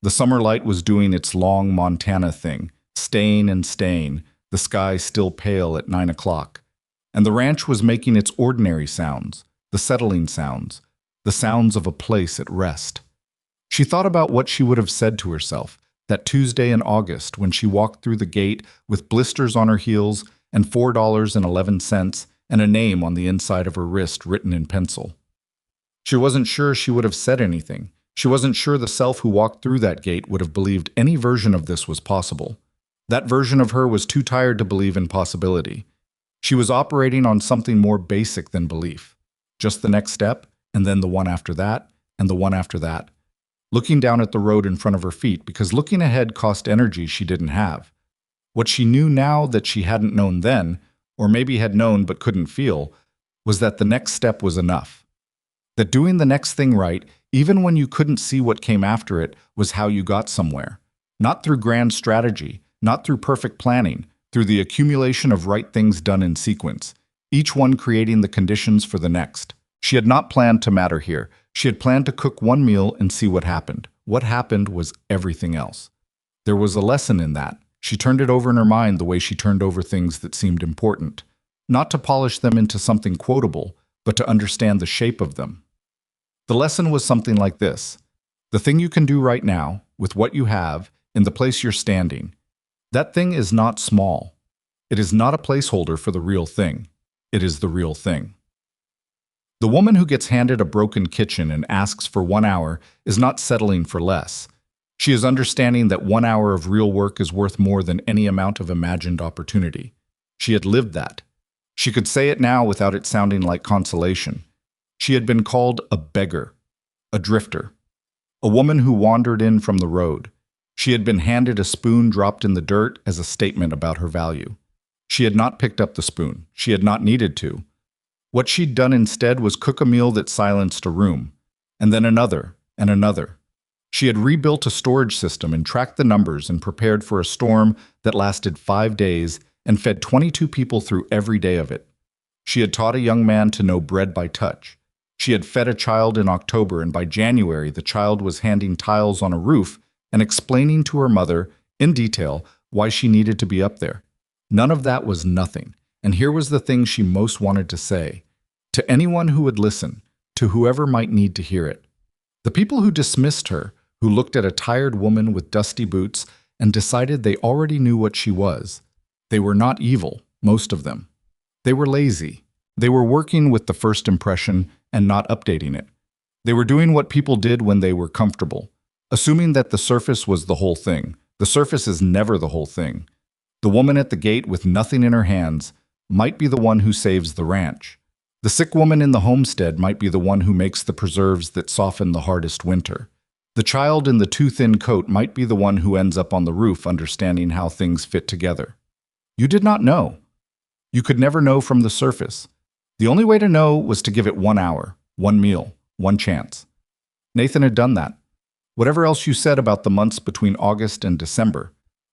The summer light was doing its long Montana thing, staying and staying, the sky still pale at 9 o'clock. And the ranch was making its ordinary sounds, the settling sounds, the sounds of a place at rest. She thought about what she would have said to herself that Tuesday in August when she walked through the gate with blisters on her heels and $4.11 and a name on the inside of her wrist written in pencil. She wasn't sure she would have said anything. She wasn't sure the self who walked through that gate would have believed any version of this was possible. That version of her was too tired to believe in possibility. She was operating on something more basic than belief. Just the next step, and then the one after that, and the one after that. Looking down at the road in front of her feet, because looking ahead cost energy she didn't have. What she knew now that she hadn't known then, or maybe had known but couldn't feel, was that the next step was enough. That doing the next thing right, even when you couldn't see what came after it, was how you got somewhere. Not through grand strategy, not through perfect planning, through the accumulation of right things done in sequence, each one creating the conditions for the next. She had not planned to matter here. She had planned to cook one meal and see what happened. What happened was everything else. There was a lesson in that. She turned it over in her mind the way she turned over things that seemed important. Not to polish them into something quotable, but to understand the shape of them. The lesson was something like this. The thing you can do right now, with what you have, in the place you're standing, that thing is not small. It is not a placeholder for the real thing. It is the real thing. The woman who gets handed a broken kitchen and asks for 1 hour is not settling for less. She is understanding that 1 hour of real work is worth more than any amount of imagined opportunity. She had lived that. She could say it now without it sounding like consolation. She had been called a beggar, a drifter, a woman who wandered in from the road. She had been handed a spoon dropped in the dirt as a statement about her value. She had not picked up the spoon. She had not needed to. What she'd done instead was cook a meal that silenced a room, and then another, and another. She had rebuilt a storage system and tracked the numbers and prepared for a storm that lasted 5 days and fed 22 people through every day of it. She had taught a young man to know bread by touch. She had fed a child in October, and by January the child was handing tiles on a roof and explaining to her mother, in detail, why she needed to be up there. None of that was nothing. And here was the thing she most wanted to say, to anyone who would listen, to whoever might need to hear it. The people who dismissed her, who looked at a tired woman with dusty boots and decided they already knew what she was. They were not evil, most of them. They were lazy. They were working with the first impression and not updating it. They were doing what people did when they were comfortable, assuming that the surface was the whole thing. The surface is never the whole thing. The woman at the gate with nothing in her hands might be the one who saves the ranch. The sick woman in the homestead might be the one who makes the preserves that soften the hardest winter. The child in the too-thin coat might be the one who ends up on the roof understanding how things fit together. You did not know. You could never know from the surface. The only way to know was to give it 1 hour, one meal, one chance. Nathan had done that. Whatever else you said about the months between August and December,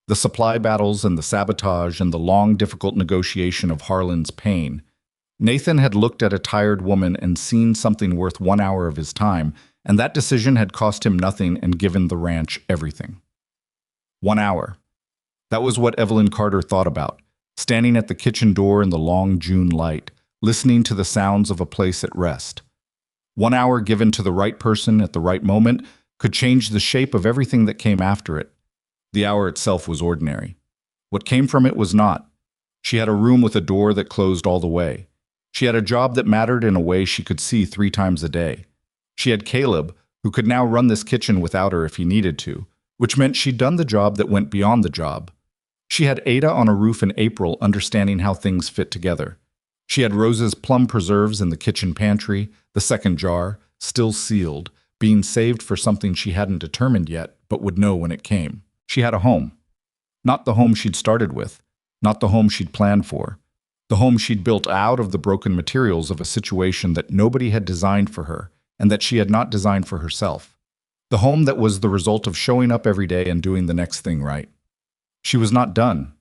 the supply battles and the sabotage and the long, difficult negotiation of Harlan's pain, Nathan had looked at a tired woman and seen something worth 1 hour of his time, and that decision had cost him nothing and given the ranch everything. 1 hour. That was what Evelyn Carter thought about, standing at the kitchen door in the long June light, listening to the sounds of a place at rest. 1 hour given to the right person at the right moment could change the shape of everything that came after it. The hour itself was ordinary. What came from it was not. She had a room with a door that closed all the way. She had a job that mattered in a way she could see 3 times a day. She had Caleb, who could now run this kitchen without her if he needed to, which meant she'd done the job that went beyond the job. She had Ada on a roof in April understanding how things fit together. She had Rose's plum preserves in the kitchen pantry, the second jar, still sealed, being saved for something she hadn't determined yet, but would know when it came. She had a home. Not the home she'd started with, not the home she'd planned for, the home she'd built out of the broken materials of a situation that nobody had designed for her and that she had not designed for herself. The home that was the result of showing up every day and doing the next thing right. She was not done.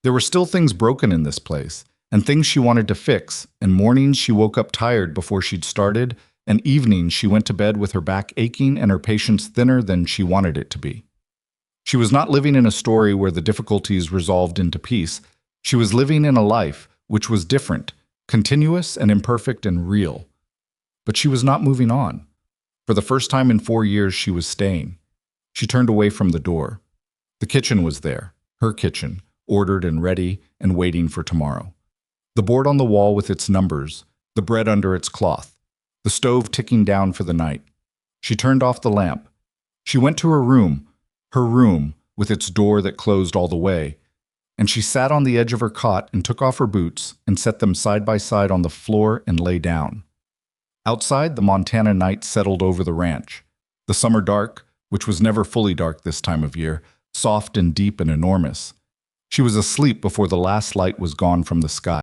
There were still things broken in this place, and things she wanted to fix, and mornings she woke up tired before she'd started, and evenings she went to bed with her back aching and her patience thinner than she wanted it to be. She was not living in a story where the difficulties resolved into peace. She was living in a life which was different, continuous and imperfect and real. But she was not moving on. For the first time in 4 years, she was staying. She turned away from the door. The kitchen was there, her kitchen, ordered and ready and waiting for tomorrow. The board on the wall with its numbers, the bread under its cloth, the stove ticking down for the night. She turned off the lamp. She went to her room with its door that closed all the way, and she sat on the edge of her cot and took off her boots and set them side by side on the floor and lay down. Outside, the Montana night settled over the ranch. The summer dark, which was never fully dark this time of year, soft and deep and enormous. She was asleep before the last light was gone from the sky.